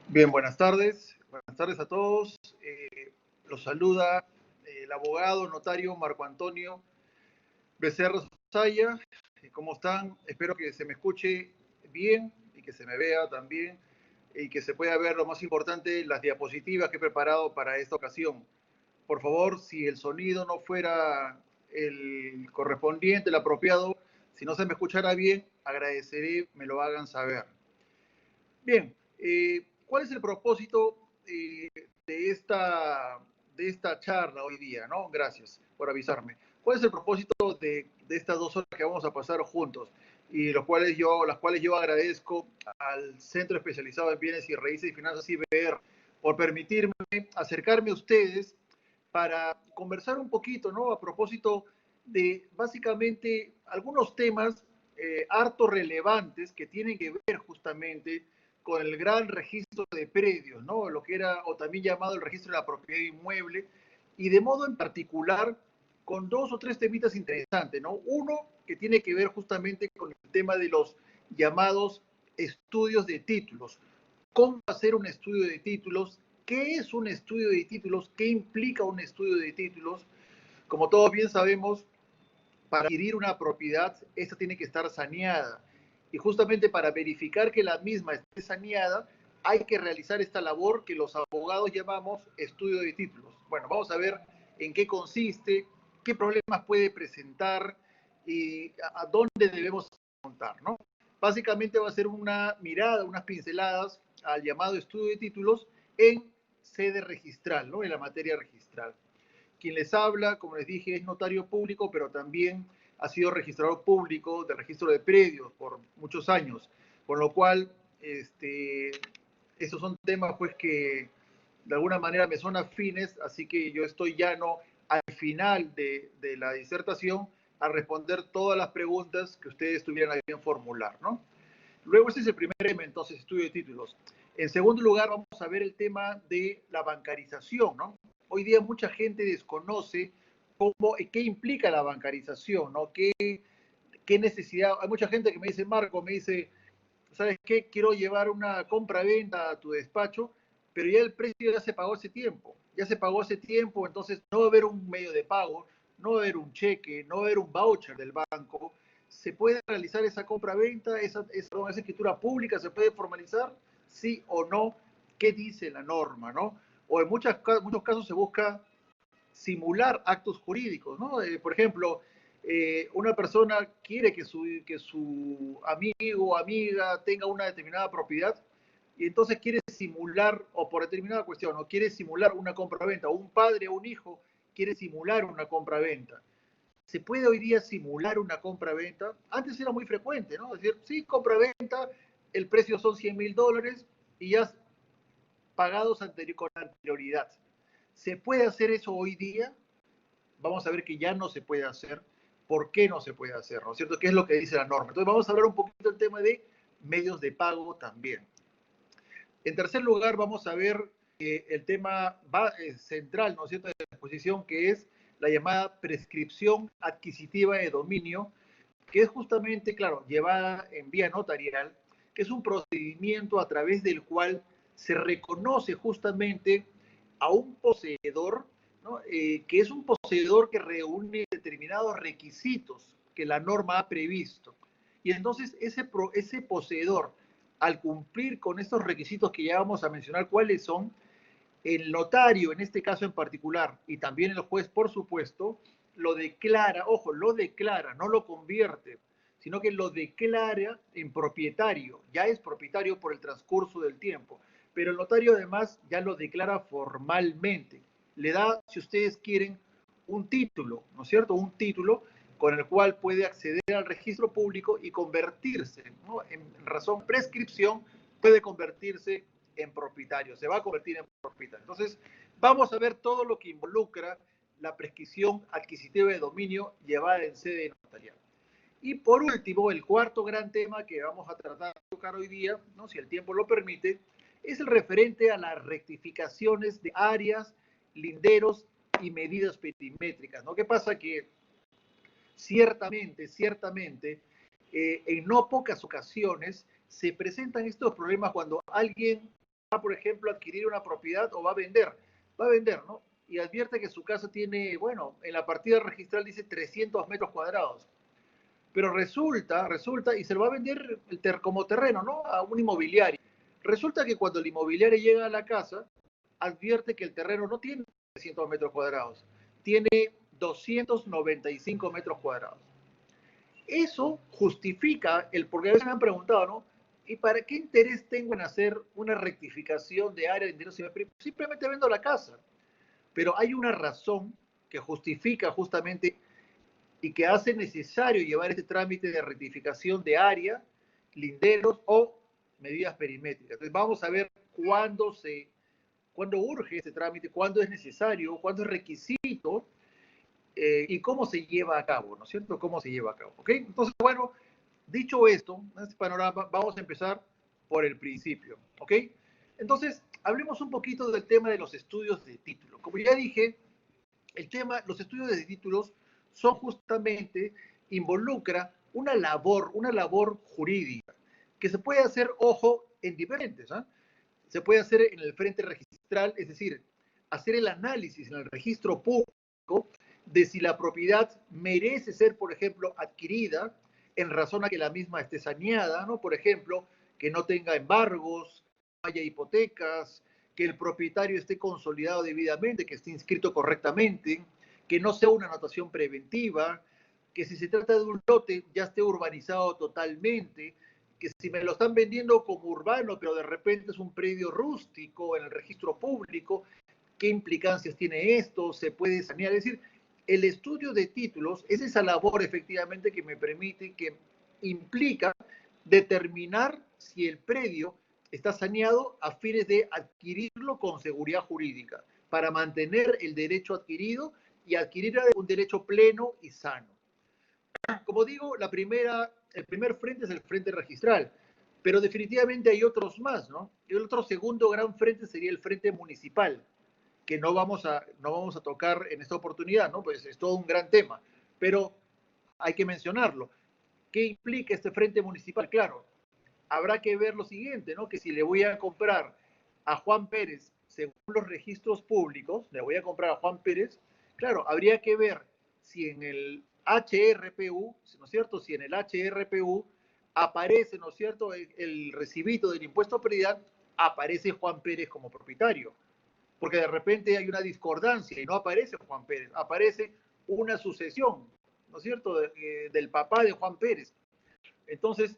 Bien, buenas tardes. Buenas tardes a todos. Los saluda el abogado notario Marco Antonio Becerra Saya. ¿Cómo están? Espero que se me escuche bien y que se me vea también y que se pueda ver lo más importante, las diapositivas que he preparado para esta ocasión. Por favor, si el sonido no fuera el correspondiente, el apropiado, si no se me escuchara bien, agradeceré me lo hagan saber. Bien, ¿cuál es el propósito de esta charla hoy día? ¿No? Gracias por avisarme. ¿Cuál es el propósito de estas 2 horas que vamos a pasar juntos? Y las cuales yo agradezco al Centro Especializado en Bienes y Raíces y Finanzas IBR por permitirme acercarme a ustedes para conversar un poquito, ¿no? A propósito de básicamente algunos temas harto relevantes que tienen que ver justamente con el gran registro de predios, ¿no? Lo que era, o también llamado el registro de la propiedad inmueble, y de modo en particular con 2 o 3 temitas interesantes, ¿no? Uno que tiene que ver justamente con el tema de los llamados estudios de títulos. ¿Cómo hacer un estudio de títulos? ¿Qué es un estudio de títulos? ¿Qué implica un estudio de títulos? Como todos bien sabemos, para adquirir una propiedad, esta tiene que estar saneada. Y justamente para verificar que la misma esté saneada, hay que realizar esta labor que los abogados llamamos estudio de títulos. Bueno, vamos a ver en qué consiste, qué problemas puede presentar y a dónde debemos contar, ¿no? Básicamente va a ser una mirada, unas pinceladas al llamado estudio de títulos en sede registral, ¿no? En la materia registral. Quien les habla, como les dije, es notario público, pero también ha sido registrador público de registro de predios por muchos años, con lo cual esos son temas pues que de alguna manera me son afines, así que yo estoy llano al final de la disertación a responder todas las preguntas que ustedes tuvieran a bien formular, ¿no? Luego ese es el primer tema, entonces, estudio de títulos. En segundo lugar, vamos a ver el tema de la bancarización, ¿no? Hoy día mucha gente desconoce qué implica la bancarización, ¿no? ¿Qué necesidad? Hay mucha gente que me dice, Marco, me dice, ¿sabes qué? Quiero llevar una compra-venta a tu despacho, pero ya el precio ya se pagó hace tiempo. Ya se pagó hace tiempo, entonces no va a haber un medio de pago, no va a haber un cheque, no va a haber un voucher del banco. ¿Se puede realizar esa compra-venta, esa escritura pública? ¿Se puede formalizar? ¿Sí o no? ¿Qué dice la norma, no? O en muchos casos se busca simular actos jurídicos, ¿no? Por ejemplo, una persona quiere que su amigo o amiga tenga una determinada propiedad y entonces quiere simular, o por determinada cuestión, o quiere simular una compra-venta, o un padre o un hijo quiere simular una compra-venta. ¿Se puede hoy día simular una compra-venta? Antes era muy frecuente, ¿no? Es decir, sí, compra-venta, el precio son $100,000 y ya pagados con anterioridad. ¿Se puede hacer eso hoy día? Vamos a ver que ya no se puede hacer. ¿Por qué no se puede hacer? ¿No es cierto? ¿Qué es lo que dice la norma? Entonces vamos a hablar un poquito del tema de medios de pago también. En tercer lugar, vamos a ver el tema central, ¿no es cierto?, de la exposición, que es la llamada prescripción adquisitiva de dominio, que es justamente, claro, llevada en vía notarial, que es un procedimiento a través del cual se reconoce justamente a un poseedor, ¿no? Que es un poseedor que reúne determinados requisitos que la norma ha previsto. Y entonces ese poseedor, al cumplir con estos requisitos que ya vamos a mencionar cuáles son, el notario, en este caso en particular, y también el juez, por supuesto, lo declara, ojo, lo declara, no lo convierte, sino que lo declara en propietario, ya es propietario por el transcurso del tiempo, pero el notario además ya lo declara formalmente, le da, si ustedes quieren, un título, ¿no es cierto?, un título con el cual puede acceder al registro público y convertirse, ¿no?, en razón prescripción, puede convertirse en propietario, se va a convertir en propietario. Entonces, vamos a ver todo lo que involucra la prescripción adquisitiva de dominio llevada en sede notarial. Y por último, el cuarto gran tema que vamos a tratar de tocar hoy día, ¿no?, si el tiempo lo permite, es el referente a las rectificaciones de áreas, linderos y medidas perimétricas, ¿no? ¿Qué pasa? Que ciertamente, en no pocas ocasiones se presentan estos problemas cuando alguien por ejemplo, a adquirir una propiedad o va a vender, ¿no? Y advierte que su casa tiene, bueno, en la partida registral dice 300 metros cuadrados, pero resulta, y se lo va a vender como terreno, ¿no? A un inmobiliario. Resulta que cuando el inmobiliario llega a la casa, advierte que el terreno no tiene 300 metros cuadrados, tiene 295 metros cuadrados. Eso justifica el porque a veces me han preguntado, ¿no? ¿Y para qué interés tengo en hacer una rectificación de área de interés? Simplemente vendo la casa. Pero hay una razón que justifica justamente y que hace necesario llevar este trámite de rectificación de área, linderos o medidas perimétricas. Entonces vamos a ver cuándo urge este trámite, cuándo es necesario, cuándo es requisito y cómo se lleva a cabo, ¿no es cierto? ¿Cómo se lleva a cabo? ¿Ok? Entonces, bueno, dicho esto, en este panorama, vamos a empezar por el principio, ¿ok? Entonces, hablemos un poquito del tema de los estudios de título. Como ya dije, los estudios de títulos son justamente, involucra una labor jurídica que se puede hacer, ojo, en diferentes, ¿eh? Se puede hacer en el frente registral, es decir, hacer el análisis en el registro público de si la propiedad merece ser, por ejemplo, adquirida en razón a que la misma esté saneada, ¿no? Por ejemplo, que no tenga embargos, no haya hipotecas, que el propietario esté consolidado debidamente, que esté inscrito correctamente, que no sea una anotación preventiva, que si se trata de un lote ya esté urbanizado totalmente, que si me lo están vendiendo como urbano, pero de repente es un predio rústico en el registro público, ¿qué implicancias tiene esto? ¿Se puede sanear? Es decir, el estudio de títulos es esa labor efectivamente que me permite, que implica determinar si el predio está saneado a fines de adquirirlo con seguridad jurídica, para mantener el derecho adquirido y adquirir un derecho pleno y sano. Como digo, el primer frente es el frente registral, pero definitivamente hay otros más, ¿no? El otro segundo gran frente sería el frente municipal, que no vamos a tocar en esta oportunidad, ¿no? Pues es todo un gran tema, pero hay que mencionarlo. ¿Qué implica este frente municipal? Claro, habrá que ver lo siguiente, ¿no? Que si le voy a comprar a Juan Pérez, según los registros públicos, le voy a comprar a Juan Pérez, claro, habría que ver si en el HRPU, ¿no es cierto? Si en el HRPU aparece, ¿no es cierto?, el recibito del impuesto a predial, aparece Juan Pérez como propietario. Porque de repente hay una discordancia y no aparece Juan Pérez, aparece una sucesión, ¿no es cierto?, del papá de Juan Pérez. Entonces,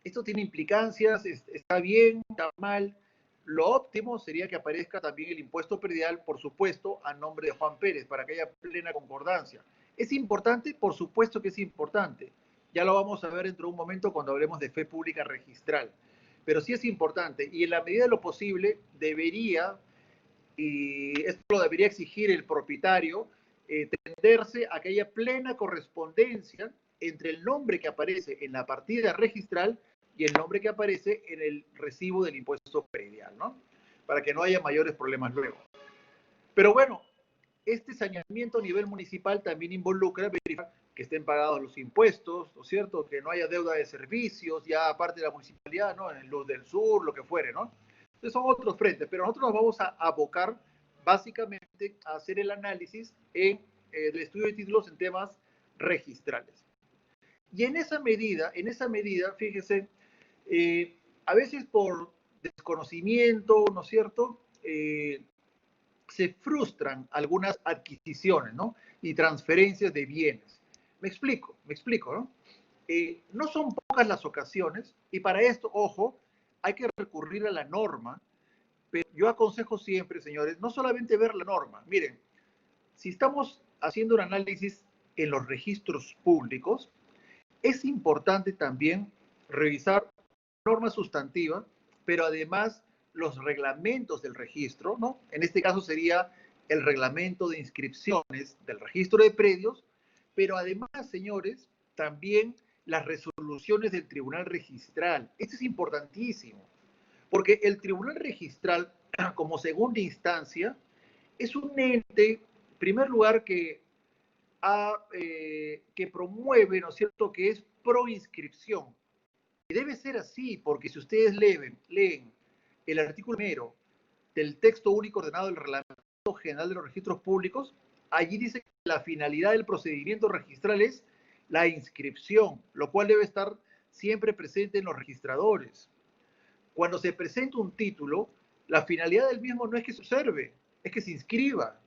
esto tiene implicancias, está bien, está mal. Lo óptimo sería que aparezca también el impuesto predial, por supuesto, a nombre de Juan Pérez, para que haya plena concordancia. ¿Es importante? Por supuesto que es importante. Ya lo vamos a ver dentro de un momento cuando hablemos de fe pública registral. Pero sí es importante y en la medida de lo posible debería, y esto lo debería exigir el propietario, tenderse a que haya plena correspondencia entre el nombre que aparece en la partida registral y el nombre que aparece en el recibo del impuesto predial, ¿no? Para que no haya mayores problemas luego. Pero bueno, este saneamiento a nivel municipal también involucra verificar que estén pagados los impuestos, ¿no es cierto? Que no haya deuda de servicios, ya aparte de la municipalidad, ¿no? En Luz del Sur, lo que fuere, ¿no? Entonces son otros frentes, pero nosotros nos vamos a abocar básicamente a hacer el análisis en el estudio de títulos en temas registrales. Y en esa medida, fíjese, a veces por desconocimiento, ¿no es cierto? Se frustran algunas adquisiciones, ¿no? Y transferencias de bienes. Me explico, ¿no? No son pocas las ocasiones y para esto, ojo, hay que recurrir a la norma, pero yo aconsejo siempre, señores, no solamente ver la norma. Miren, si estamos haciendo un análisis en los registros públicos, es importante también revisar norma sustantiva, pero además los reglamentos del registro, ¿no? En este caso sería el reglamento de inscripciones del registro de predios, pero además, señores, también las resoluciones del tribunal registral. Esto es importantísimo, porque el tribunal registral, como segunda instancia, es un ente, en primer lugar, que promueve, ¿no es cierto?, que es pro inscripción. Y debe ser así, porque si ustedes leen el artículo primero del texto único ordenado del Reglamento General de los Registros Públicos, allí dice que la finalidad del procedimiento registral es la inscripción, lo cual debe estar siempre presente en los registradores. Cuando se presenta un título, la finalidad del mismo no es que se observe, es que se inscriba.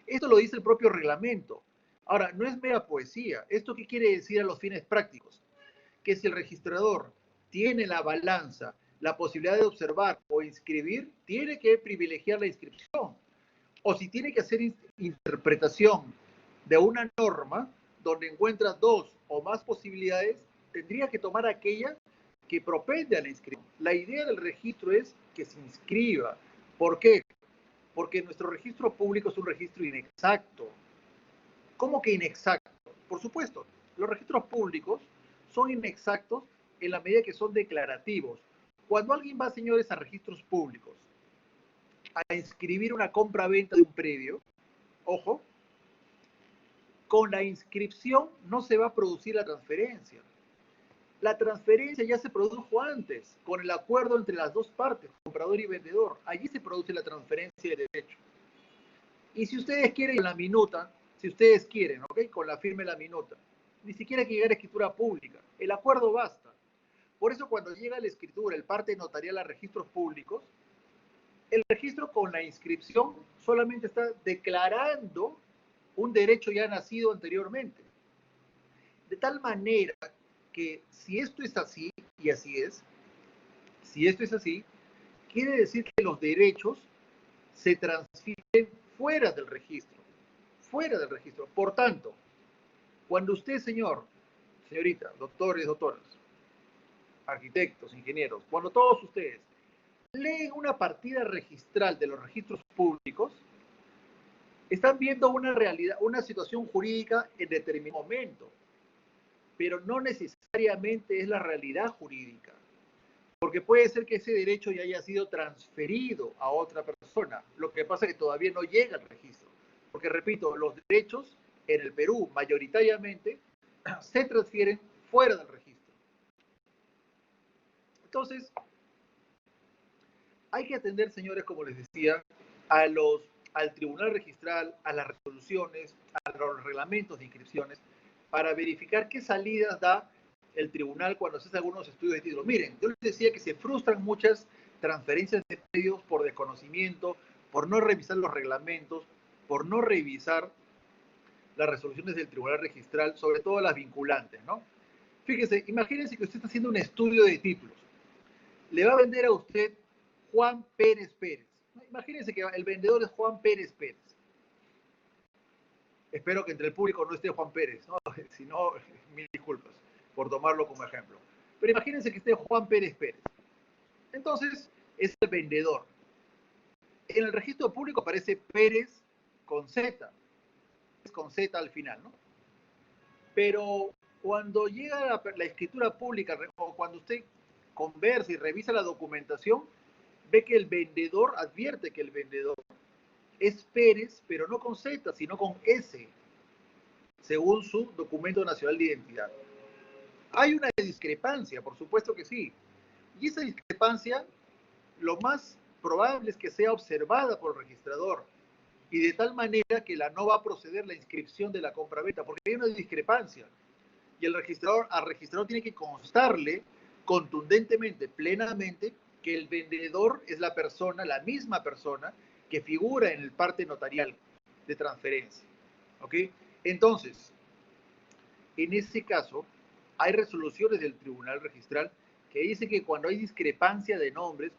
Esto lo dice el propio reglamento. Ahora, no es mera poesía. ¿Esto qué quiere decir a los fines prácticos? Que si el registrador tiene la balanza, la posibilidad de observar o inscribir, tiene que privilegiar la inscripción. O si tiene que hacer interpretación de una norma donde encuentra dos o más posibilidades, tendría que tomar aquella que propende a la inscripción. La idea del registro es que se inscriba. ¿Por qué? Porque nuestro registro público es un registro inexacto. ¿Cómo que inexacto? Por supuesto, los registros públicos son inexactos en la medida que son declarativos. Cuando alguien va, señores, a registros públicos a inscribir una compra-venta de un predio, ojo, con la inscripción no se va a producir la transferencia. La transferencia ya se produjo antes, con el acuerdo entre las dos partes, comprador y vendedor. Allí se produce la transferencia de derecho. Y si ustedes quieren la minuta, si ustedes quieren, ¿ok? Con la firma de la minuta, ni siquiera hay que llegar a escritura pública. El acuerdo basta. Por eso cuando llega la escritura, el parte notarial a registros públicos, el registro con la inscripción solamente está declarando un derecho ya nacido anteriormente. De tal manera que si esto es así, y así es, si esto es así, quiere decir que los derechos se transfieren fuera del registro, fuera del registro. Por tanto, cuando usted, señor, señorita, doctores, doctoras, arquitectos, ingenieros, cuando todos ustedes leen una partida registral de los registros públicos, están viendo una realidad, una situación jurídica en determinado momento, pero no necesariamente es la realidad jurídica, porque puede ser que ese derecho ya haya sido transferido a otra persona, lo que pasa es que todavía no llega al registro, porque repito, los derechos en el Perú mayoritariamente se transfieren fuera del registro. Entonces, hay que atender, señores, como les decía, al tribunal registral, a las resoluciones, a los reglamentos de inscripciones, para verificar qué salidas da el tribunal cuando se hace algunos estudios de título. Miren, yo les decía que se frustran muchas transferencias de predios por desconocimiento, por no revisar los reglamentos, por no revisar las resoluciones del tribunal registral, sobre todo las vinculantes, ¿no? Fíjese, imagínense que usted está haciendo un estudio de títulos. Le va a vender a usted Juan Pérez Pérez. Imagínense que el vendedor es Juan Pérez Pérez. Espero que entre el público no esté Juan Pérez, ¿no? Si no, mil disculpas por tomarlo como ejemplo. Pero imagínense que esté Juan Pérez Pérez. Entonces, es el vendedor. En el registro público aparece Pérez con Z al final, ¿no? Pero cuando llega la escritura pública, o cuando usted conversa y revisa la documentación, ve que el vendedor advierte que el vendedor es Pérez, pero no con Z, sino con S, según su documento nacional de identidad. Hay una discrepancia, por supuesto que sí. Y esa discrepancia, lo más probable es que sea observada por el registrador y de tal manera que no va a proceder la inscripción de la compraventa, porque hay una discrepancia. Y al registrador tiene que constarle contundentemente, plenamente, que el vendedor es la persona, la misma persona que figura en el parte notarial de transferencia. ¿Ok? Entonces, en ese caso, hay resoluciones del Tribunal Registral que dicen que cuando hay discrepancia de nombres,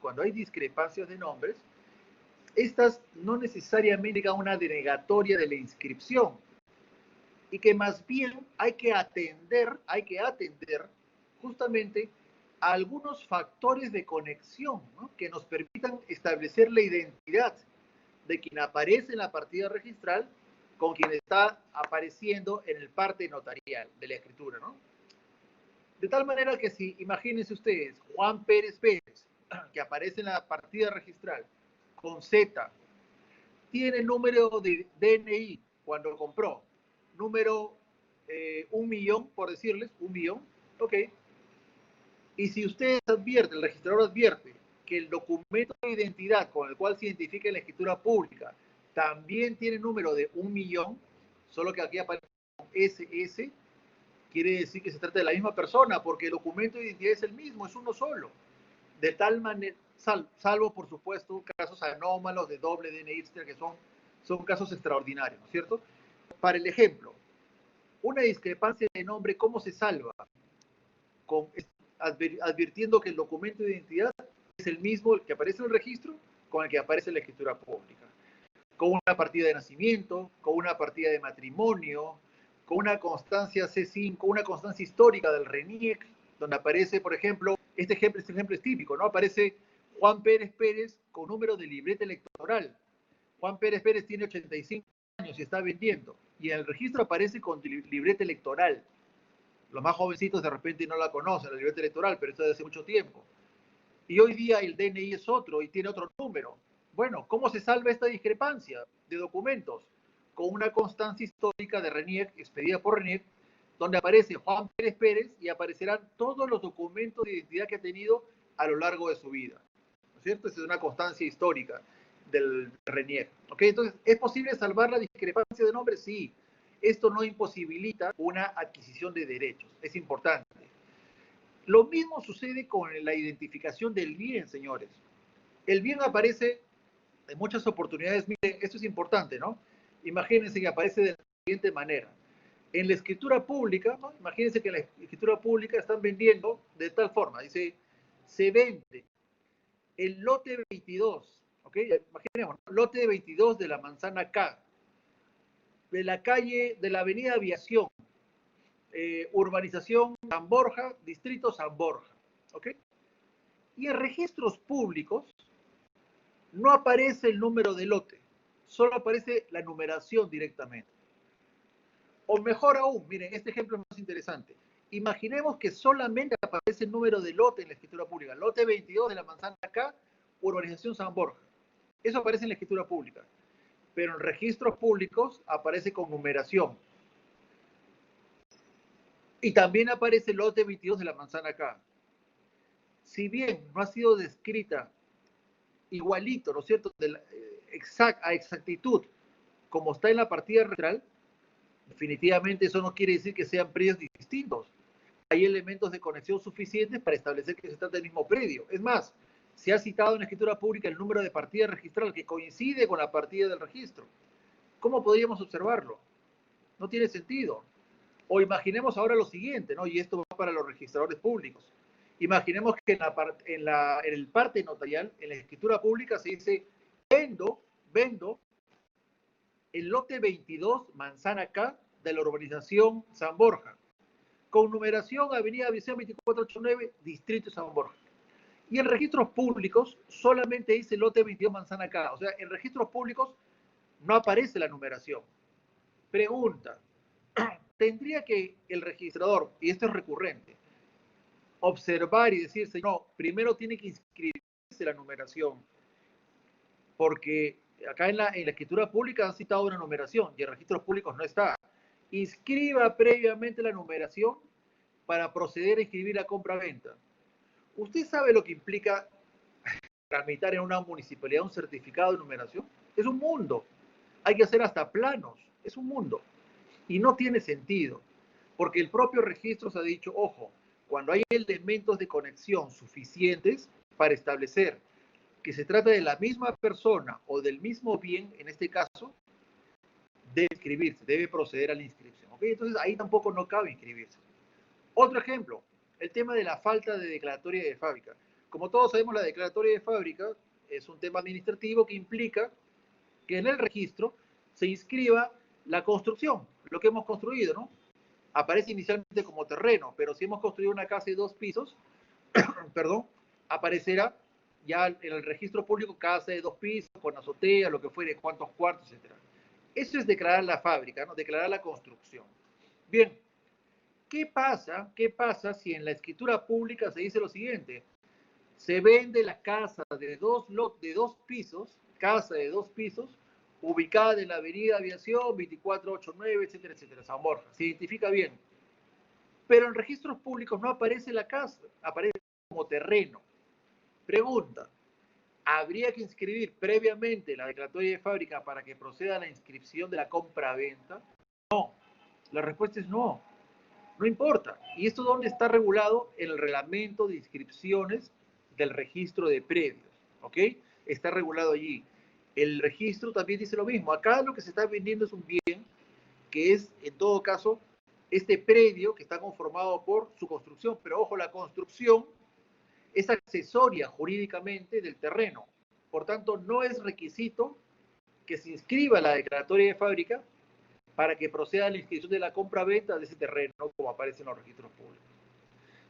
estas no necesariamente llegan a una denegatoria de la inscripción, y que más bien hay que atender justamente a algunos factores de conexión, ¿no? Que nos permitan establecer la identidad de quien aparece en la partida registral con quien está apareciendo en el parte notarial de la escritura, ¿no? De tal manera que si, imagínense ustedes, Juan Pérez Pérez, que aparece en la partida registral con Z, tiene número de DNI cuando compró, número 1.000.000, por decirles, 1.000.000, ok. Y si ustedes advierten, el registrador advierte que el documento de identidad con el cual se identifica en la escritura pública también tiene número de 1.000.000, solo que aquí aparece SS, quiere decir que se trata de la misma persona, porque el documento de identidad es el mismo, es uno solo. De tal manera, salvo por supuesto casos anómalos de doble DNI, que son casos extraordinarios, ¿no es cierto? Para el ejemplo, una discrepancia de nombre, ¿cómo se salva? Advirtiendo que el documento de identidad es el mismo que aparece en el registro con el que aparece en la escritura pública. Con una partida de nacimiento, con una partida de matrimonio, con una constancia C5, una constancia histórica del RENIEC, donde aparece, por ejemplo, este ejemplo es típico, ¿no? Aparece Juan Pérez Pérez con número de libreta electoral. Juan Pérez Pérez tiene 85 años y está vendiendo. Y en el registro aparece con libreta electoral. Los más jovencitos de repente no la conocen, la libreta electoral, pero esto es de hace mucho tiempo. Y hoy día el DNI es otro y tiene otro número. Bueno, ¿cómo se salva esta discrepancia de documentos? Con una constancia histórica de RENIEC, expedida por RENIEC, donde aparece Juan Pérez Pérez y aparecerán todos los documentos de identidad que ha tenido a lo largo de su vida. ¿No es cierto? Esa es una constancia histórica del RENIEC. ¿Ok? Entonces, ¿es posible salvar la discrepancia de nombre? Sí. Esto no imposibilita una adquisición de derechos. Es importante. Lo mismo sucede con la identificación del bien, señores. El bien aparece en muchas oportunidades. Miren, esto es importante, ¿no? Imagínense que aparece de la siguiente manera. En la escritura pública, ¿no? Imagínense que en la escritura pública están vendiendo de tal forma. Dice, se vende el lote 22, ¿ok? Imaginemos, ¿no? Lote 22 de la manzana K, de la calle, de la avenida Aviación, urbanización San Borja, distrito San Borja, ¿ok? Y en registros públicos no aparece el número de lote, solo aparece la numeración directamente. O mejor aún, miren, este ejemplo es más interesante. Imaginemos que solamente aparece el número de lote en la escritura pública, lote 22 de la manzana K, urbanización San Borja. Eso aparece en la escritura pública, pero en registros públicos aparece con numeración. Y también aparece el lote 22 de la manzana K. Si bien no ha sido descrita igualito, ¿no es cierto?, a exactitud, como está en la partida registral, definitivamente eso no quiere decir que sean predios distintos. Hay elementos de conexión suficientes para establecer que se trata del mismo predio. Es más, se ha citado en la escritura pública el número de partida registral que coincide con la partida del registro. ¿Cómo podríamos observarlo? No tiene sentido. O imaginemos ahora lo siguiente, ¿no? Y esto va para los registradores públicos. Imaginemos que en el parte notarial, en la escritura pública, se dice, vendo el lote 22, manzana K, de la urbanización San Borja, con numeración Avenida Aviación 2489, distrito San Borja. Y en registros públicos solamente dice lote 22, manzana K. O sea, en registros públicos no aparece la numeración. Pregunta, tendría que el registrador, y esto es recurrente, observar y decirse, no, primero tiene que inscribirse la numeración, porque acá en la escritura pública han citado una numeración y en registros públicos no está. Inscriba previamente la numeración para proceder a inscribir la compra-venta. ¿Usted sabe lo que implica tramitar en una municipalidad un certificado de numeración? Es un mundo. Hay que hacer hasta planos. Es un mundo. Y no tiene sentido, porque el propio registro se ha dicho, ojo, cuando hay elementos de conexión suficientes para establecer que se trata de la misma persona o del mismo bien, en este caso, debe inscribirse, debe proceder a la inscripción. ¿Okay? Entonces ahí tampoco no cabe inscribirse. Otro ejemplo, el tema de la falta de declaratoria de fábrica. Como todos sabemos, la declaratoria de fábrica es un tema administrativo que implica que en el registro se inscriba la construcción, lo que hemos construido, ¿no? Aparece inicialmente como terreno, pero si hemos construido una casa de 2 pisos, perdón, aparecerá ya en el registro público casa de 2 pisos, con azotea, lo que fuere, cuántos cuartos, etc. Eso es declarar la fábrica, ¿no? Declarar la construcción. Bien, ¿qué pasa? ¿Qué pasa si en la escritura pública se dice lo siguiente? Se vende la casa de dos pisos, casa de 2 pisos, ubicada en la avenida Aviación 2489, etcétera, etcétera, San Borja. Se identifica bien. Pero en registros públicos no aparece la casa, aparece como terreno. Pregunta, ¿Habría que inscribir previamente la declaratoria de fábrica para que proceda a la inscripción de la compra-venta? No. La respuesta es no. No importa. ¿Y esto dónde está regulado? En el reglamento de inscripciones del registro de predios. ¿Ok? Está regulado allí. El registro también dice lo mismo. Acá lo que se está vendiendo es un bien que es, en todo caso, este predio que está conformado por su construcción. Pero ojo, la construcción es accesoria jurídicamente del terreno. Por tanto, no es requisito que se inscriba la declaratoria de fábrica para que proceda a la inscripción de la compra-venta de ese terreno, como aparece en los registros públicos.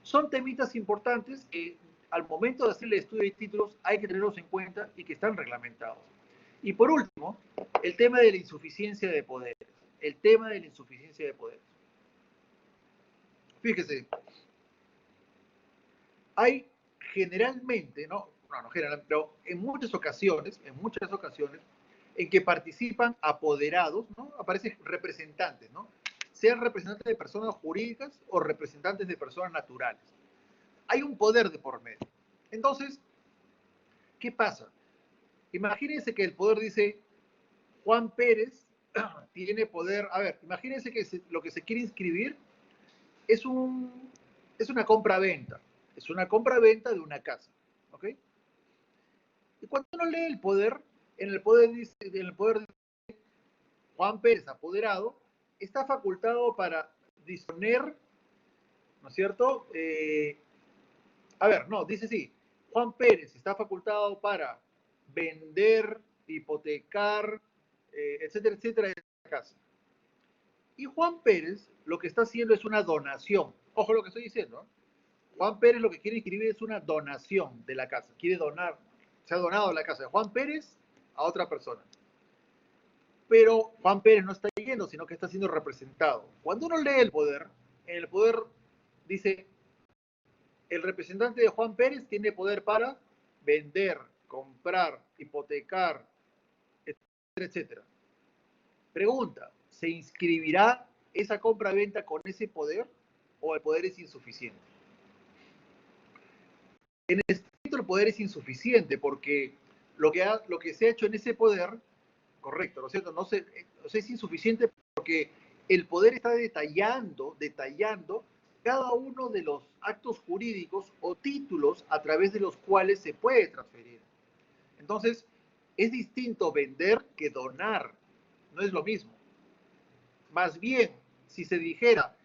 Son temitas importantes que al momento de hacer el estudio de títulos hay que tenerlos en cuenta y que están reglamentados. Y por último, el tema de la insuficiencia de poderes. El tema de la insuficiencia de poderes. Fíjese, hay generalmente, no general, pero en muchas ocasiones, en que participan apoderados, ¿no? Aparecen representantes, ¿no? Sean representantes de personas jurídicas o representantes de personas naturales. Hay un poder de por medio. Entonces, ¿qué pasa? Imagínense que el poder dice, Juan Pérez tiene poder, a ver, imagínense que lo que se quiere inscribir es una compra-venta. Es una compra-venta de una casa. ¿Ok? Y cuando uno lee el poder, en el poder dice, Juan Pérez, apoderado, está facultado para disponer, ¿no es cierto? A ver, no, dice sí, Juan Pérez está facultado para vender, hipotecar, etcétera, etcétera, de la casa. Y Juan Pérez lo que está haciendo es una donación. Ojo lo que estoy diciendo, ¿eh? Juan Pérez lo que quiere inscribir es una donación de la casa. Quiere donar, se ha donado la casa de Juan Pérez a otra persona. Pero Juan Pérez no está yendo, sino que está siendo representado. Cuando uno lee el poder, en el poder dice, el representante de Juan Pérez tiene poder para vender, comprar, hipotecar, etcétera, etcétera. Pregunta, ¿se inscribirá esa compra-venta con ese poder o el poder es insuficiente? En este momento el poder es insuficiente porque lo que se ha hecho en ese poder, correcto, ¿no es cierto? Es insuficiente porque el poder está detallando cada uno de los actos jurídicos o títulos a través de los cuales se puede transferir. Entonces, es distinto vender que donar, no es lo mismo. Más bien, si se dijera,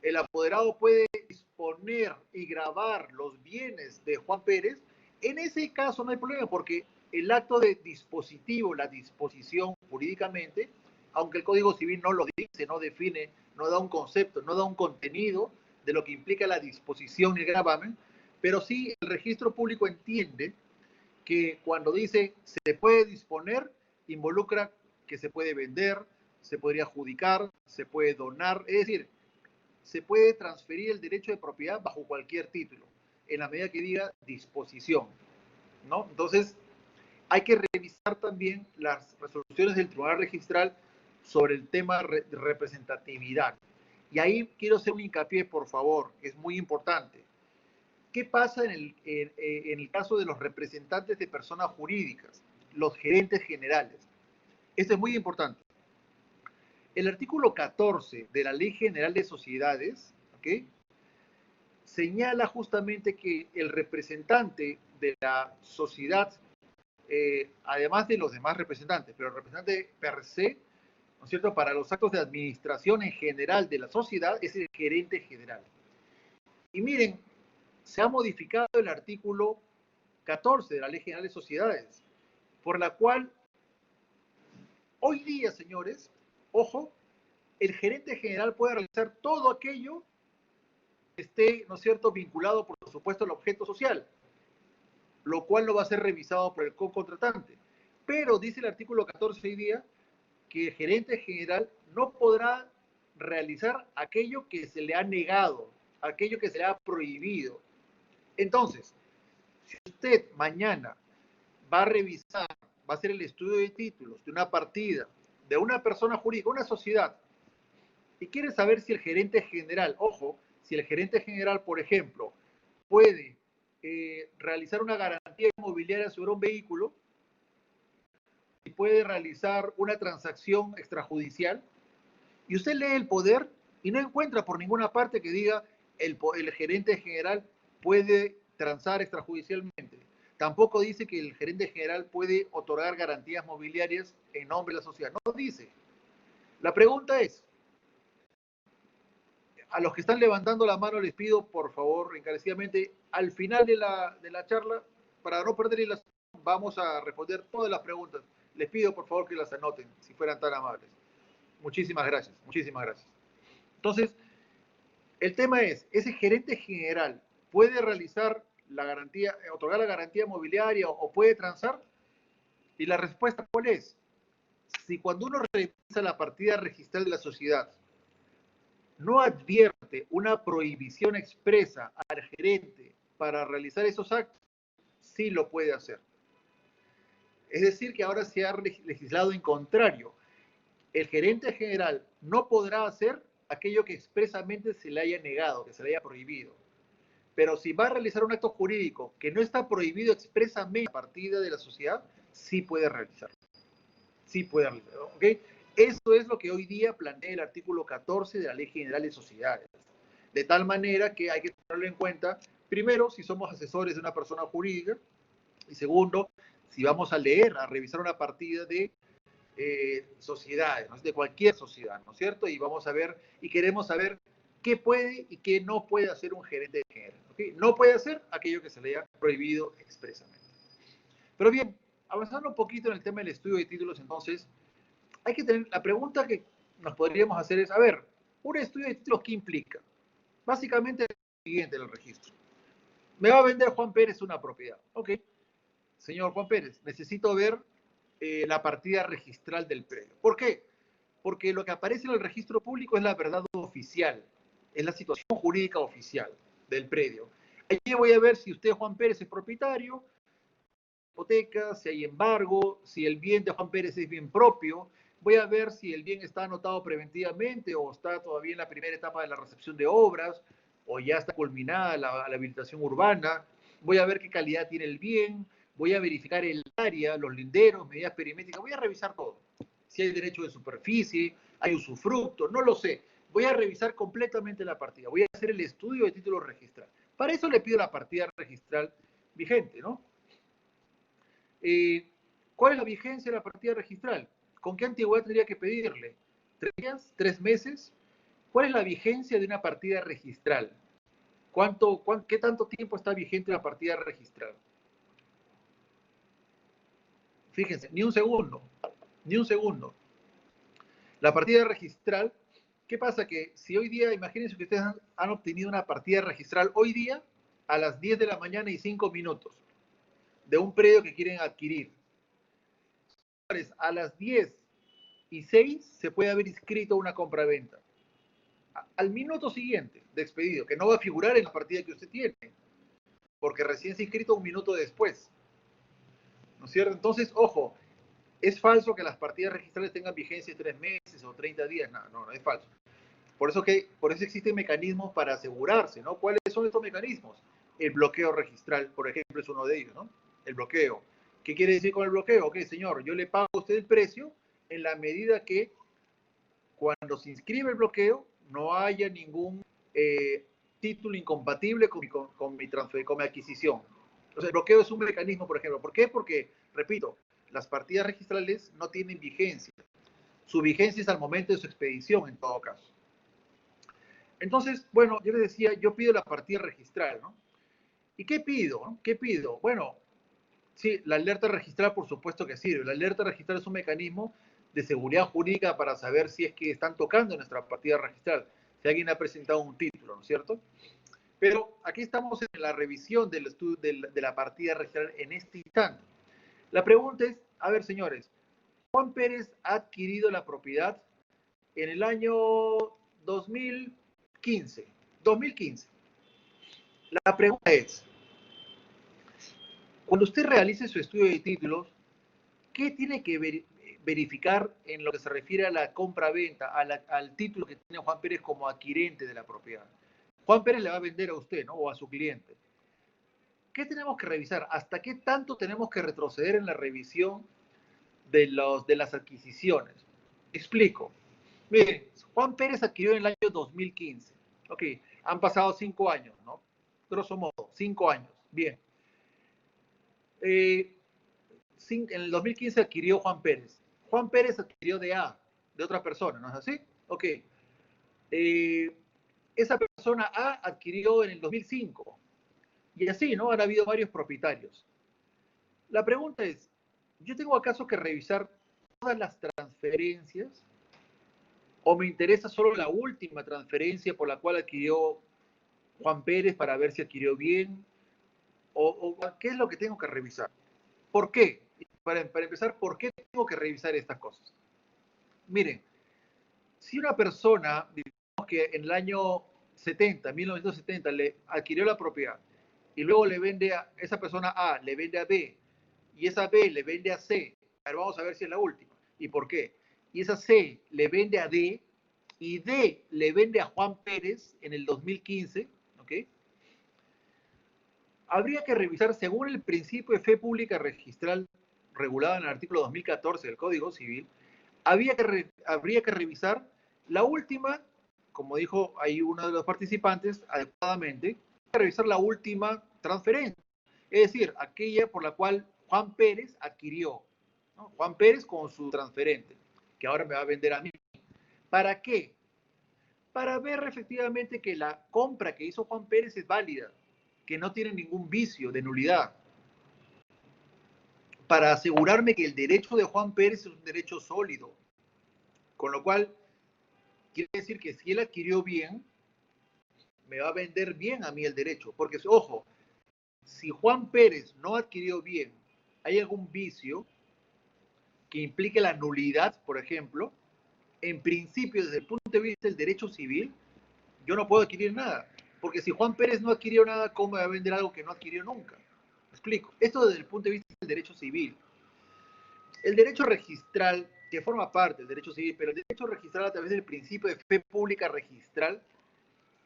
el apoderado puede disponer y grabar los bienes de Juan Pérez, en ese caso no hay problema porque el acto de dispositivo, la disposición jurídicamente, aunque el Código Civil no lo dice, no define, no da un concepto, no da un contenido de lo que implica la disposición y el gravamen, pero sí el registro público entiende que cuando dice se puede disponer, involucra que se puede vender, se podría adjudicar, se puede donar, es decir, se puede transferir el derecho de propiedad bajo cualquier título, en la medida que diga disposición, ¿no? Entonces, hay que revisar también las resoluciones del Tribunal Registral sobre el tema de representatividad. Y ahí quiero hacer un hincapié, por favor, es muy importante. ¿Qué pasa en el caso de los representantes de personas jurídicas, los gerentes generales? Esto es muy importante. El artículo 14 de la Ley General de Sociedades, ¿ok?, señala justamente que el representante de la sociedad, además de los demás representantes, pero el representante per se, ¿no es cierto?, para los actos de administración en general de la sociedad es el gerente general. Y miren, se ha modificado el artículo 14 de la Ley General de Sociedades, por la cual hoy día, señores, ojo, el gerente general puede realizar todo aquello que esté, ¿no es cierto?, vinculado, por supuesto, al objeto social, lo cual no va a ser revisado por el contratante. Pero dice el artículo 14 hoy día que el gerente general no podrá realizar aquello que se le ha negado, aquello que se le ha prohibido. Entonces, si usted mañana va a revisar, va a hacer el estudio de títulos de una partida, de una persona jurídica, una sociedad, y quiere saber si el gerente general, ojo, si el gerente general, por ejemplo, puede realizar una garantía inmobiliaria sobre un vehículo y puede realizar una transacción extrajudicial. Y usted lee el poder y no encuentra por ninguna parte que diga el gerente general puede transar extrajudicialmente. Tampoco dice que el gerente general puede otorgar garantías mobiliarias en nombre de la sociedad. No dice. La pregunta es, a los que están levantando la mano les pido, por favor, encarecidamente, al final de la charla, para no perder el asunto, vamos a responder todas las preguntas. Les pido, por favor, que las anoten, si fueran tan amables. Muchísimas gracias, muchísimas gracias. Entonces, el tema es, ¿ese gerente general puede realizar la garantía, otorgar la garantía mobiliaria o puede transar? Y la respuesta, ¿cuál es? Si cuando uno revisa la partida registral de la sociedad, no advierte una prohibición expresa al gerente para realizar esos actos, sí lo puede hacer. Es decir, que ahora se ha legislado en contrario. El gerente general no podrá hacer aquello que expresamente se le haya negado, que se le haya prohibido. Pero si va a realizar un acto jurídico que no está prohibido expresamente a partir de la sociedad, sí puede realizarlo. Sí puede realizarlo, ¿ok? Eso es lo que hoy día plantea el artículo 14 de la Ley General de Sociedades. De tal manera que hay que tenerlo en cuenta, primero, si somos asesores de una persona jurídica, y segundo, si vamos a leer, a revisar una partida de sociedades, ¿no? De cualquier sociedad, ¿no es cierto? Y vamos a ver, y queremos saber qué puede y qué no puede hacer un gerente general. ¿Okay? No puede hacer aquello que se le haya prohibido expresamente. Pero bien, avanzando un poquito en el tema del estudio de títulos, entonces, hay que tener, la pregunta que nos podríamos hacer es, a ver, un estudio de títulos, ¿qué implica? Básicamente es lo siguiente en el registro. Me va a vender Juan Pérez una propiedad. Ok, señor Juan Pérez, necesito ver la partida registral del predio. ¿Por qué? Porque lo que aparece en el registro público es la verdad oficial, es la situación jurídica oficial del predio. Allí voy a ver si usted, Juan Pérez, es propietario, hipoteca, si hay embargo, si el bien de Juan Pérez es bien propio. Voy a ver si el bien está anotado preventivamente o está todavía en la primera etapa de la recepción de obras o ya está culminada la habilitación urbana. Voy a ver qué calidad tiene el bien. Voy a verificar el área, los linderos, medidas perimétricas. Voy a revisar todo. Si hay derecho de superficie, hay usufructo, no lo sé. Voy a revisar completamente la partida. Voy a hacer el estudio de título registral. Para eso le pido la partida registral vigente, ¿no? ¿Cuál es la vigencia de la partida registral? ¿Con qué antigüedad tendría que pedirle? ¿3 días? ¿3 meses? ¿Cuál es la vigencia de una partida registral? ¿Qué tanto tiempo está vigente la partida registral? Fíjense, ni un segundo, ni un segundo. La partida registral, ¿qué pasa? Que si hoy día, imagínense que ustedes han obtenido una partida registral hoy día a las 10 de la mañana y 5 minutos de un predio que quieren adquirir. A las 10:06 se puede haber inscrito una compraventa. Al minuto siguiente de expedido, que no va a figurar en la partida que usted tiene, porque recién se ha inscrito un minuto después. ¿No es cierto? Entonces, ojo, es falso que las partidas registrales tengan vigencia de 3 meses o 30 días. No, no, no es falso. Por eso existen mecanismos para asegurarse, ¿no? ¿Cuáles son estos mecanismos? El bloqueo registral, por ejemplo, es uno de ellos, ¿no? El bloqueo. ¿Qué quiere decir con el bloqueo? Ok, señor, yo le pago a usted el precio en la medida que cuando se inscribe el bloqueo no haya ningún título incompatible con mi adquisición. Entonces, el bloqueo es un mecanismo, por ejemplo. ¿Por qué? Porque, repito, las partidas registrales no tienen vigencia. Su vigencia es al momento de su expedición, en todo caso. Entonces, bueno, yo les decía, yo pido la partida registral, ¿no? ¿Y qué pido? ¿Qué pido? Bueno, sí, la alerta registral por supuesto que sirve. La alerta registral es un mecanismo de seguridad jurídica para saber si es que están tocando nuestra partida registral, si alguien ha presentado un título, ¿no es cierto? Pero aquí estamos en la revisión del estudio de la partida registral en este instante. La pregunta es, a ver señores, Juan Pérez ha adquirido la propiedad en el año 2015. 2015. La pregunta es, cuando usted realice su estudio de títulos, ¿qué tiene que verificar en lo que se refiere a la compra-venta, al título que tiene Juan Pérez como adquirente de la propiedad? Juan Pérez le va a vender a usted, ¿no? O a su cliente. ¿qué tenemos que revisar? ¿Hasta qué tanto tenemos que retroceder en la revisión de las adquisiciones? Explico. Miren, Juan Pérez adquirió en el año 2015. Ok, han pasado 5 años, ¿no? Grosso modo, 5 años. Bien. En el 2015 adquirió Juan Pérez. Juan Pérez adquirió de otra persona, ¿no es así? Ok. Esa persona A adquirió en el 2005. Y así, ¿no? Han habido varios propietarios. La pregunta es, ¿yo tengo acaso que revisar todas las transferencias? ¿O me interesa solo la última transferencia por la cual adquirió Juan Pérez para ver si adquirió bien? ¿O qué es lo que tengo que revisar? ¿Por qué? Para empezar, ¿por qué tengo que revisar estas cosas? Miren, si una persona, digamos que en el año 70, 1970, le adquirió la propiedad y luego le vende a esa persona A, le vende a B, y esa B le vende a C, a ver, vamos a ver si es la última. ¿Y por qué? Y esa C le vende a D, y D le vende a Juan Pérez en el 2015, ¿ok? Habría que revisar, según el principio de fe pública registral regulado en el artículo 2014 del Código Civil, habría que revisar la última, como dijo ahí uno de los participantes adecuadamente, hay que revisar la última transferencia, es decir, aquella por la cual Juan Pérez adquirió, ¿no? Juan Pérez con su transferente, que ahora me va a vender a mí. ¿Para qué? Para ver efectivamente que la compra que hizo Juan Pérez es válida, que no tiene ningún vicio de nulidad, para asegurarme que el derecho de Juan Pérez es un derecho sólido, con lo cual quiere decir que si él adquirió bien, me va a vender bien a mí el derecho, porque ojo, si Juan Pérez no adquirió bien, hay algún vicio que implique la nulidad, por ejemplo, en principio, desde el punto de vista del derecho civil, yo no puedo adquirir nada. Porque si Juan Pérez no adquirió nada, ¿cómo me va a vender algo que no adquirió nunca? ¿Me explico? Esto desde el punto de vista del derecho civil. El derecho registral, que forma parte del derecho civil, pero el derecho registral a través del principio de fe pública registral,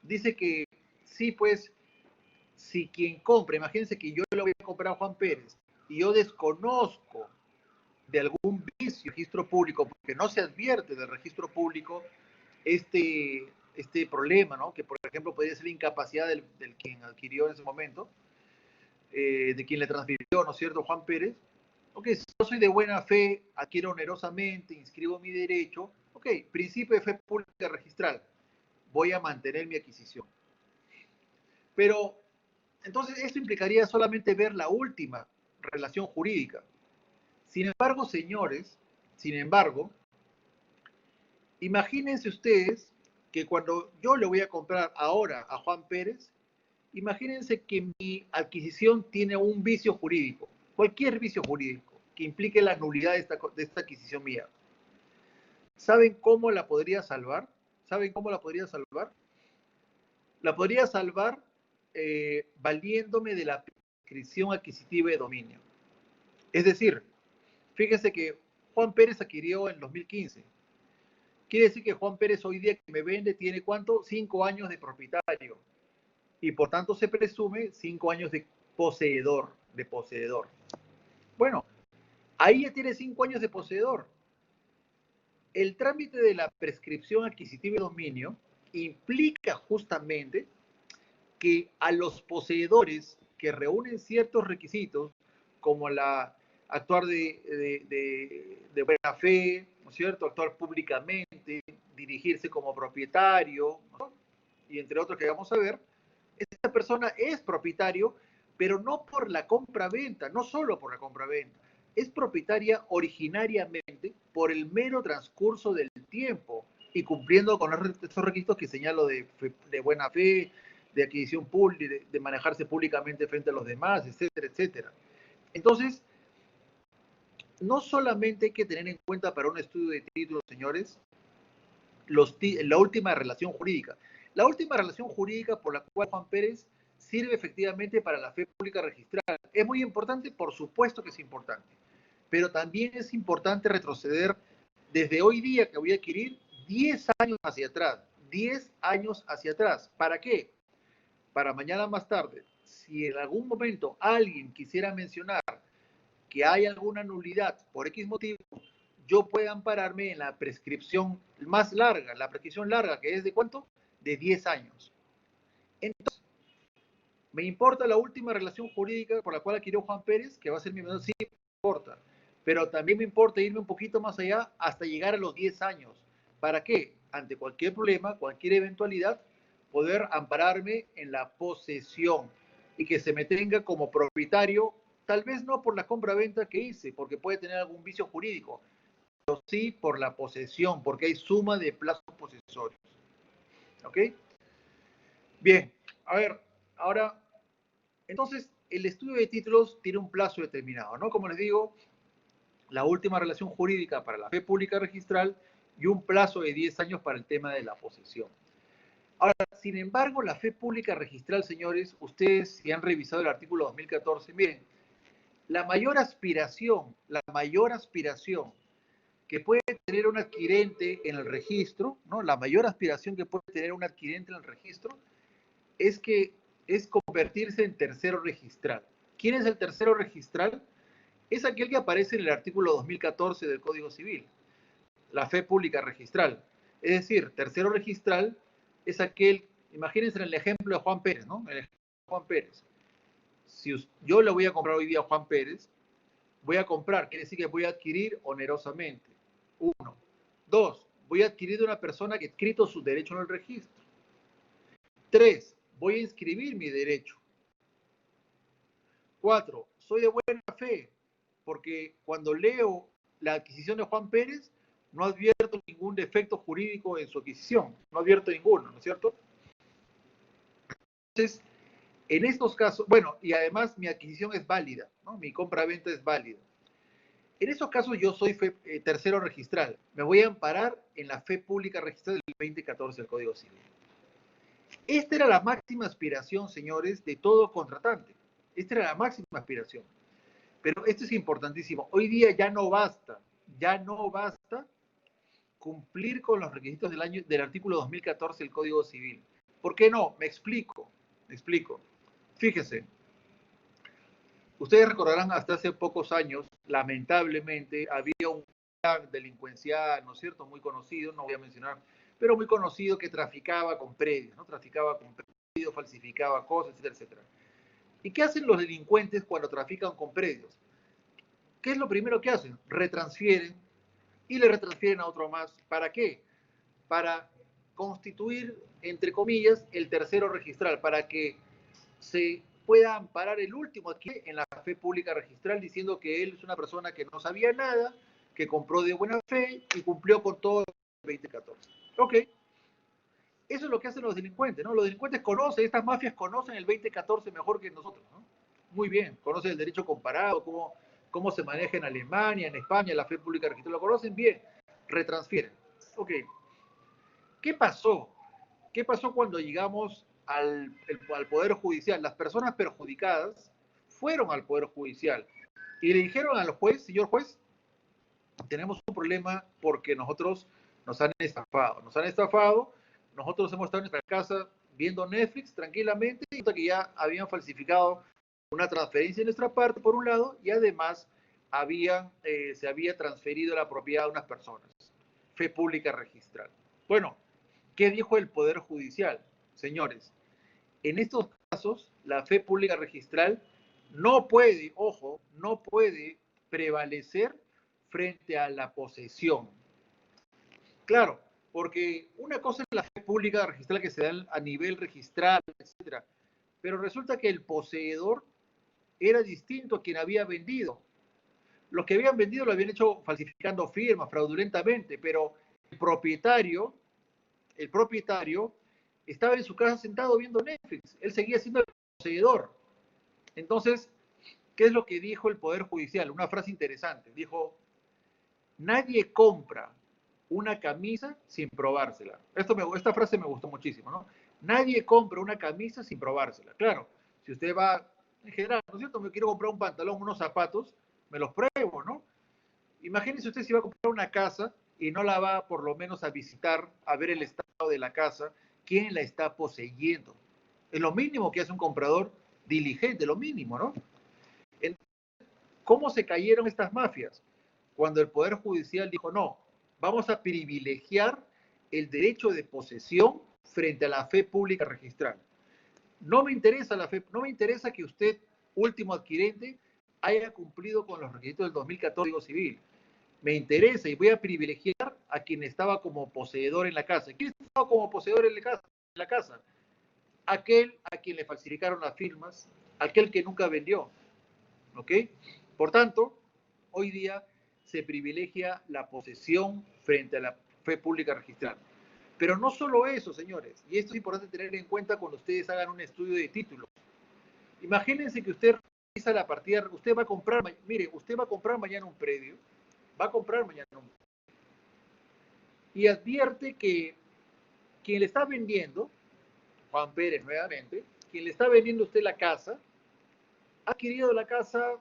dice que sí, pues, si quien compra, imagínense que yo le voy a comprar a Juan Pérez y yo desconozco de algún vicio registro público, porque no se advierte del registro público este problema, ¿no? Que por ejemplo podría ser la incapacidad del quien adquirió en ese momento, de quien le transfirió, ¿no es cierto?, Juan Pérez. Ok, si yo soy de buena fe, adquiero onerosamente, inscribo mi derecho, ok, principio de fe pública registral, voy a mantener mi adquisición. Pero entonces esto implicaría solamente ver la última relación jurídica. Sin embargo, señores, sin embargo, imagínense ustedes que cuando yo le voy a comprar ahora a Juan Pérez, imagínense que mi adquisición tiene un vicio jurídico, cualquier vicio jurídico que implique la nulidad de esta adquisición mía. ¿Saben cómo la podría salvar? ¿Saben cómo la podría salvar? La podría salvar valiéndome de la prescripción adquisitiva de dominio. Es decir, fíjense que Juan Pérez adquirió en 2015. Quiere decir que Juan Pérez hoy día que me vende tiene ¿cuánto? 5 años de propietario. Y por tanto se presume 5 años de poseedor, Bueno, ahí ya tiene 5 años de poseedor. El trámite de la prescripción adquisitiva de dominio implica justamente que a los poseedores que reúnen ciertos requisitos, como la actuar de buena fe, ¿no es cierto?, actuar públicamente, dirigirse como propietario, ¿no?, y entre otros que vamos a ver, esta persona es propietario, pero no por la compra-venta, no solo por la compra-venta, es propietaria originariamente por el mero transcurso del tiempo y cumpliendo con estos requisitos que señalo de buena fe, de adquisición pública, de manejarse públicamente frente a los demás, etcétera, etcétera. Entonces, no solamente hay que tener en cuenta para un estudio de títulos, señores, la última relación jurídica. La última relación jurídica por la cual Juan Pérez sirve efectivamente para la fe pública registral. ¿Es muy importante? Por supuesto que es importante. Pero también es importante retroceder desde hoy día que voy a adquirir 10 años hacia atrás. 10 años hacia atrás. ¿Para qué? Para mañana más tarde, si si en algún momento alguien quisiera mencionar que hay alguna nulidad por X motivo, yo puedo ampararme en la prescripción más larga, la prescripción larga, que es ¿de cuánto? De 10 años. Entonces, ¿me importa la última relación jurídica por la cual adquirió Juan Pérez, que va a ser mi menor? Sí, me importa. Pero también me importa irme un poquito más allá hasta llegar a los 10 años. ¿Para qué? Ante cualquier problema, cualquier eventualidad, poder ampararme en la posesión y que se me tenga como propietario, tal vez no por la compra-venta que hice, porque puede tener algún vicio jurídico, pero sí por la posesión, porque hay suma de plazos posesorios. ¿Ok? Bien, a ver, ahora, entonces, el estudio de títulos tiene un plazo determinado, ¿no? Como les digo, la última relación jurídica para la fe pública registral y un plazo de 10 años para el tema de la posesión. Ahora, sin embargo, la fe pública registral, señores, ustedes si han revisado el artículo 2014, miren, la mayor aspiración que puede tener un adquirente en el registro, ¿no? La mayor aspiración que puede tener un adquirente en el registro es que es convertirse en tercero registral. ¿Quién es el tercero registral? Es aquel que aparece en el artículo 2014 del Código Civil, la fe pública registral. Es decir, tercero registral es aquel, imagínense en el ejemplo de Juan Pérez, ¿no? El ejemplo de Juan Pérez. Si yo le voy a comprar hoy día a Juan Pérez, voy a comprar, quiere decir que voy a adquirir onerosamente. Uno. Dos, voy a adquirir de una persona que ha escrito su derecho en el registro. Tres, voy a inscribir mi derecho. Cuatro, soy de buena fe, porque cuando leo la adquisición de Juan Pérez, no advierto ningún defecto jurídico en su adquisición, no advierto ninguno, ¿no es cierto? Entonces, en estos casos, bueno, y además mi adquisición es válida, ¿no? Mi compra-venta es válida. En esos casos yo soy tercero registral. Me voy a amparar en la fe pública registral del 2014 del Código Civil. Esta era la máxima aspiración, señores, de todo contratante. Esta era la máxima aspiración. Pero esto es importantísimo. Hoy día ya no basta cumplir con los requisitos del artículo 2014 del Código Civil. ¿Por qué no? Me explico. Fíjese, ustedes recordarán hasta hace pocos años, lamentablemente, había un plan delincuencial, ¿no es cierto? Muy conocido, no voy a mencionar, pero muy conocido que traficaba con predios, ¿no? Traficaba con predios, falsificaba cosas, etcétera, etcétera. ¿Y qué hacen los delincuentes cuando trafican con predios? ¿Qué es lo primero que hacen? Retransfieren y le retransfieren a otro más. ¿Para qué? Para constituir, entre comillas, el tercero registral, para que se pueda amparar el último aquí en la fe pública registral diciendo que él es una persona que no sabía nada, que compró de buena fe y cumplió con todo el 2014. Ok. Eso es lo que hacen los delincuentes, ¿no? Los delincuentes conocen, estas mafias conocen el 2014 mejor que nosotros, ¿no? Muy bien, conocen el derecho comparado, cómo se maneja en Alemania, en España, la fe pública registral, lo conocen bien, retransfieren. Ok. ¿Qué pasó? ¿Qué pasó cuando llegamos al Poder Judicial? Las personas perjudicadas fueron al Poder Judicial y le dijeron al juez, señor juez, tenemos un problema porque nosotros nos han estafado, nosotros hemos estado en nuestra casa viendo Netflix tranquilamente y que ya habían falsificado una transferencia de nuestra parte por un lado y además se había transferido la propiedad a unas personas. Fe pública registral. Bueno, ¿qué dijo el Poder Judicial? Señores, en estos casos, la fe pública registral no puede, ojo, no puede prevalecer frente a la posesión. Claro, porque una cosa es la fe pública registral que se da a nivel registral, etcétera, pero resulta que el poseedor era distinto a quien había vendido. Los que habían vendido lo habían hecho falsificando firmas, fraudulentamente, pero el propietario estaba en su casa sentado viendo Netflix. Él seguía siendo el poseedor. Entonces, ¿qué es lo que dijo el Poder Judicial? Una frase interesante. Dijo, nadie compra una camisa sin probársela. Esta frase me gustó muchísimo, ¿no? Nadie compra una camisa sin probársela. Claro, si usted va, en general, ¿no es cierto? Me quiero comprar un pantalón, unos zapatos, me los pruebo, ¿no? Imagínese usted si va a comprar una casa y no la va por lo menos a visitar, a ver el estado de la casa, quién la está poseyendo. Es lo mínimo que hace un comprador, diligente, lo mínimo, ¿no? ¿Cómo se cayeron estas mafias? Cuando el Poder Judicial dijo, no, vamos a privilegiar el derecho de posesión frente a la fe pública registral. No me interesa la fe, no me interesa que usted, último adquirente, haya cumplido con los requisitos del 2014 Código Civil. Me interesa y voy a privilegiar a quien estaba como poseedor en la casa. ¿Quién estaba como poseedor en la casa? Aquel a quien le falsificaron las firmas, aquel que nunca vendió. ¿Ok? Por tanto, hoy día se privilegia la posesión frente a la fe pública registral. Pero no solo eso, señores, y esto es importante tener en cuenta cuando ustedes hagan un estudio de títulos. Imagínense que usted realiza la partida, usted va a comprar, mire, usted va a comprar mañana un predio, va a comprar mañana un predio, y advierte que quien le está vendiendo, Juan Pérez nuevamente, quien le está vendiendo a usted la casa, ha adquirido la casa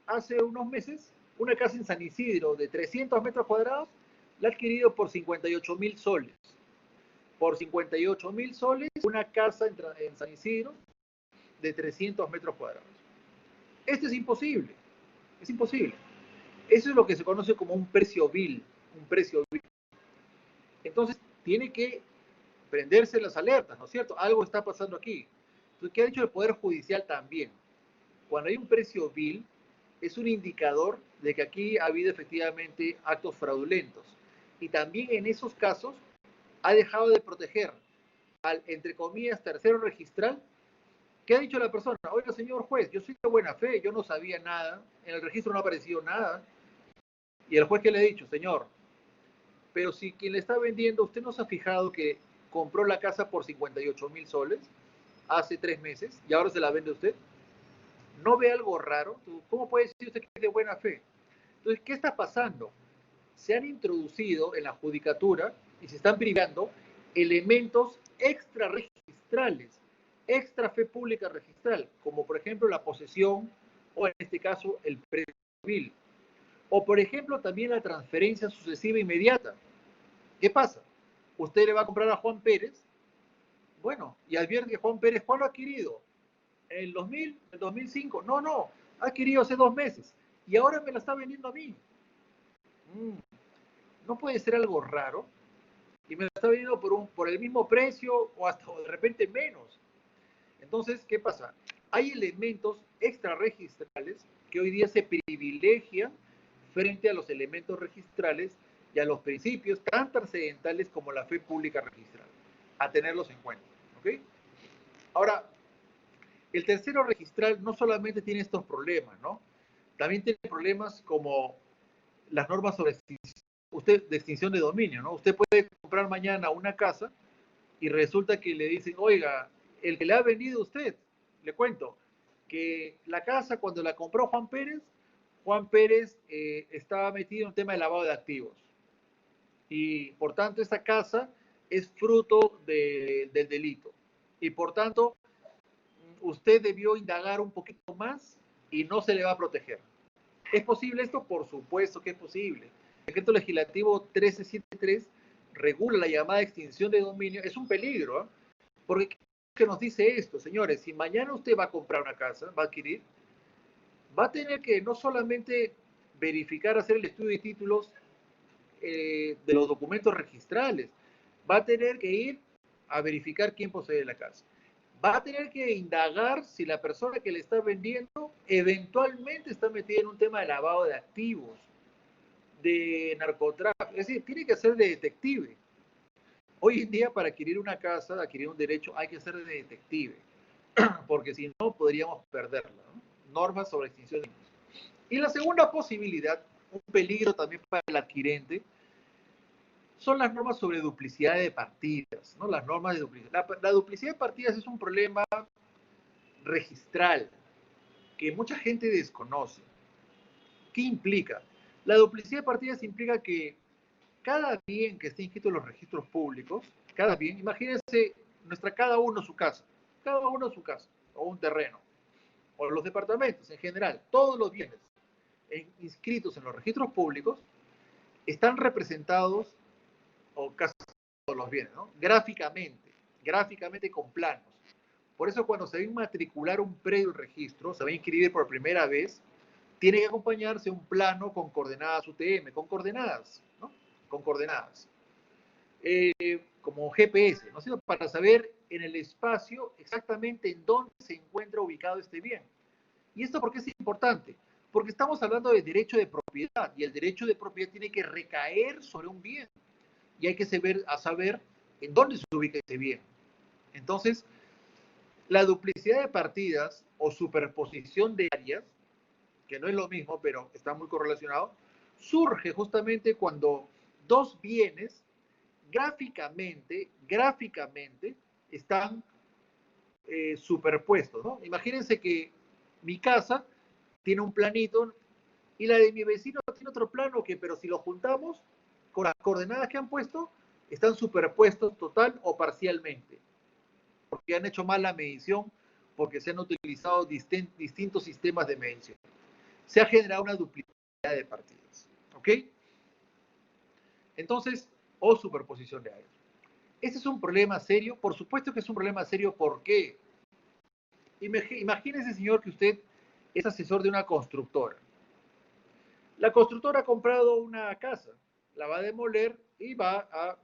hace unos meses, una casa en San Isidro de 300 metros cuadrados, la ha adquirido por 58.000 soles. Por 58.000 soles, una casa en San Isidro de 300 metros cuadrados. Esto es imposible, es imposible. Eso es lo que se conoce como un precio vil, un precio vil. Entonces, tiene que prenderse las alertas, ¿no es cierto? Algo está pasando aquí. Entonces, ¿qué ha dicho el Poder Judicial también? Cuando hay un precio vil, es un indicador de que aquí ha habido efectivamente actos fraudulentos. Y también en esos casos ha dejado de proteger al, entre comillas, tercero registral. ¿Qué ha dicho la persona? Oiga, señor juez, yo soy de buena fe, yo no sabía nada, en el registro no ha aparecido nada. Y el juez, ¿qué le ha dicho? Señor, pero si quien le está vendiendo, ¿usted no se ha fijado que compró la casa por 58.000 soles hace 3 meses y ahora se la vende a usted? ¿No ve algo raro? ¿Cómo puede decir usted que es de buena fe? Entonces, ¿qué está pasando? Se han introducido en la judicatura y se están privando elementos extrarregistrales, extra fe pública registral, como por ejemplo la posesión o en este caso el precio civil. O por ejemplo también la transferencia sucesiva inmediata. ¿Qué pasa? Usted le va a comprar a Juan Pérez, bueno, y advierte que Juan Pérez, ¿cuándo ha adquirido? ¿En el 2000? ¿En el 2005? No, no, ha adquirido hace 2 meses y ahora me la está vendiendo a mí. ¿No puede ser algo raro? Y me la está vendiendo por el mismo precio o hasta de repente menos. Entonces, ¿qué pasa? Hay elementos extrarregistrales que hoy día se privilegian frente a los elementos registrales y a los principios tan trascendentales como la fe pública registral. A tenerlos en cuenta. ¿Ok? Ahora, el tercero registral no solamente tiene estos problemas, ¿no? También tiene problemas como las normas sobre de extinción de dominio, ¿no? Usted puede comprar mañana una casa y resulta que le dicen, oiga, el que le ha vendido a usted, le cuento, que la casa cuando la compró Juan Pérez estaba metido en un tema de lavado de activos. Y por tanto esta casa es fruto del delito. Y por tanto, usted debió indagar un poquito más y no se le va a proteger. ¿Es posible esto? Por supuesto que es posible. El decreto legislativo 1373 regula la llamada extinción de dominio. Es un peligro, ¿eh? Porque ¿qué nos dice esto, señores? Si mañana usted va a comprar una casa, va a adquirir, va a tener que no solamente verificar, hacer el estudio de títulos de los documentos registrales, va a tener que ir a verificar quién posee la casa. Va a tener que indagar si la persona que le está vendiendo eventualmente está metida en un tema de lavado de activos, de narcotráfico. Es decir, tiene que ser de detective. Hoy en día, para adquirir una casa, adquirir un derecho, hay que ser de detective, porque si no, podríamos perderla, ¿no? Normas sobre extinción de bienes. Y la segunda posibilidad, un peligro también para el adquirente, son las normas sobre duplicidad de partidas, ¿no? Las normas de duplicidad. La duplicidad de partidas es un problema registral que mucha gente desconoce. ¿Qué implica? La duplicidad de partidas implica que cada bien que esté inscrito en los registros públicos, cada bien, imagínense, cada uno su casa, o un terreno, o los departamentos en general, todos los bienes inscritos en los registros públicos están representados, o casi todos los bienes, ¿no? Gráficamente con planos. Por eso cuando se va a matricular un predio del registro, se va a inscribir por primera vez, tiene que acompañarse un plano con coordenadas UTM, con coordenadas, ¿no? Con coordenadas. Como GPS, ¿no es cierto? Para saber en el espacio exactamente en dónde se encuentra ubicado este bien. ¿Y esto por qué es importante? Porque estamos hablando de derecho de propiedad y el derecho de propiedad tiene que recaer sobre un bien y hay que saber en dónde se ubica ese bien. Entonces, la duplicidad de partidas o superposición de áreas, que no es lo mismo, pero está muy correlacionado, surge justamente cuando dos bienes gráficamente están superpuestos, ¿no? Imagínense que mi casa tiene un planito y la de mi vecino tiene otro plano, pero si lo juntamos con las coordenadas que han puesto, están superpuestos total o parcialmente, porque han hecho mal la medición, porque se han utilizado distintos sistemas de medición. Se ha generado una duplicidad de partidas, ¿ok? Entonces, o superposición de áreas. ¿Este es un problema serio? Por supuesto que es un problema serio. ¿Por qué? Imagínese, señor, que usted es asesor de una constructora. La constructora ha comprado una casa, la va a demoler y va a,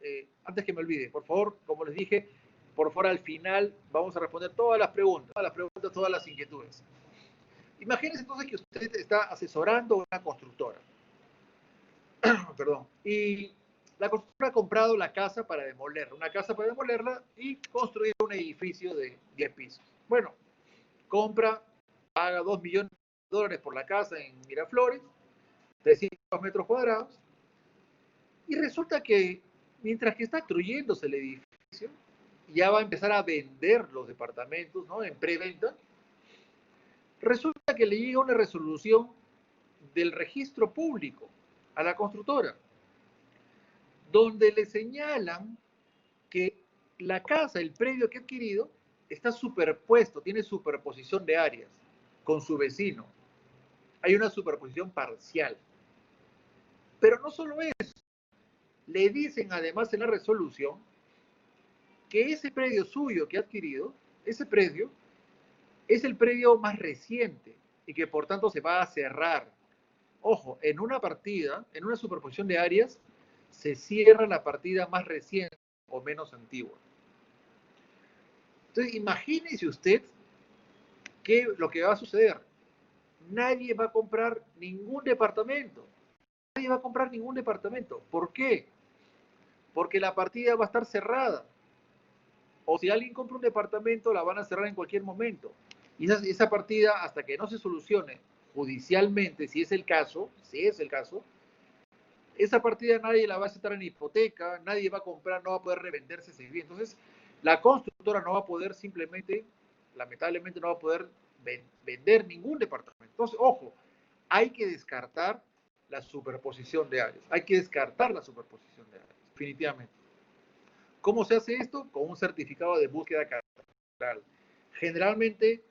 antes que me olvide, por favor, como les dije, por favor, al final vamos a responder todas las preguntas, todas las inquietudes. Imagínese entonces que usted está asesorando a una constructora. Perdón. Y la constructora ha comprado la casa para demolerla, una casa para demolerla y construir un edificio de 10 pisos. Bueno, compra, paga 2 millones de dólares por la casa en Miraflores, 300 metros cuadrados, y resulta que mientras que está construyéndose el edificio, ya va a empezar a vender los departamentos, ¿no? En preventa, resulta que le llega una resolución del registro público a la constructora, donde le señalan que la casa, el predio que ha adquirido, está superpuesto, tiene superposición de áreas con su vecino. Hay una superposición parcial. Pero no solo eso, le dicen además en la resolución que ese predio suyo que ha adquirido, ese predio, es el predio más reciente y que por tanto se va a cerrar. Ojo, en una partida, en una superposición de áreas, se cierra la partida más reciente o menos antigua. Entonces, imagínese usted lo que va a suceder. Nadie va a comprar ningún departamento. Nadie va a comprar ningún departamento. ¿Por qué? Porque la partida va a estar cerrada. O si alguien compra un departamento, la van a cerrar en cualquier momento. Y esa partida, hasta que no se solucione judicialmente, si es el caso, esa partida nadie la va a aceptar en hipoteca, nadie va a comprar, no va a poder revenderse ese bien. Entonces, la constructora no va a poder simplemente, lamentablemente, no va a poder vender ningún departamento. Entonces, ojo, hay que descartar la superposición de áreas. Hay que descartar la superposición de áreas, definitivamente. ¿Cómo se hace esto? Con un certificado de búsqueda catastral. Generalmente,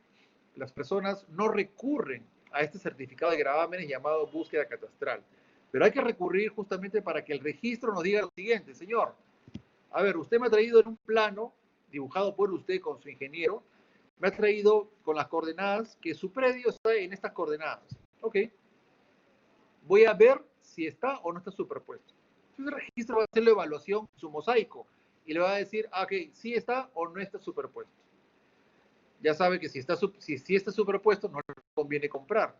las personas no recurren a este certificado de gravámenes llamado búsqueda catastral. Pero hay que recurrir justamente para que el registro nos diga lo siguiente, señor. A ver, usted me ha traído en un plano dibujado por usted con su ingeniero, me ha traído con las coordenadas que su predio está en estas coordenadas. Ok. Voy a ver si está o no está superpuesto. Entonces el registro va a hacer la evaluación, su mosaico, y le va a decir, ok, si está o no está superpuesto. Ya sabe que si está superpuesto, no le conviene comprar.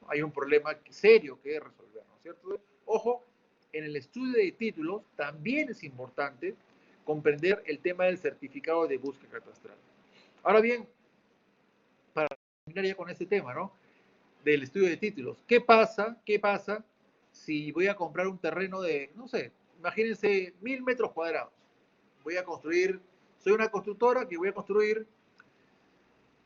Hay un problema serio que resolver, ¿no es cierto? Ojo, en el estudio de títulos también es importante comprender el tema del certificado de búsqueda catastral. Ahora bien, para terminar ya con este tema, ¿no? Del estudio de títulos. ¿Qué pasa si voy a comprar un terreno de, no sé, imagínense 1000 metros cuadrados? Voy a construir, soy una constructora que voy a construir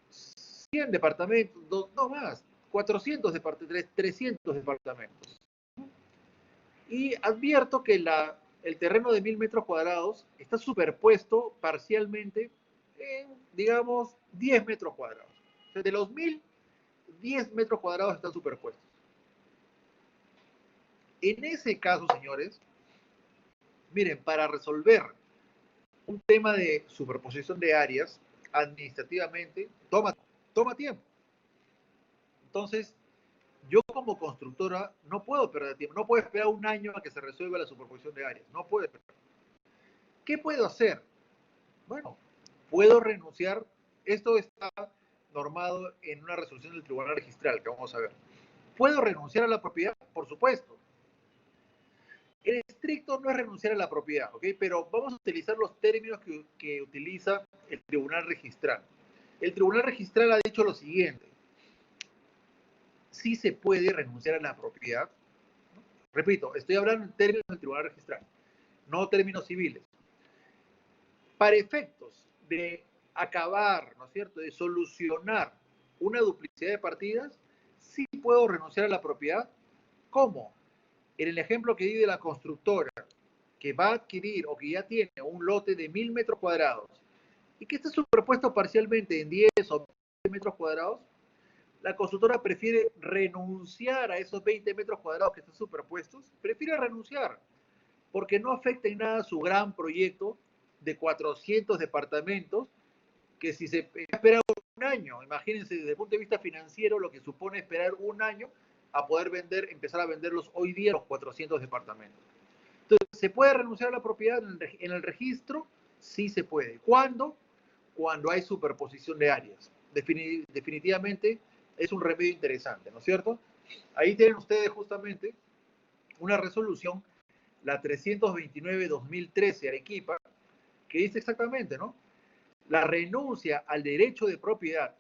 100 departamentos, no más, 400 departamentos, 300 departamentos. Y advierto que el terreno de 1000 metros cuadrados está superpuesto parcialmente en, digamos, 10 metros cuadrados. O sea, de los 1000, 10 metros cuadrados están superpuestos. En ese caso, señores, miren, para resolver un tema de superposición de áreas, administrativamente toma tiempo. Entonces, yo como constructora no puedo perder tiempo, no puedo esperar un año a que se resuelva la superposición de áreas, no puedo esperar. ¿Qué puedo hacer? Bueno, puedo renunciar. Esto está normado en una resolución del Tribunal Registral, que vamos a ver. ¿Puedo renunciar a la propiedad? Por supuesto. En estricto no es renunciar a la propiedad, ¿ok? Pero vamos a utilizar los términos que utiliza el Tribunal Registral. El Tribunal Registral ha dicho lo siguiente. Sí se puede renunciar a la propiedad. Repito, estoy hablando en términos del Tribunal Registral, no términos civiles. Para efectos de acabar, ¿no es cierto?, de solucionar una duplicidad de partidas, sí puedo renunciar a la propiedad. ¿Cómo? En el ejemplo que di de la constructora, que va a adquirir o que ya tiene un lote de 1000 metros cuadrados y que está superpuesto parcialmente en 10 o 20 metros cuadrados, la constructora prefiere renunciar a esos 20 metros cuadrados que están superpuestos, prefiere renunciar, porque no afecta en nada su gran proyecto de 400 departamentos, que si se espera un año, imagínense desde el punto de vista financiero lo que supone esperar un año a poder empezar a venderlos hoy día los 400 departamentos. Entonces, ¿se puede renunciar a la propiedad en el registro? Sí se puede. ¿Cuándo? Cuando hay superposición de áreas. Definitivamente es un remedio interesante, ¿no es cierto? Ahí tienen ustedes justamente una resolución, la 329-2013 Arequipa, que dice exactamente, ¿no? La renuncia al derecho de propiedad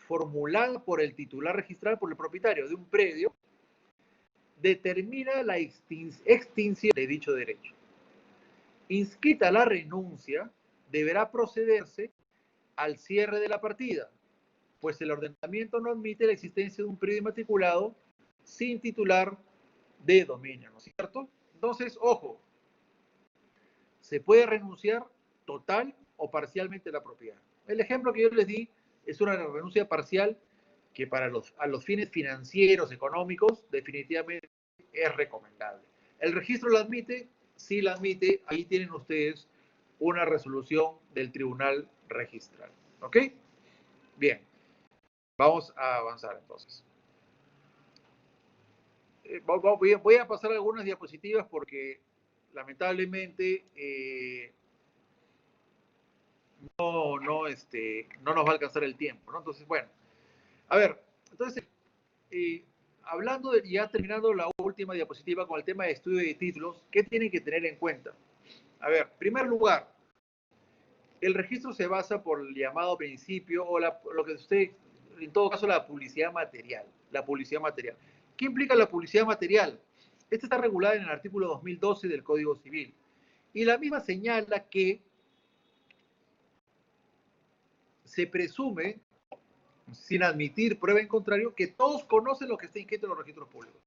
formulada por el titular registral, por el propietario de un predio, determina la extinción de dicho derecho. Inscrita la renuncia, deberá procederse al cierre de la partida, pues el ordenamiento no admite la existencia de un predio inmatriculado sin titular de dominio, ¿no es cierto? Entonces, ojo, se puede renunciar total o parcialmente a la propiedad. El ejemplo que yo les di es una renuncia parcial que a los fines financieros, económicos, definitivamente es recomendable. ¿El registro lo admite? Sí lo admite. Ahí tienen ustedes una resolución del Tribunal Registral. ¿Ok? Bien. Vamos a avanzar entonces. Voy a pasar algunas diapositivas porque lamentablemente no nos va a alcanzar el tiempo, ¿no? Entonces, bueno, a ver, entonces, hablando de, ya terminando la última diapositiva con el tema de estudio de títulos, ¿qué tienen que tener en cuenta? A ver, en primer lugar, el registro se basa por el llamado principio o lo que usted, en todo caso, la publicidad material. La publicidad material. ¿Qué implica la publicidad material? Esta está regulada en el artículo 2012 del Código Civil. Y la misma señala que se presume, sin admitir prueba en contrario, que todos conocen lo que está inscrito en los registros públicos.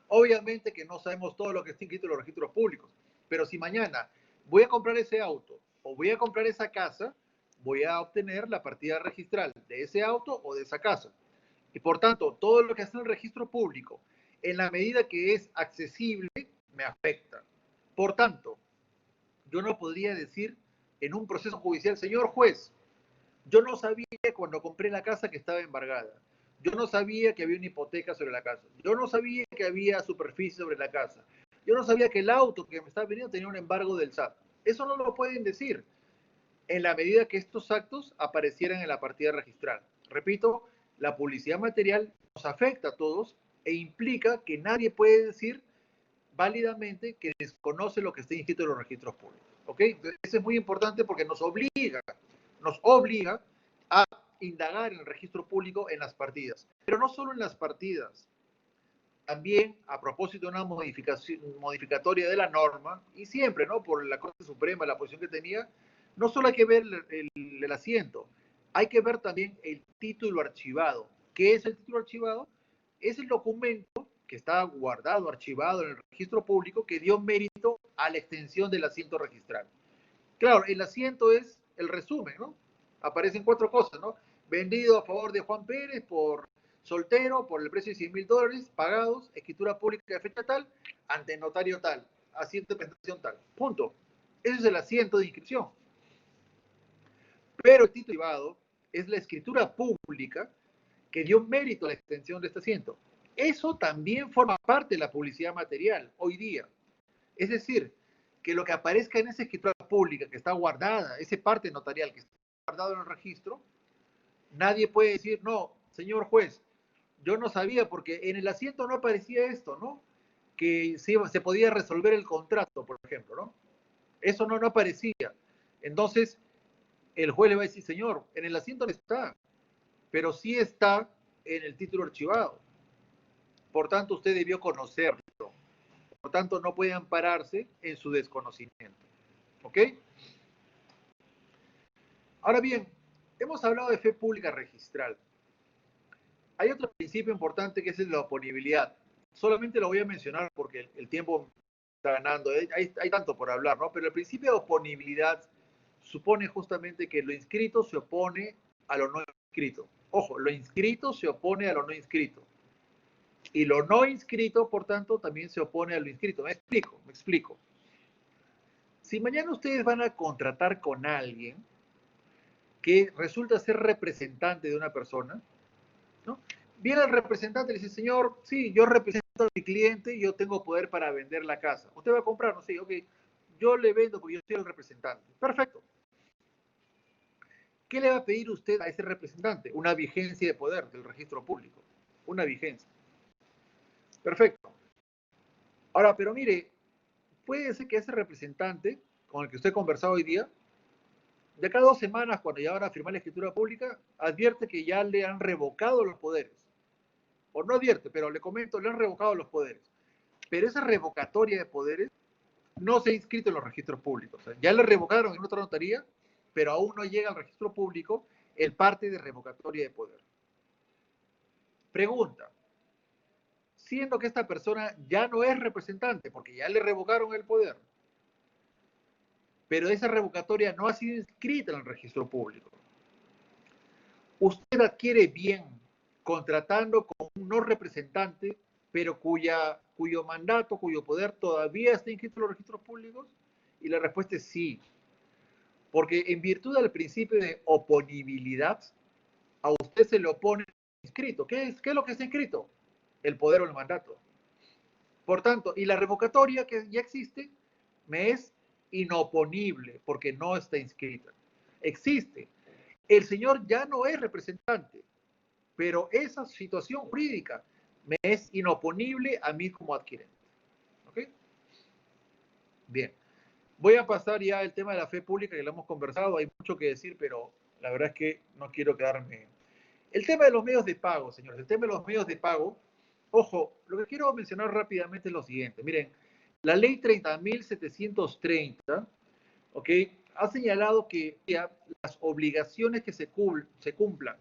Obviamente que no sabemos todo lo que está inscrito en los registros públicos, pero si mañana voy a comprar ese auto o voy a comprar esa casa, voy a obtener la partida registral de ese auto o de esa casa. Y por tanto, todo lo que está en el registro público, en la medida que es accesible, me afecta. Por tanto, yo no podría decir en un proceso judicial, señor juez, yo no sabía cuando compré la casa que estaba embargada. Yo no sabía que había una hipoteca sobre la casa. Yo no sabía que había superficie sobre la casa. Yo no sabía que el auto que me estaba vendiendo tenía un embargo del SAT. Eso no lo pueden decir en la medida que estos actos aparecieran en la partida registral. Repito, la publicidad material nos afecta a todos e implica que nadie puede decir válidamente que desconoce lo que está inscrito en los registros públicos. ¿Ok? Entonces, eso es muy importante porque nos obliga a indagar en el registro público en las partidas. Pero no solo en las partidas, también a propósito de una modificatoria de la norma, y siempre, ¿no? Por la Corte Suprema, la posición que tenía, no solo hay que ver el asiento, hay que ver también el título archivado. ¿Qué es el título archivado? Es el documento que está guardado, archivado en el registro público, que dio mérito a la extensión del asiento registral. Claro, el asiento es el resumen, ¿no? Aparecen 4 cosas, ¿no? Vendido a favor de Juan Pérez por soltero, por el precio de $100,000, pagados, escritura pública de fecha tal, ante notario tal, asiento de presentación tal. Punto. Ese es el asiento de inscripción. Pero el título privado es la escritura pública que dio mérito a la extensión de este asiento. Eso también forma parte de la publicidad material hoy día. Es decir, que lo que aparezca en esa escritura pública que está guardada, ese parte notarial que está guardado en el registro, nadie puede decir, no, señor juez, yo no sabía porque en el asiento no aparecía esto, ¿no? Que se podía resolver el contrato, por ejemplo, ¿no? Eso no aparecía. Entonces, el juez le va a decir, señor, en el asiento no está, pero sí está en el título archivado. Por tanto, usted debió conocerlo. Por tanto, no puede ampararse en su desconocimiento. ¿Ok? Ahora bien, hemos hablado de fe pública registral. Hay otro principio importante que es el de la oponibilidad. Solamente lo voy a mencionar porque el tiempo está ganando. Hay tanto por hablar, ¿no? Pero el principio de oponibilidad supone justamente que lo inscrito se opone a lo no inscrito. Ojo, lo inscrito se opone a lo no inscrito. Y lo no inscrito, por tanto, también se opone a lo inscrito. Me explico. Si mañana ustedes van a contratar con alguien que resulta ser representante de una persona, ¿no? Viene el representante y le dice, señor, sí, yo represento a mi cliente y yo tengo poder para vender la casa. ¿Usted va a comprar? No sé, ok, yo le vendo porque yo soy el representante. Perfecto. ¿Qué le va a pedir usted a ese representante? Una vigencia de poder del registro público. Una vigencia. Perfecto. Ahora, pero mire, puede ser que ese representante con el que usted ha conversado hoy día, de cada 2 semanas, cuando ya van a firmar la escritura pública, advierte que ya le han revocado los poderes. O no advierte, pero le comento, le han revocado los poderes. Pero esa revocatoria de poderes no se ha inscrito en los registros públicos. Ya le revocaron en otra notaría, pero aún no llega al registro público el parte de revocatoria de poder. Pregunta, siendo que esta persona ya no es representante, porque ya le revocaron el poder, pero esa revocatoria no ha sido inscrita en el registro público. Usted adquiere bien contratando con un no representante, pero cuyo mandato, cuyo poder todavía está inscrito en los registros públicos, y la respuesta es sí. Porque en virtud del principio de oponibilidad, a usted se le opone inscrito. ¿Qué es lo que está inscrito? El poder o el mandato. Por tanto, y la revocatoria que ya existe, me es inoponible porque no está inscrita. Existe. El señor ya no es representante, pero esa situación jurídica me es inoponible a mí como adquirente. ¿Ok? Bien. Voy a pasar ya al tema de la fe pública que lo hemos conversado. Hay mucho que decir, pero la verdad es que no quiero quedarme. El tema de los medios de pago, señores. El tema de los medios de pago. Ojo, lo que quiero mencionar rápidamente es lo siguiente. Miren, la ley 30.730, ¿ok? Ha señalado que las obligaciones que se cumplan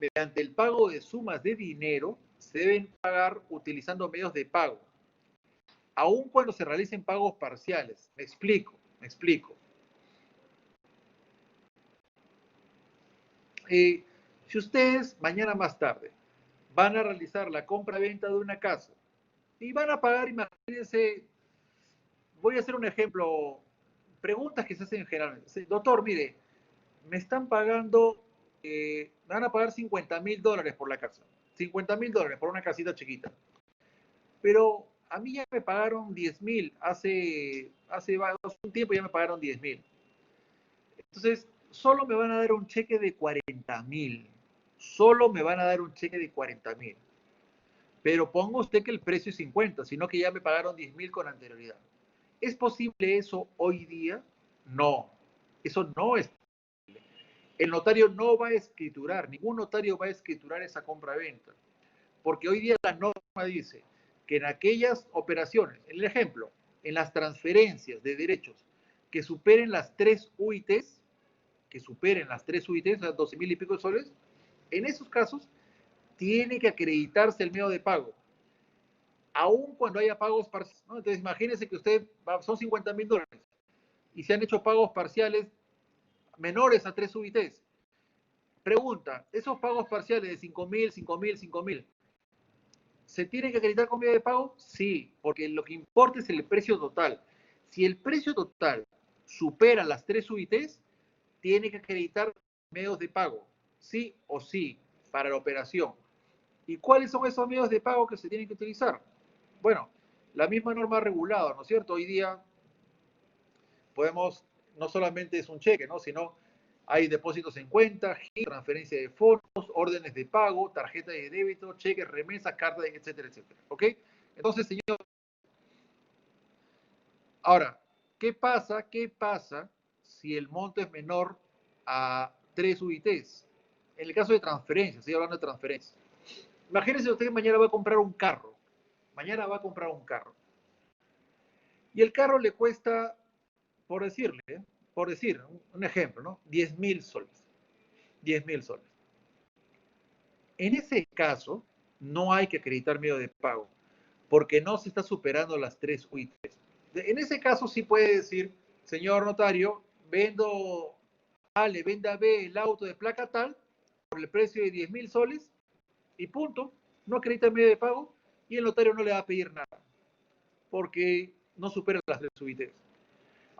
mediante el pago de sumas de dinero se deben pagar utilizando medios de pago, aun cuando se realicen pagos parciales. Me explico. Si ustedes mañana más tarde van a realizar la compra-venta de una casa y van a pagar, imagínense, voy a hacer un ejemplo, preguntas que se hacen generalmente. Doctor, mire, me están pagando, me van a pagar $50.000 por la casa. $50.000 por una casita chiquita. Pero a mí ya me pagaron 10.000, hace un tiempo ya me pagaron 10.000. Entonces, solo me van a dar un cheque de 40.000. Solo me van a dar un cheque de 40.000. Pero ponga usted que el precio es 50, sino que ya me pagaron 10.000 con anterioridad. ¿Es posible eso hoy día? No, eso no es posible. El notario no va a escriturar, ningún notario va a escriturar esa compra-venta. Porque hoy día la norma dice que en aquellas operaciones, en el ejemplo, en las transferencias de derechos que superen las 3 UITs, o sea, 12.000 y pico de soles, en esos casos tiene que acreditarse el medio de pago, aun cuando haya pagos parciales, ¿no? Entonces imagínense que son $50.000 y se han hecho pagos parciales menores a 3 UITs. Pregunta, ¿esos pagos parciales de 5.000, 5.000, 5.000 ¿se tiene que acreditar con medio de pago? Sí, porque lo que importa es el precio total. Si el precio total supera las 3 UITs, tiene que acreditar medios de pago, sí o sí, para la operación. ¿Y cuáles son esos medios de pago que se tienen que utilizar? Bueno, la misma norma regulada, ¿no es cierto? Hoy día podemos, no solamente es un cheque, ¿no? Sino hay depósitos en cuenta, transferencia de fondos, órdenes de pago, tarjeta de débito, cheques, remesas, cartas, etcétera, etcétera. ¿Ok? Entonces, señor, ahora, ¿qué pasa? ¿Qué pasa si el monto es menor a 3 UITs? En el caso de transferencias, estoy hablando de transferencias. Imagínense usted que mañana va a comprar un carro. Mañana va a comprar un carro. Y el carro le cuesta, por decirle, por decir, un ejemplo, ¿no? 10.000 soles. 10.000 soles. En ese caso, no hay que acreditar medio de pago, porque no se está superando las 3 UITs. En ese caso sí puede decir, señor notario, vendo A, le venda a B el auto de placa tal, por el precio de 10.000 soles, y punto. No acredita medio de pago, y el notario no le va a pedir nada, porque no supera las 3 UITs.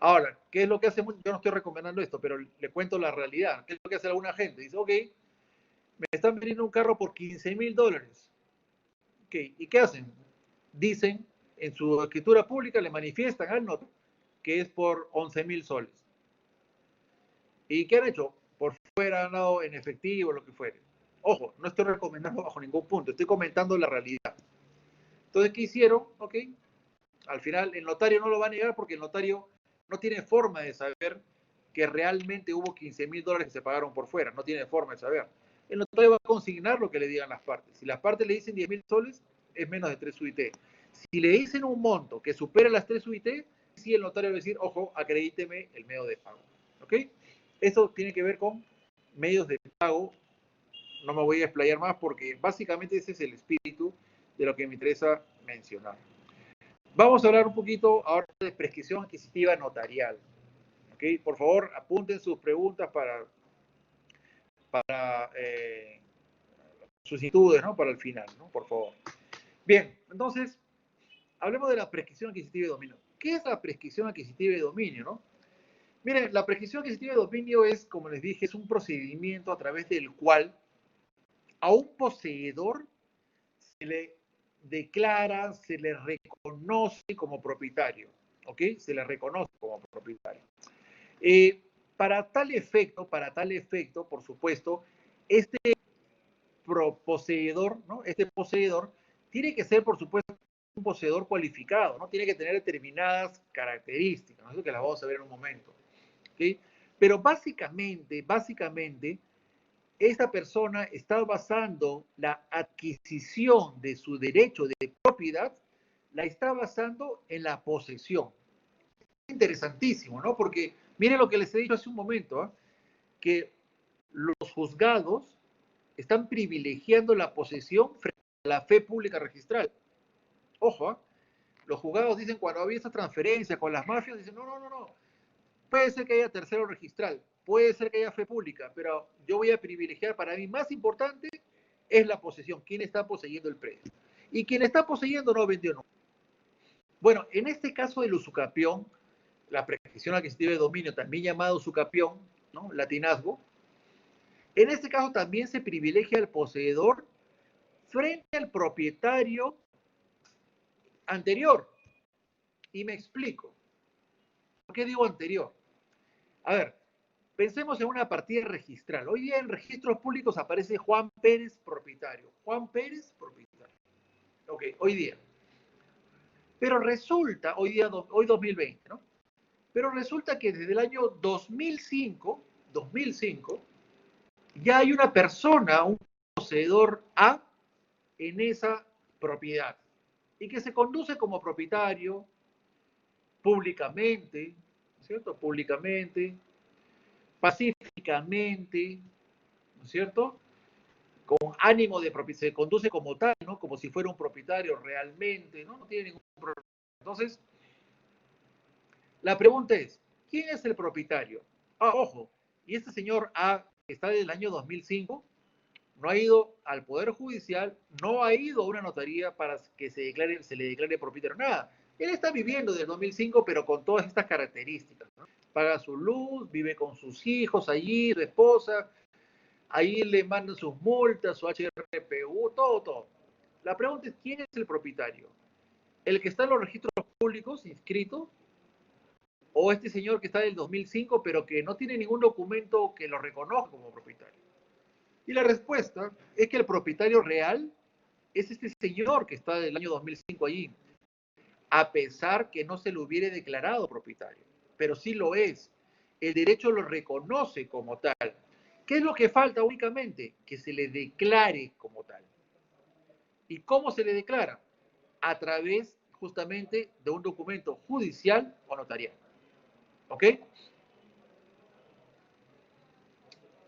Ahora, ¿qué es lo que hace? Yo no estoy recomendando esto, pero le cuento la realidad. ¿Qué es lo que hace alguna gente? Dice, ok, me están vendiendo un carro por 15.000 dólares. Okay. ¿Y qué hacen? Dicen, en su escritura pública le manifiestan al notario que es por 11.000 soles. ¿Y qué han hecho? Por fuera han dado en efectivo, lo que fuere. Ojo, no estoy recomendando bajo ningún punto, estoy comentando la realidad. Entonces, ¿qué hicieron? Ok, al final el notario no lo va a negar porque el notario no tiene forma de saber que realmente hubo 15.000 dólares que se pagaron por fuera, no tiene forma de saber. El notario va a consignar lo que le digan las partes. Si las partes le dicen 10.000 soles, es menos de 3 UIT. Si le dicen un monto que supera las 3 UIT, sí el notario va a decir, ojo, acredíteme el medio de pago. ¿Ok? Eso tiene que ver con medios de pago. No me voy a explayar más porque básicamente ese es el espíritu de lo que me interesa mencionar. Vamos a hablar un poquito ahora de prescripción adquisitiva notarial. ¿Okay? Por favor, apunten sus preguntas para sus inquietudes, ¿no? Para el final, ¿no? Por favor. Bien, entonces, hablemos de la prescripción adquisitiva de dominio. ¿Qué es la prescripción adquisitiva de dominio, no? Miren, la prescripción adquisitiva de dominio es, como les dije, es un procedimiento a través del cual a un poseedor se le declara, se le reconoce como propietario, ¿ok? Se le reconoce como propietario. Para tal efecto, por supuesto, este poseedor, ¿no? Este poseedor tiene que ser, por supuesto, un poseedor cualificado, ¿no? Tiene que tener determinadas características, ¿no? Eso que las vamos a ver en un momento, ¿ok? Pero básicamente, esta persona está basando la adquisición de su derecho de propiedad, la está basando en la posesión. Interesantísimo, ¿no? Porque miren lo que les he dicho hace un momento, ¿eh? Que los juzgados están privilegiando la posesión frente a la fe pública registral. Ojo, ¿eh? Los juzgados dicen cuando había esa transferencia con las mafias, dicen, no. Puede ser que haya tercero registral, puede ser que haya fe pública, pero yo voy a privilegiar, para mí más importante es la posesión, quién está poseyendo el predio. Y quien está poseyendo no vendió, no. Bueno, en este caso del usucapión, la prescripción adquisitiva de dominio, también llamado usucapión, ¿no? Latinazgo, en este caso también se privilegia al poseedor frente al propietario anterior. Y me explico. ¿Por qué digo anterior? A ver, pensemos en una partida registral. Hoy día en registros públicos aparece Juan Pérez, propietario. Juan Pérez, propietario. Ok, hoy día. Pero resulta, hoy 2020, ¿no? Pero resulta que desde el año 2005, ya hay una persona, un poseedor A, en esa propiedad y que se conduce como propietario públicamente, ¿no es cierto? Públicamente, pacíficamente, ¿no es cierto? Con ánimo de propiedad, se conduce como tal, ¿no? Como si fuera un propietario realmente, ¿no? No tiene ningún problema. Entonces, la pregunta es, ¿quién es el propietario? Ah, ojo, y este señor A, que está desde el año 2005, no ha ido al Poder Judicial, no ha ido a una notaría para que se le declare propietario, nada. Él está viviendo desde el 2005, pero con todas estas características, ¿no? paga su luz, vive con sus hijos allí, su esposa, ahí le mandan sus multas, su HRPU, todo. La pregunta es, ¿quién es el propietario? ¿El que está en los registros públicos inscrito? ¿O este señor que está del 2005 pero que no tiene ningún documento que lo reconozca como propietario? Y la respuesta es que el propietario real es este señor que está del año 2005 allí, a pesar que no se lo hubiere declarado propietario, pero sí lo es. El derecho lo reconoce como tal. ¿Qué es lo que falta únicamente? Que se le declare como tal. ¿Y cómo se le declara? A través justamente de un documento judicial o notarial. ¿Ok?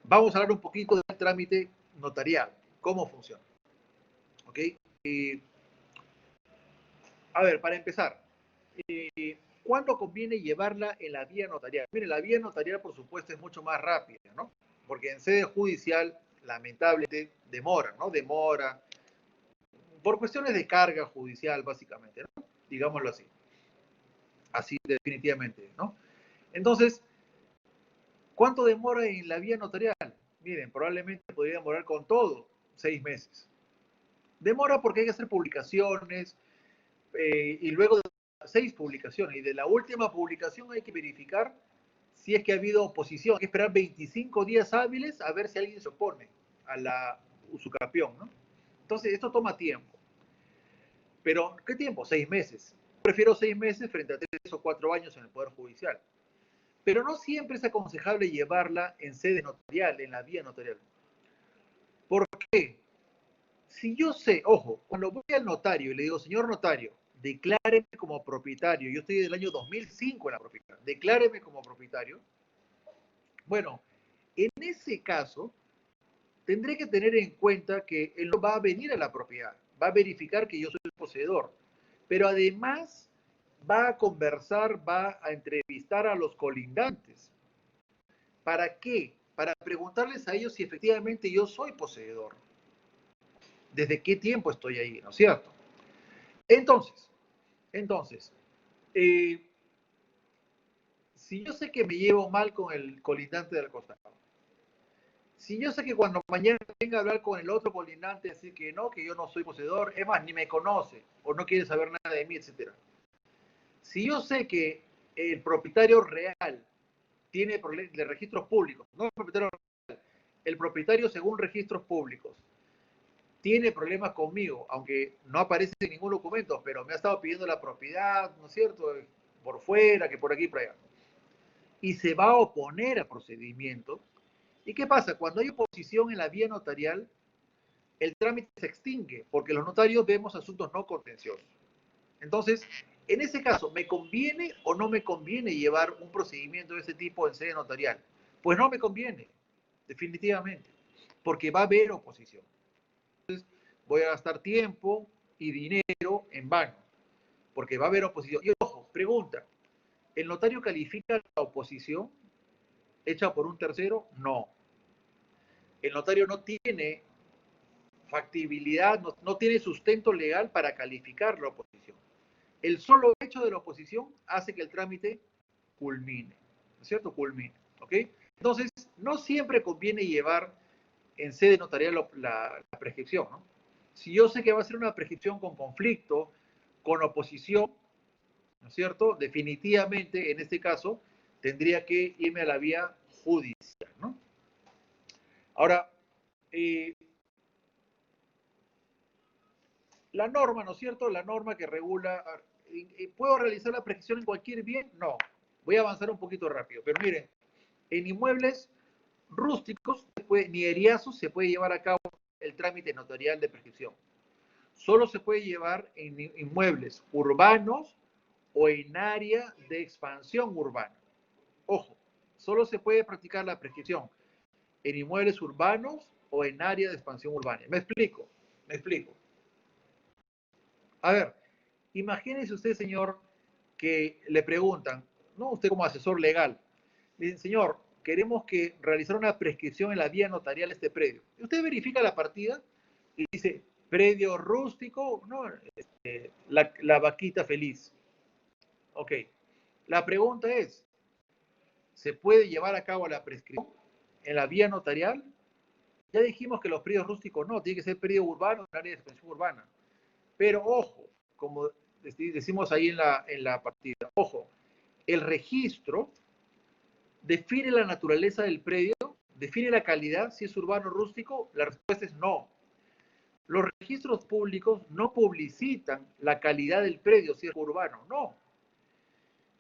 Vamos a hablar un poquito del trámite notarial, cómo funciona. ¿Ok? A ver, para empezar, ¿cuándo conviene llevarla en la vía notarial? Mire, la vía notarial, por supuesto, es mucho más rápida, ¿no? Porque en sede judicial, lamentablemente, demora, ¿no? Demora por cuestiones de carga judicial, básicamente, ¿no? Digámoslo así. Así definitivamente, ¿no? Entonces, ¿cuánto demora en la vía notarial? Miren, probablemente podría demorar con todo 6 meses. Demora porque hay que hacer publicaciones y luego de 6 publicaciones y de la última publicación hay que verificar si es que ha habido oposición. Hay que esperar 25 días hábiles a ver si alguien se opone a la usucapión, ¿no? Entonces, esto toma tiempo. Pero, ¿qué tiempo? 6 meses. Prefiero 6 meses frente a 3 o 4 años en el Poder Judicial. Pero no siempre es aconsejable llevarla en sede notarial, en la vía notarial. ¿Por qué? Si yo sé, ojo, cuando voy al notario y le digo, señor notario, decláreme como propietario, yo estoy del año 2005 en la propiedad, decláreme como propietario. Bueno, en ese caso, tendré que tener en cuenta que él no va a venir a la propiedad, va a verificar que yo soy el poseedor, pero además va a conversar, va a entrevistar a los colindantes. ¿Para qué? Para preguntarles a ellos si efectivamente yo soy poseedor. ¿Desde qué tiempo estoy ahí? ¿No es cierto? Entonces, eh, si yo sé que me llevo mal con el colindante del costado, si yo sé que cuando mañana venga a hablar con el otro colindante, decir que no, que yo no soy poseedor, es más, ni me conoce o no quiere saber nada de mí, etc. Si yo sé que el propietario real tiene problemas de registros públicos, no el propietario real, el propietario según registros públicos, tiene problemas conmigo, aunque no aparece en ningún documento, pero me ha estado pidiendo la propiedad, ¿no es cierto? Por fuera, que por aquí y por allá. Y se va a oponer al procedimiento. ¿Y qué pasa? Cuando hay oposición en la vía notarial, el trámite se extingue, porque los notarios vemos asuntos no contenciosos. Entonces, en ese caso, ¿me conviene o no me conviene llevar un procedimiento de ese tipo en sede notarial? Pues no me conviene, definitivamente, porque va a haber oposición. Voy a gastar tiempo y dinero en vano, porque va a haber oposición. Y ojo, pregunta, ¿el notario califica la oposición hecha por un tercero? No. El notario no tiene factibilidad, no tiene sustento legal para calificar la oposición. El solo hecho de la oposición hace que el trámite culmine, ¿no es cierto? Culmine, ¿ok? Entonces, no siempre conviene llevar en sede notarial la prescripción, ¿no? Si yo sé que va a ser una prescripción con conflicto, con oposición, ¿no es cierto? Definitivamente, en este caso, tendría que irme a la vía judicial, ¿no? Ahora, eh, la norma, ¿no es cierto? La norma que regula, ¿puedo realizar la prescripción en cualquier bien? No. Voy a avanzar un poquito rápido, pero miren, en inmuebles rústicos, ni eriazos, se puede llevar a cabo el trámite notarial de prescripción. Solo se puede llevar en inmuebles urbanos o en área de expansión urbana. Ojo, solo se puede practicar la prescripción en inmuebles urbanos o en área de expansión urbana. Me explico, me explico. A ver, imagínese usted, señor, que le preguntan, ¿no? Usted como asesor legal, le dicen, señor, queremos que realizar una prescripción en la vía notarial de este predio. Y usted verifica la partida y dice, predio rústico, ¿no? La vaquita feliz. Ok. La pregunta es, ¿Se puede llevar a cabo la prescripción en la vía notarial? Ya dijimos que los predios rústicos no, tiene que ser predio urbano en área de extensión urbana. Pero ojo, como decimos ahí en la partida, ojo, el registro define la naturaleza del predio, define la calidad, si es urbano o rústico, la respuesta es no. Los registros públicos no publicitan la calidad del predio, si es urbano, no.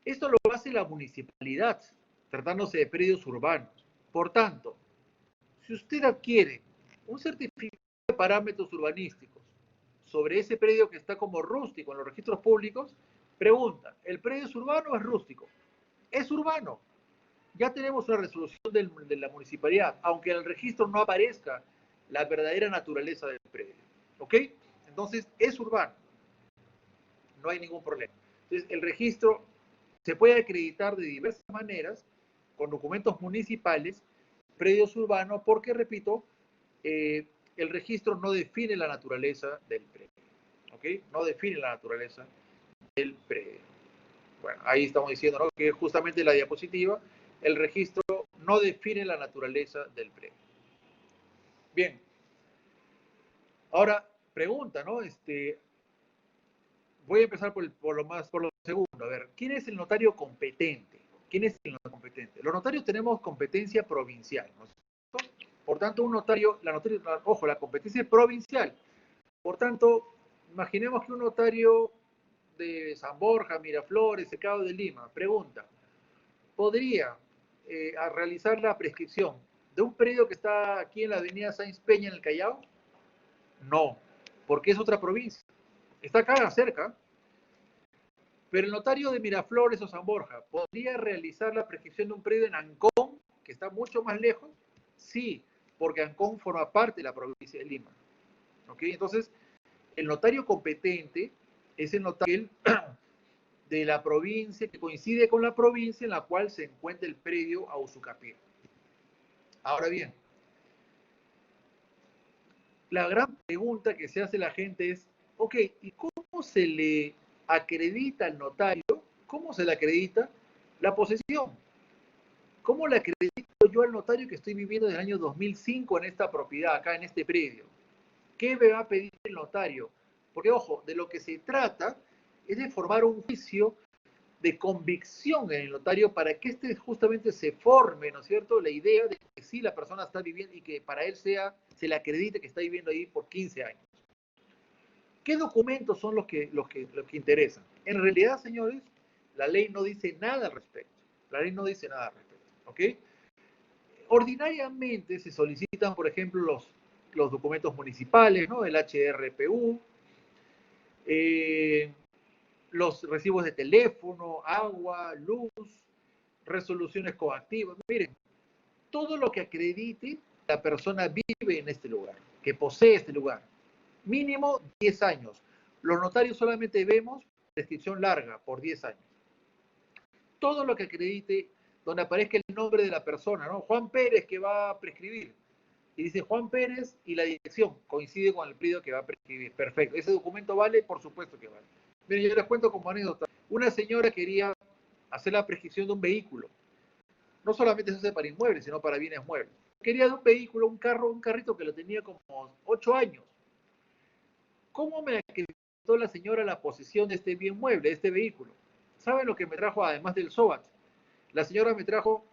Esto lo hace la municipalidad, tratándose de predios urbanos. Por tanto, si usted adquiere un certificado de parámetros urbanísticos sobre ese predio que está como rústico en los registros públicos, pregunta, ¿el predio es urbano o es rústico? Es urbano. Ya tenemos una resolución de la municipalidad, aunque en el registro no aparezca la verdadera naturaleza del predio. ¿Ok? Entonces, es urbano. No hay ningún problema. Entonces, el registro se puede acreditar de diversas maneras, con documentos municipales, predios urbanos, porque, repito, el registro no define la naturaleza del predio. ¿Ok? No define la naturaleza del predio. Bueno, ahí estamos diciendo, ¿no?, que justamente la diapositiva, el registro no define la naturaleza del predio. Bien. Ahora, pregunta, ¿no? Voy a empezar por lo segundo. A ver, ¿quién es el notario competente? ¿Quién es el notario competente? Los notarios tenemos competencia provincial, ¿no es cierto? Por tanto, un notario, ojo, la competencia es provincial. Por tanto, imaginemos que un notario de San Borja, Miraflores, Secado de Lima, pregunta, ¿podría realizar la prescripción de un predio que está aquí en la avenida Sáenz Peña, en el Callao? No, porque es otra provincia. Está acá cerca. Pero el notario de Miraflores o San Borja, ¿podría realizar la prescripción de un predio en Ancón, que está mucho más lejos? Sí, porque Ancón forma parte de la provincia de Lima. ¿Ok? Entonces, el notario competente es el notario de la provincia que coincide con la provincia en la cual se encuentra el predio a usucapión. Ahora bien, la gran pregunta que se hace la gente es, ok, ¿y cómo se le acredita al notario? ¿Cómo se le acredita la posesión? ¿Cómo le acredito yo al notario que estoy viviendo desde el año 2005 en esta propiedad, acá en este predio? ¿Qué me va a pedir el notario? Porque, ojo, de lo que se trata es de formar un juicio de convicción en el notario para que éste justamente se forme, ¿no es cierto?, la idea de que sí la persona está viviendo y que para él se le acredite que está viviendo ahí por 15 años. ¿Qué documentos son los que interesan? En realidad, señores, la ley no dice nada al respecto. La ley no dice nada al respecto. ¿Ok? Ordinariamente se solicitan, por ejemplo, los documentos municipales, ¿no? El HRPU, los recibos de teléfono, agua, luz, resoluciones coactivas. Miren, todo lo que acredite la persona vive en este lugar, que posee este lugar. Mínimo 10 años. Los notarios solamente vemos prescripción larga por 10 años. Todo lo que acredite, donde aparezca el nombre de la persona, ¿no? Juan Pérez, que va a prescribir. Y dice Juan Pérez y la dirección coincide con el predio que va a prescribir. Perfecto. ¿Ese documento vale? Por supuesto que vale. Miren, yo les cuento como anécdota. Una señora quería hacer la prescripción de un vehículo. No solamente se hace para inmuebles, sino para bienes muebles. Quería de un vehículo, un carrito que lo tenía como 8 años. ¿Cómo me acreditó la señora la posesión de este bien mueble, de este vehículo? ¿Saben lo que me trajo además del SOAT? La señora me trajo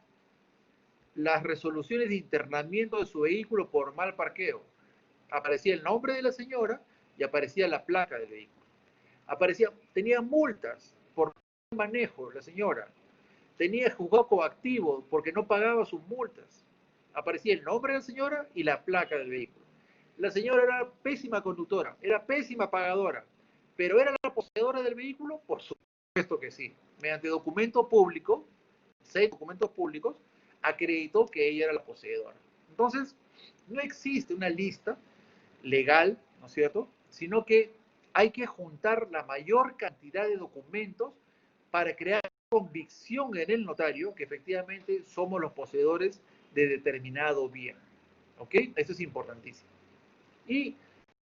las resoluciones de internamiento de su vehículo por mal parqueo. Aparecía el nombre de la señora y aparecía la placa del vehículo. Tenía multas por manejo la señora. Tenía juzgado coactivo porque no pagaba sus multas. Aparecía el nombre de la señora y la placa del vehículo. La señora era pésima conductora, era pésima pagadora, pero ¿era la poseedora del vehículo? Por supuesto que sí. Mediante documento público, 6 documentos públicos, acreditó que ella era la poseedora. Entonces, no existe una lista legal, ¿no es cierto?, sino que hay que juntar la mayor cantidad de documentos para crear convicción en el notario que efectivamente somos los poseedores de determinado bien. ¿Ok? Eso es importantísimo. Y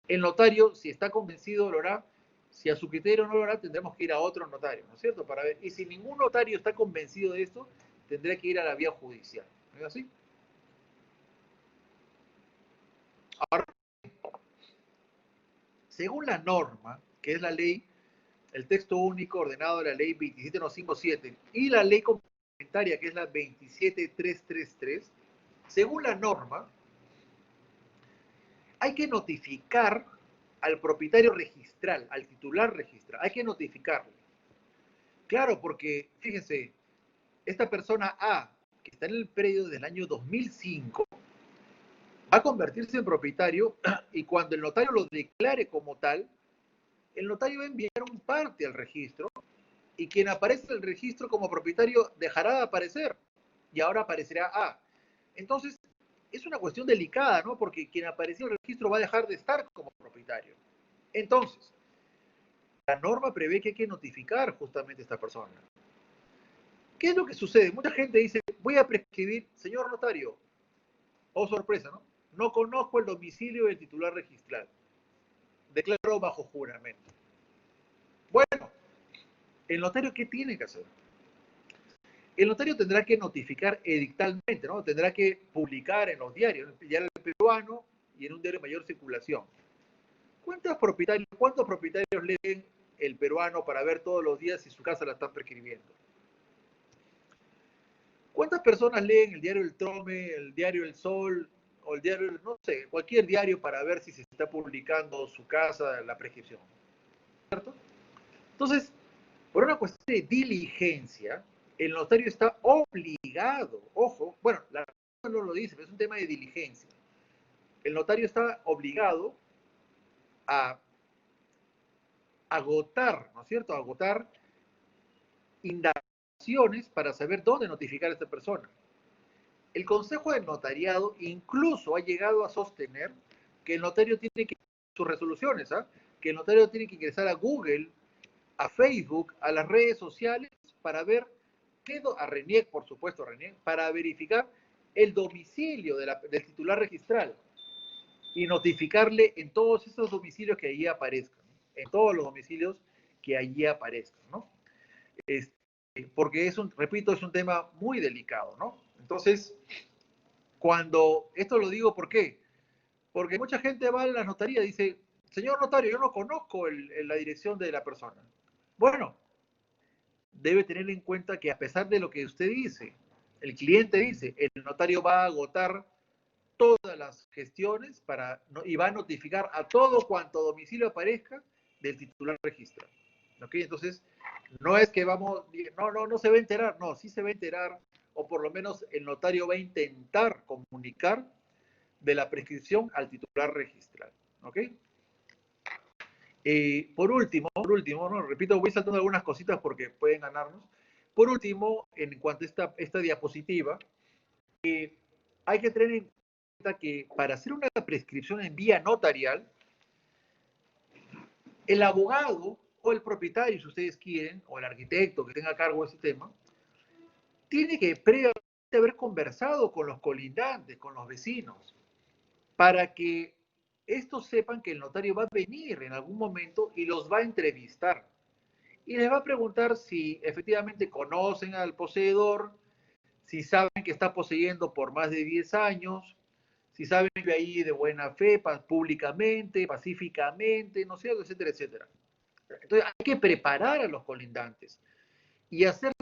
el notario, si está convencido, lo hará. Si a su criterio no lo hará, tendremos que ir a otro notario, ¿no es cierto? Para ver. Y si ningún notario está convencido de esto, tendría que ir a la vía judicial. ¿No es así? Ahora, según la norma, que es la ley, el texto único ordenado de la ley 27157 y la ley complementaria, que es la 27333, según la norma, hay que notificar al propietario registral, al titular registral, hay que notificarle. Claro, porque fíjense, esta persona A, que está en el predio desde el año 2005, va a convertirse en propietario y cuando el notario lo declare como tal, el notario va a enviar un parte al registro y quien aparece en el registro como propietario dejará de aparecer y ahora aparecerá A. Entonces, es una cuestión delicada, ¿no? Porque quien apareció en el registro va a dejar de estar como propietario. Entonces, la norma prevé que hay que notificar justamente a esta persona. ¿Qué es lo que sucede? Mucha gente dice, voy a prescribir, señor notario, oh sorpresa, ¿no? No conozco el domicilio del titular registral. Declaro bajo juramento. Bueno, ¿el notario qué tiene que hacer? El notario tendrá que notificar edictalmente, ¿no? Tendrá que publicar en los diarios, en el diario peruano y en un diario de mayor circulación. ¿Cuántos propietarios leen el peruano para ver todos los días si su casa la están prescribiendo? ¿Cuántas personas leen el diario El Trome, el diario El Sol o el diario, no sé, cualquier diario para ver si se está publicando su casa, la prescripción? ¿Cierto? Entonces, por una cuestión de diligencia, el notario está obligado, ojo, bueno, la norma no lo dice, pero es un tema de diligencia. El notario está obligado a agotar, ¿no es cierto? Agotar indagaciones para saber dónde notificar a esta persona. El Consejo del Notariado incluso ha llegado a sostener que el notario tiene que sus resoluciones, ¿ah? Que el notario tiene que ingresar a Google, a Facebook, a las redes sociales para ver a RENIEC, por supuesto, RENIEC, para verificar el domicilio del titular registral y notificarle en todos esos domicilios que allí aparezcan, en todos los domicilios que allí aparezcan, ¿no? Porque repito, es un tema muy delicado, ¿no? Entonces, cuando, esto lo digo, ¿por qué? Porque mucha gente va a la notaría y dice, señor notario, yo no conozco la dirección de la persona. Bueno, debe tener en cuenta que a pesar de lo que usted dice, el cliente dice, el notario va a agotar todas las gestiones y va a notificar a todo cuanto domicilio aparezca del titular registral. ¿Ok? Entonces, no es que no se va a enterar, no, sí se va a enterar, o por lo menos el notario va a intentar comunicar de la prescripción al titular registral. ¿Ok? Por último, ¿no? Repito, voy saltando algunas cositas porque pueden ganarnos. Por último, en cuanto a esta diapositiva, hay que tener en cuenta que para hacer una prescripción en vía notarial, el abogado o el propietario, si ustedes quieren, o el arquitecto que tenga a cargo ese tema, tiene que previamente haber conversado con los colindantes, con los vecinos, para que estos sepan que el notario va a venir en algún momento y los va a entrevistar. Y les va a preguntar si efectivamente conocen al poseedor, si saben que está poseyendo por más de 10 años, si saben que ahí de buena fe, públicamente, pacíficamente, ¿no es cierto?, etcétera, etcétera. Entonces hay que preparar a los colindantes y hacer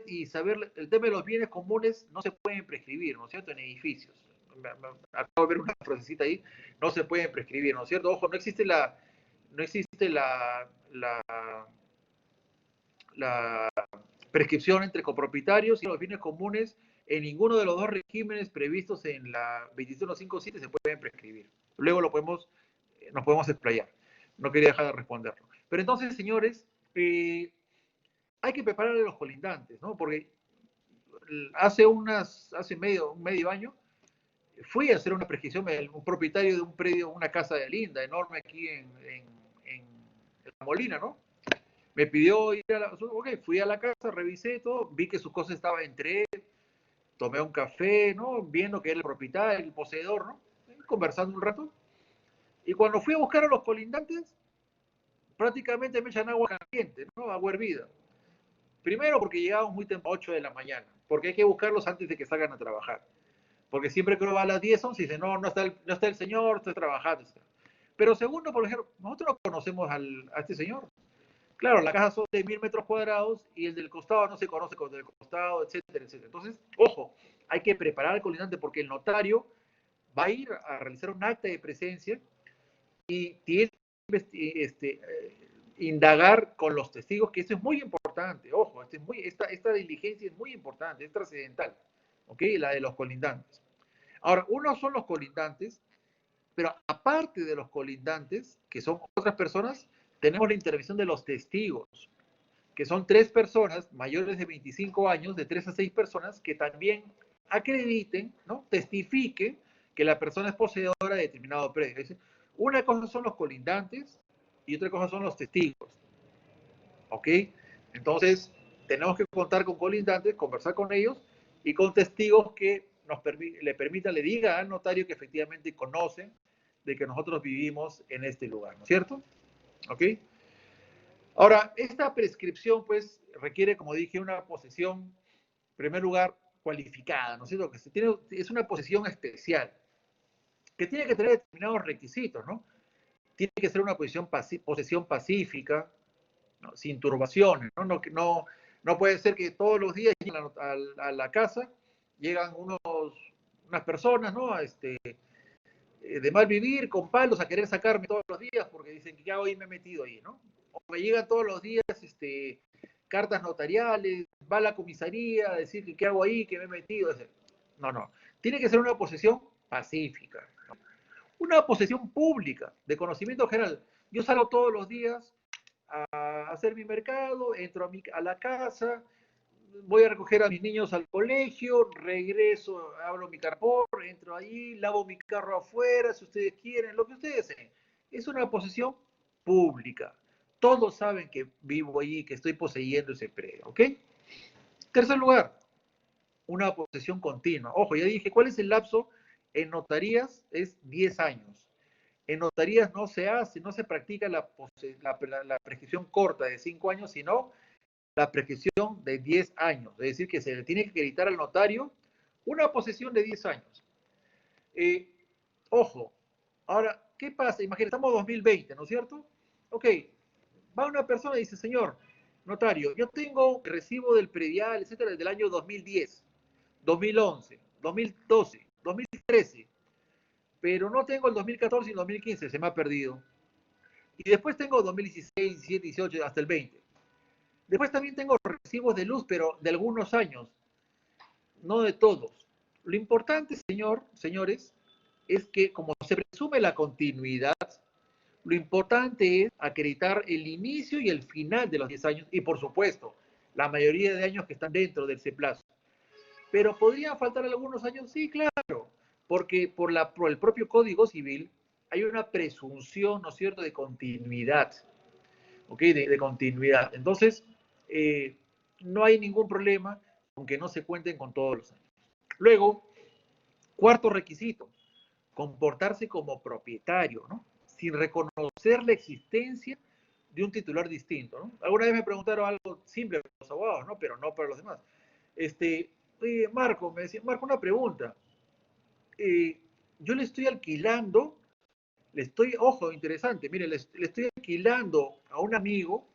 y saber, el tema de los bienes comunes no se pueden prescribir, ¿no es cierto?, en edificios. Acabo de ver una frasecita ahí, no se pueden prescribir, ¿no es cierto? Ojo, no existe la prescripción entre copropietarios y los bienes comunes en ninguno de los dos regímenes previstos en la 27157 se pueden prescribir. Luego nos podemos explayar. No quería dejar de responderlo. Pero entonces, señores, hay que preparar a los colindantes, ¿no? Porque hace un medio año, fui a hacer una prescripción, un propietario de un predio, una casa de linda, enorme aquí en La Molina, ¿no? Me pidió ir ok, fui a la casa, revisé todo, vi que sus cosas estaban entre él, tomé un café, ¿no? Viendo que era el propietario, el poseedor, ¿no? Conversando un rato. Y cuando fui a buscar a los colindantes, prácticamente me echan agua caliente, ¿no? Agua hervida. Primero porque llegamos muy temprano, 8 de la mañana. porque hay que buscarlos antes de que salgan a trabajar. Porque siempre que uno va a las 10, 11 dice, no, no está el señor, estoy trabajando. Pero segundo, por ejemplo, nosotros no conocemos a este señor. Claro, la casa son de 1000 metros cuadrados y el del costado no se conoce con el del costado, etcétera, etcétera. Entonces, ojo, hay que preparar al colindante porque el notario va a ir a realizar un acta de presencia y tiene que indagar con los testigos, que eso es muy importante. Ojo, esta diligencia es muy importante, es trascendental, ¿ok? La de los colindantes. Ahora, unos son los colindantes, pero aparte de los colindantes, que son otras personas, tenemos la intervención de los testigos, que son 3 personas mayores de 25 años, de 3 a 6 personas, que también acrediten, ¿no? Testifiquen que la persona es poseedora de determinado predio. Una cosa son los colindantes y otra cosa son los testigos. ¿Ok? Entonces, tenemos que contar con colindantes, conversar con ellos y con testigos que le permitan, le diga al notario que efectivamente conocen de que nosotros vivimos en este lugar, ¿no es cierto? ¿Ok? Ahora, esta prescripción, pues, requiere, como dije, una posesión, en primer lugar, cualificada, ¿no es cierto? Es una posesión especial, que tiene que tener determinados requisitos, ¿no? Tiene que ser una posesión pacífica, ¿no? Sin turbaciones, ¿no? No puede ser que todos los días a la casa llegan unas personas, ¿no? De mal vivir, con palos, a querer sacarme todos los días porque dicen que ya hoy me he metido ahí, ¿no? O me llegan todos los días cartas notariales, va a la comisaría a decir que qué hago ahí, que me he metido. No. Tiene que ser una posesión pacífica, ¿no? Una posesión pública, de conocimiento general. Yo salgo todos los días a hacer mi mercado, entro a la casa, voy a recoger a mis niños al colegio, regreso, abro mi carpor, entro ahí, lavo mi carro afuera, si ustedes quieren, lo que ustedes deseen. Es una posesión pública. Todos saben que vivo allí, que estoy poseyendo ese predio, ¿ok? Tercer lugar, una posesión continua. Ojo, ya dije, ¿cuál es el lapso? En notarías es 10 años. En notarías no se practica la prescripción corta de 5 años, sino la prescripción de 10 años. Es decir, que se le tiene que acreditar al notario una posesión de 10 años. Eh, Ojo, ahora, ¿qué pasa? Imagínate, estamos en 2020, ¿no es cierto? Ok, va una persona y dice, señor notario, yo tengo recibo del predial, etcétera, desde el año 2010, 2011, 2012, 2013, pero no tengo el 2014 y el 2015, se me ha perdido. Y después tengo 2016, 17, 18, hasta el 20. Después también tengo recibos de luz, pero de algunos años, no de todos. Lo importante, señores, es que como se presume la continuidad, lo importante es acreditar el inicio y el final de los 10 años y, por supuesto, la mayoría de años que están dentro de ese plazo. Pero podrían faltar algunos años, sí, claro, porque por el propio Código Civil hay una presunción, ¿no es cierto?, de continuidad, ¿ok? De continuidad. Entonces, no hay ningún problema aunque no se cuenten con todos los años. Luego, cuarto requisito, comportarse como propietario, ¿no? Sin reconocer la existencia de un titular distinto, ¿no? Alguna vez me preguntaron algo simple para los abogados, ¿no? Pero no para los demás. Marco, me decía, Marco, una pregunta. Yo le estoy alquilando, ojo, interesante, mire, le estoy alquilando a un amigo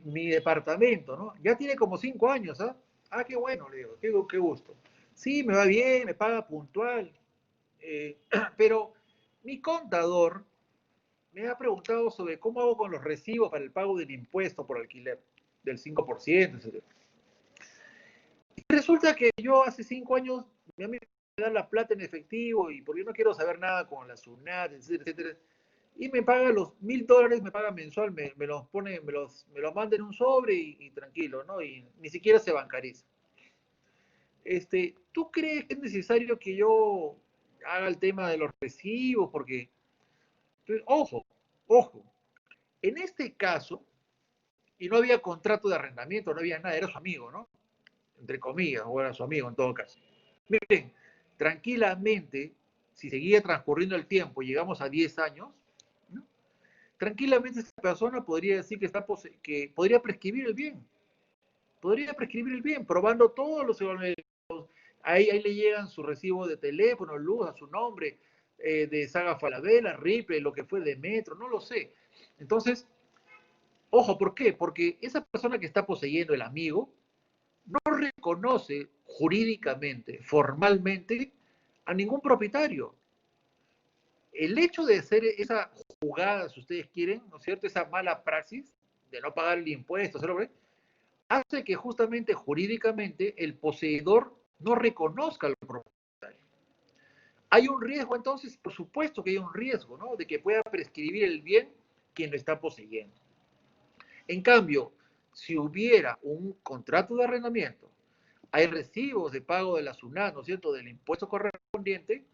mi departamento, ¿no? Ya tiene como 5 años, ¿ah? Ah, qué bueno, le digo, qué gusto. Sí, me va bien, me paga puntual, pero mi contador me ha preguntado sobre cómo hago con los recibos para el pago del impuesto por alquiler, del 5%, etc. Y resulta que yo hace 5 años, a mí me dan la plata en efectivo y porque yo no quiero saber nada con la SUNAT, etcétera, etcétera. Y me paga los $1000, me paga mensual, me los pone, me los manda en un sobre y tranquilo, ¿no? Y ni siquiera se bancariza. ¿Tú crees que es necesario que yo haga el tema de los recibos? Porque, ojo, en este caso, y no había contrato de arrendamiento, no había nada, era su amigo, ¿no? Entre comillas, o era su amigo en todo caso. Miren, tranquilamente, si seguía transcurriendo el tiempo, llegamos a 10 años, ¿no? Tranquilamente esta persona podría decir que podría prescribir el bien. podría prescribir el bien, probando todos los elementos. Ahí le llegan su recibo de teléfono, luz, a su nombre, de Saga Falabella, Ripley, lo que fue de Metro, no lo sé. Entonces, ojo, ¿por qué? Porque esa persona que está poseyendo el amigo no reconoce jurídicamente, formalmente, a ningún propietario. El hecho de hacer esa jugada, si ustedes quieren, ¿no es cierto? Esa mala praxis de no pagar el impuesto, hace que justamente jurídicamente el poseedor no reconozca al propietario. ¿Hay un riesgo entonces? Por supuesto que hay un riesgo, ¿no? De que pueda prescribir el bien quien lo está poseyendo. En cambio, si hubiera un contrato de arrendamiento, hay recibos de pago de la SUNAT, ¿no es cierto?, del impuesto correspondiente,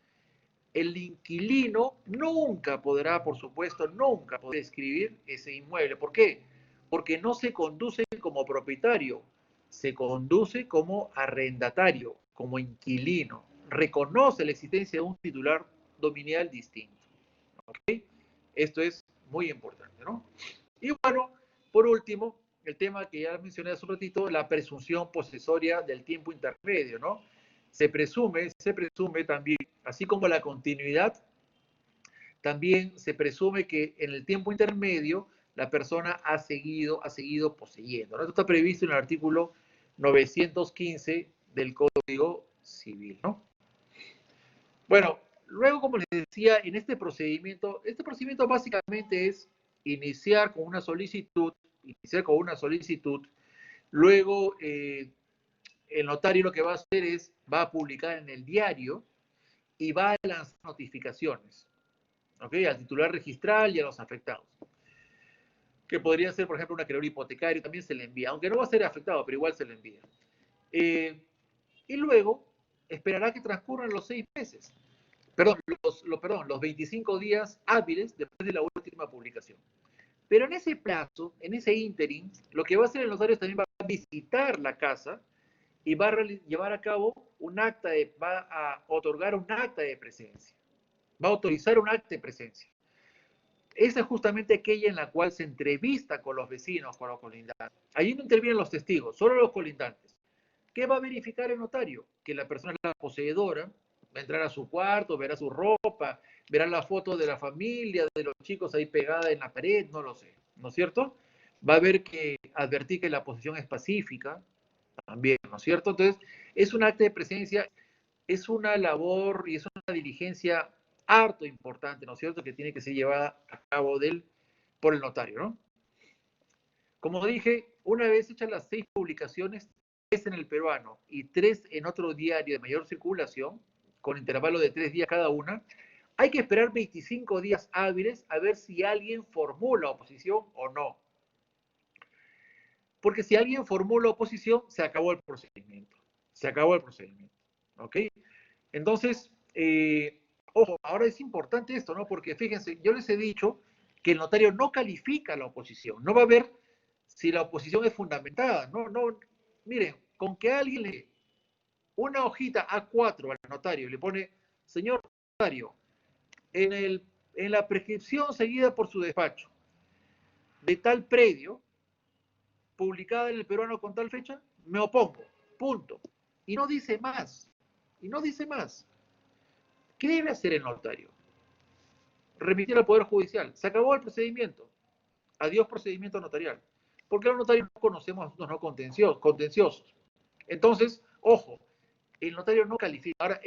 el inquilino nunca podrá, por supuesto, nunca podrá escribir ese inmueble. ¿Por qué? Porque no se conduce como propietario, se conduce como arrendatario, como inquilino. Reconoce la existencia de un titular dominial distinto. ¿Ok? Esto es muy importante, ¿no? Y bueno, por último, el tema que ya mencioné hace un ratito, la presunción posesoria del tiempo intermedio, ¿no? Se presume también, así como la continuidad, también se presume que en el tiempo intermedio la persona ha seguido poseyendo, ¿no? Esto está previsto en el artículo 915 del Código Civil, ¿no? Bueno, luego, como les decía, en este procedimiento básicamente es iniciar con una solicitud, luego el notario lo que va a hacer es, va a publicar en el diario y va a lanzar notificaciones, ¿ok? Al titular registral y a los afectados. Que podría ser, por ejemplo, un acreedor hipotecario, también se le envía, aunque no va a ser afectado, pero igual se le envía. Y luego esperará que transcurran los 6 meses. Perdón, los 25 días hábiles después de la última publicación. Pero en ese plazo, en ese ínterin, lo que va a hacer el notario también va a visitar la casa y va a llevar a cabo va a otorgar un acta de presencia. Va a autorizar un acta de presencia. Esa es justamente aquella en la cual se entrevista con los vecinos, con los colindantes. Allí no intervienen los testigos, solo los colindantes. ¿Qué va a verificar el notario? Que la persona es la poseedora, va a entrar a su cuarto, verá su ropa, verá la foto de la familia, de los chicos ahí pegada en la pared, no lo sé, ¿no es cierto? Va a ver que advertir que la posesión es pacífica, también, ¿no es cierto? Entonces, es un acta de presencia, es una labor y es una diligencia harto importante, ¿no es cierto?, que tiene que ser llevada a cabo por el notario, ¿no? Como dije, una vez hechas las 6 publicaciones, 3 en el peruano y 3 en otro diario de mayor circulación, con intervalo de 3 días cada una, hay que esperar 25 días hábiles a ver si alguien formula oposición o no. Porque si alguien formula oposición, se acabó el procedimiento. Se acabó el procedimiento. ¿Ok? Entonces, ojo, ahora es importante esto, ¿no? Porque fíjense, yo les he dicho que el notario no califica la oposición. No va a ver si la oposición es fundamentada. No, no. Miren, con que alguien le una hojita A4 al notario y le pone, señor notario, en la prescripción seguida por su despacho de tal predio, publicada en el peruano con tal fecha, me opongo. Punto. Y no dice más. Y no dice más. ¿Qué debe hacer el notario? Remitir al Poder Judicial. Se acabó el procedimiento. Adiós procedimiento notarial. Porque los notarios no conocemos asuntos no contenciosos. Entonces, ojo, el notario no califica. Ahora,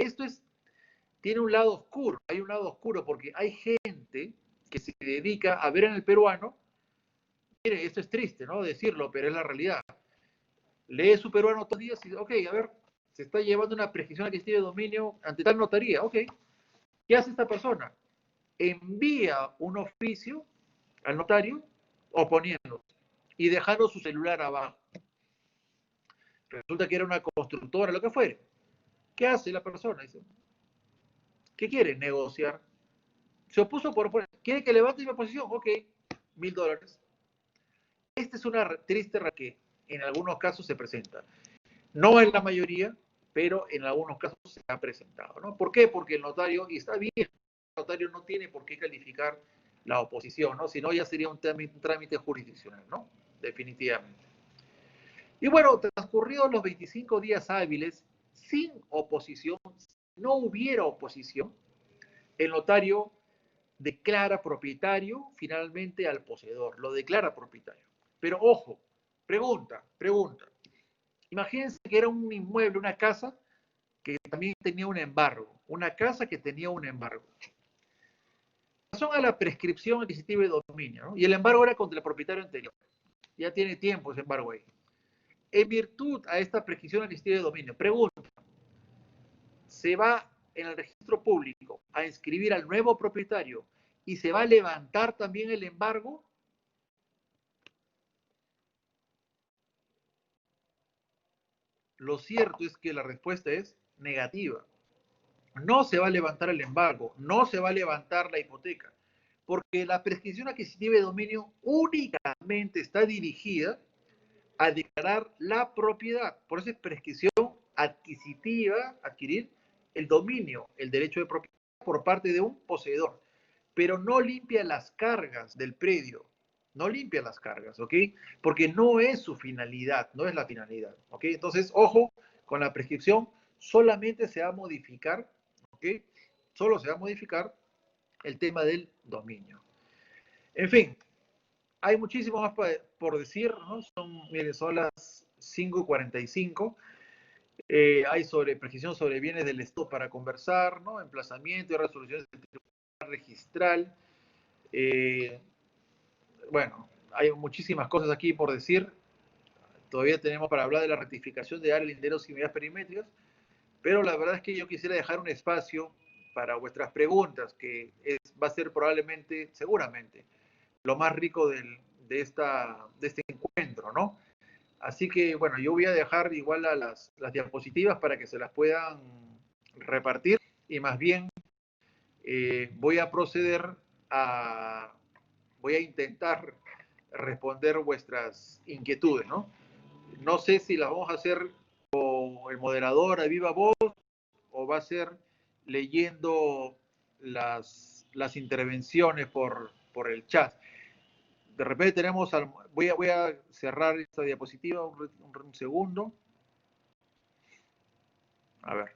tiene un lado oscuro. Hay un lado oscuro porque hay gente que se dedica a ver en el peruano. Mire, esto es triste, ¿no? Decirlo, pero es la realidad. Lee su peruano todos los días y, ok, a ver, se está llevando una prescripción adquisitiva de dominio ante tal notaría. Ok, ¿qué hace esta persona? Envía un oficio al notario oponiéndose y dejando su celular abajo. Resulta que era una constructora, lo que fuere. ¿Qué hace la persona? Dice, ¿qué quiere? Negociar. Se opuso por oponer. ¿Quiere que levante mi oposición? Ok, $1000. Esta es una triste que en algunos casos se presenta. No en la mayoría, pero en algunos casos se ha presentado, ¿no? ¿Por qué? Porque el notario, y está bien, el notario no tiene por qué calificar la oposición, ¿no? Si no, ya sería un trámite jurisdiccional, ¿no? Definitivamente. Y bueno, transcurridos los 25 días hábiles, sin oposición, no hubiera oposición, el notario declara propietario finalmente al poseedor, lo declara propietario. Pero ojo, pregunta. Imagínense que era un inmueble, una casa que también tenía un embargo, una casa que tenía un embargo. En razón a la prescripción adquisitiva de dominio, ¿no? Y el embargo era contra el propietario anterior. Ya tiene tiempo ese embargo ahí. En virtud a esta prescripción adquisitiva de dominio, pregunta, ¿se va en el registro público a inscribir al nuevo propietario y se va a levantar también el embargo? Lo cierto es que la respuesta es negativa. No se va a levantar el embargo, no se va a levantar la hipoteca, porque la prescripción adquisitiva de dominio únicamente está dirigida a declarar la propiedad. Por eso es prescripción adquisitiva, adquirir el dominio, el derecho de propiedad por parte de un poseedor, pero no limpia las cargas del predio, no limpia las cargas, ¿ok? Porque no es su finalidad, no es la finalidad, ¿ok? Entonces, ojo con la prescripción, solamente se va a modificar, ¿ok? Solo se va a modificar el tema del dominio. En fin, hay muchísimo más por decir, ¿no? Miren, son las 5:45. Hay sobre prescripción sobre bienes del Estado para conversar, ¿no? Emplazamiento y resoluciones del tribunal registral. Eh, bueno, hay muchísimas cosas aquí por decir. Todavía tenemos para hablar de la rectificación de áreas linderos y medidas perimétricas, pero la verdad es que yo quisiera dejar un espacio para vuestras preguntas, que va a ser probablemente, seguramente, lo más rico de este encuentro, ¿no? Así que, bueno, yo voy a dejar igual a las diapositivas para que se las puedan repartir y más bien voy a proceder a, voy a intentar responder vuestras inquietudes, ¿no? No sé si las vamos a hacer con el moderador a viva voz o va a ser leyendo las intervenciones por el chat. De repente tenemos, voy a cerrar esta diapositiva un segundo. A ver.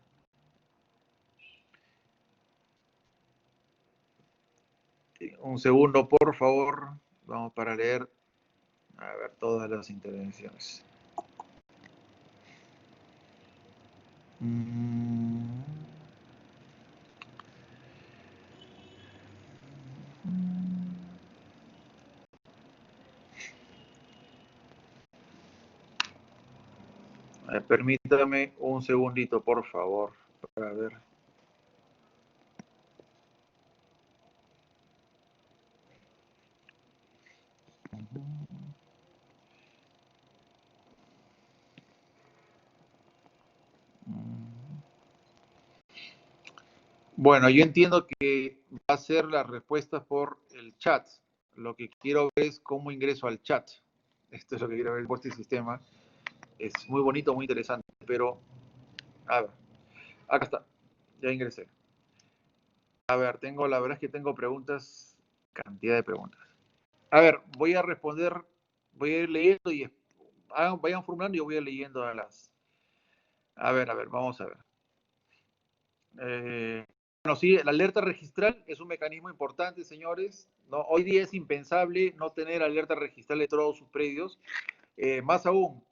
Un segundo, por favor. Vamos para leer, a ver, todas las intervenciones. A ver, permítame un segundito, por favor, para ver. Bueno, yo entiendo que va a ser las respuestas por el chat. Lo que quiero ver es cómo ingreso al chat. Esto es lo que quiero ver por este sistema. Es muy bonito, muy interesante, pero a ver, acá está. Ya ingresé. A ver, la verdad es que tengo preguntas, cantidad de preguntas. A ver, voy a responder, voy a ir leyendo y vayan formulando y yo voy a ir leyendo a las. A ver, vamos a ver. Bueno, sí, la alerta registral es un mecanismo importante, señores. ¿No? Hoy día es impensable no tener alerta registral de todos sus predios. Más aún,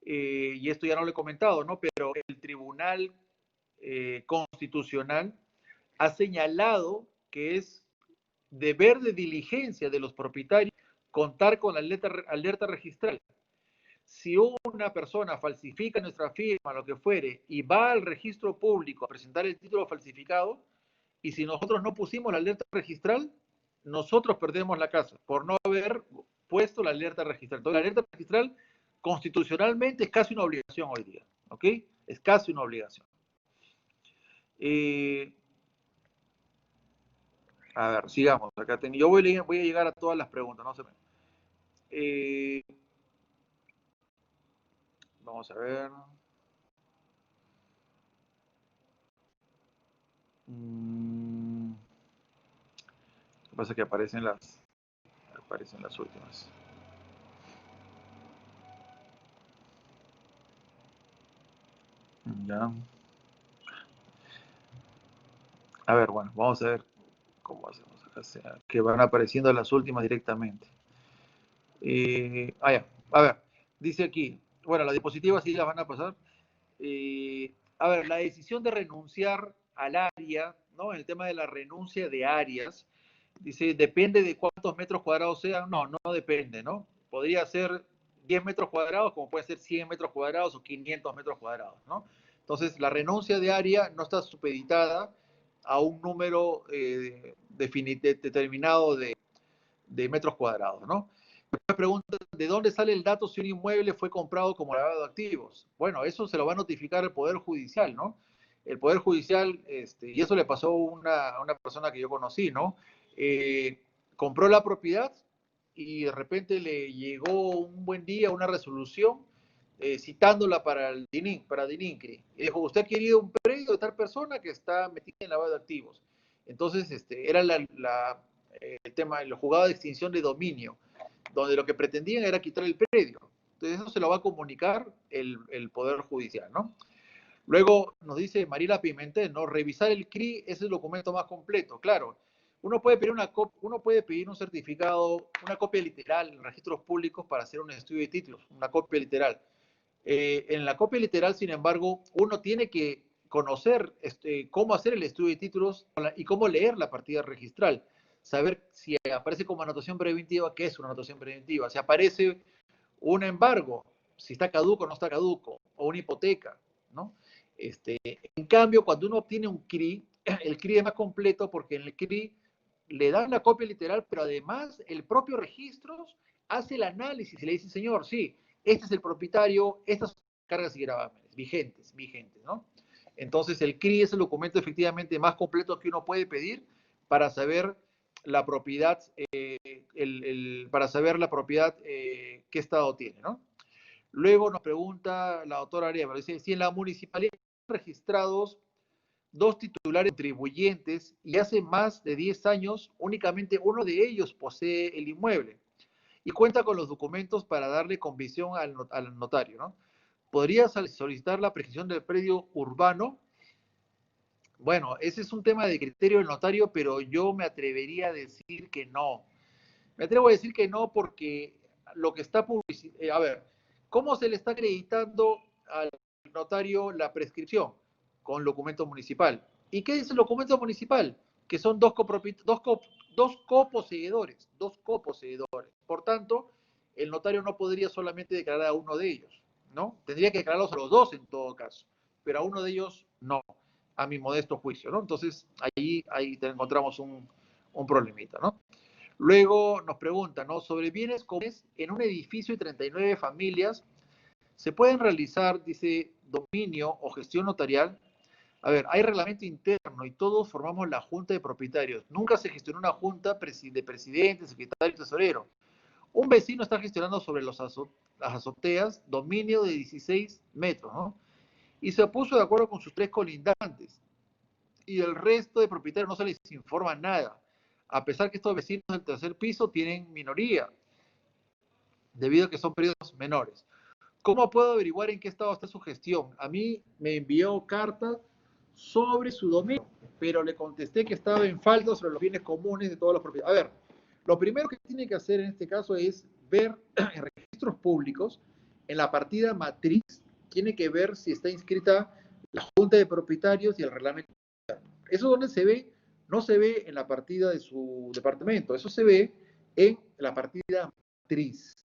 y esto ya no lo he comentado, ¿no? Pero el Tribunal Constitucional ha señalado que es deber de diligencia de los propietarios contar con la alerta registral. Si una persona falsifica nuestra firma, lo que fuere, y va al registro público a presentar el título falsificado, y si nosotros no pusimos la alerta registral, nosotros perdemos la casa por no haber puesto la alerta registral. Entonces, la alerta registral constitucionalmente es casi una obligación hoy día, ¿ok? Es casi una obligación. A ver, sigamos. Acá yo voy a llegar a todas las preguntas, no se me... Vamos a ver. Lo que pasa es que aparecen las últimas. Ya. A ver, bueno, vamos a ver cómo hacemos acá, que van apareciendo las últimas directamente. Ya. A ver, dice aquí, bueno, las diapositivas sí las van a pasar. A ver, la decisión de renunciar al área, ¿no? En el tema de la renuncia de áreas, dice, depende de cuántos metros cuadrados sean. No, no depende, ¿no? Podría ser 10 metros cuadrados, como puede ser 100 metros cuadrados o 500 metros cuadrados, ¿no? Entonces, la renuncia de área no está supeditada a un número determinado de metros cuadrados, ¿no? Me preguntan, ¿de dónde sale el dato si un inmueble fue comprado como lavado de activos? Bueno, eso se lo va a notificar el Poder Judicial, ¿no? El Poder Judicial, y eso le pasó a una persona que yo conocí, ¿no? Compró la propiedad y de repente le llegó un buen día una resolución citándola para el DININ, para DININCRI. Y dijo, usted ha querido un predio de tal persona que está metida en lavado de activos. Entonces, era el tema, el juzgado de extinción de dominio, donde lo que pretendían era quitar el predio. Entonces eso se lo va a comunicar el Poder Judicial, ¿no? Luego nos dice Mariela Pimentel, ¿no? Revisar el CRI es el documento más completo. Claro, uno puede pedir un certificado, una copia literal en registros públicos para hacer un estudio de títulos, una copia literal. En la copia literal, sin embargo, uno tiene que conocer cómo hacer el estudio de títulos y cómo leer la partida registral. Saber si aparece como anotación preventiva, qué es una anotación preventiva. Si aparece un embargo, si está caduco o no está caduco, o una hipoteca, ¿no? En cambio, cuando uno obtiene un CRI, el CRI es más completo porque en el CRI le dan la copia literal, pero además el propio registro hace el análisis y le dice, señor, sí, este es el propietario, estas son cargas y gravámenes, vigentes, ¿no? Entonces el CRI es el documento efectivamente más completo que uno puede pedir para saber la propiedad, para saber la propiedad qué estado tiene, ¿no? Luego nos pregunta la doctora Arevalo, dice, si en la municipalidad hay registrados dos titulares contribuyentes y hace más de 10 años únicamente uno de ellos posee el inmueble y cuenta con los documentos para darle convicción al notario, ¿no? ¿Podría solicitar la prescripción del predio urbano? Bueno, ese es un tema de criterio del notario, pero yo me atrevería a decir que no. Me atrevo a decir que no porque lo que está publicitando, a ver, ¿cómo se le está acreditando al notario la prescripción? Con documento municipal. ¿Y qué dice el documento municipal? Que son dos coposeedores, dos coposeedores. Por tanto, el notario no podría solamente declarar a uno de ellos, ¿no? Tendría que declararlos a los dos en todo caso, pero a uno de ellos no, a mi modesto juicio, ¿no? Entonces, ahí encontramos un problemita, ¿no? Luego nos preguntan, ¿no? Sobre bienes comunes en un edificio de 39 familias, ¿se pueden realizar, dice, dominio o gestión notarial? A ver, hay reglamento interno y todos formamos la junta de propietarios. Nunca se gestionó una junta de presidente, secretario y tesorero. Un vecino está gestionando sobre las azoteas dominio de 16 metros, ¿no? Y se puso de acuerdo con sus tres colindantes. Y el resto de propietarios no se les informa nada, a pesar que estos vecinos del tercer piso tienen minoría, debido a que son periodos menores. ¿Cómo puedo averiguar en qué estado está su gestión? A mí me envió cartas sobre su dominio, pero le contesté que estaba en falta sobre los bienes comunes de todos los propietarios. A ver, lo primero que tiene que hacer en este caso es ver en registros públicos, en la partida matriz, tiene que ver si está inscrita la junta de propietarios y el reglamento. Eso es donde se ve, no se ve en la partida de su departamento, eso se ve en la partida matriz.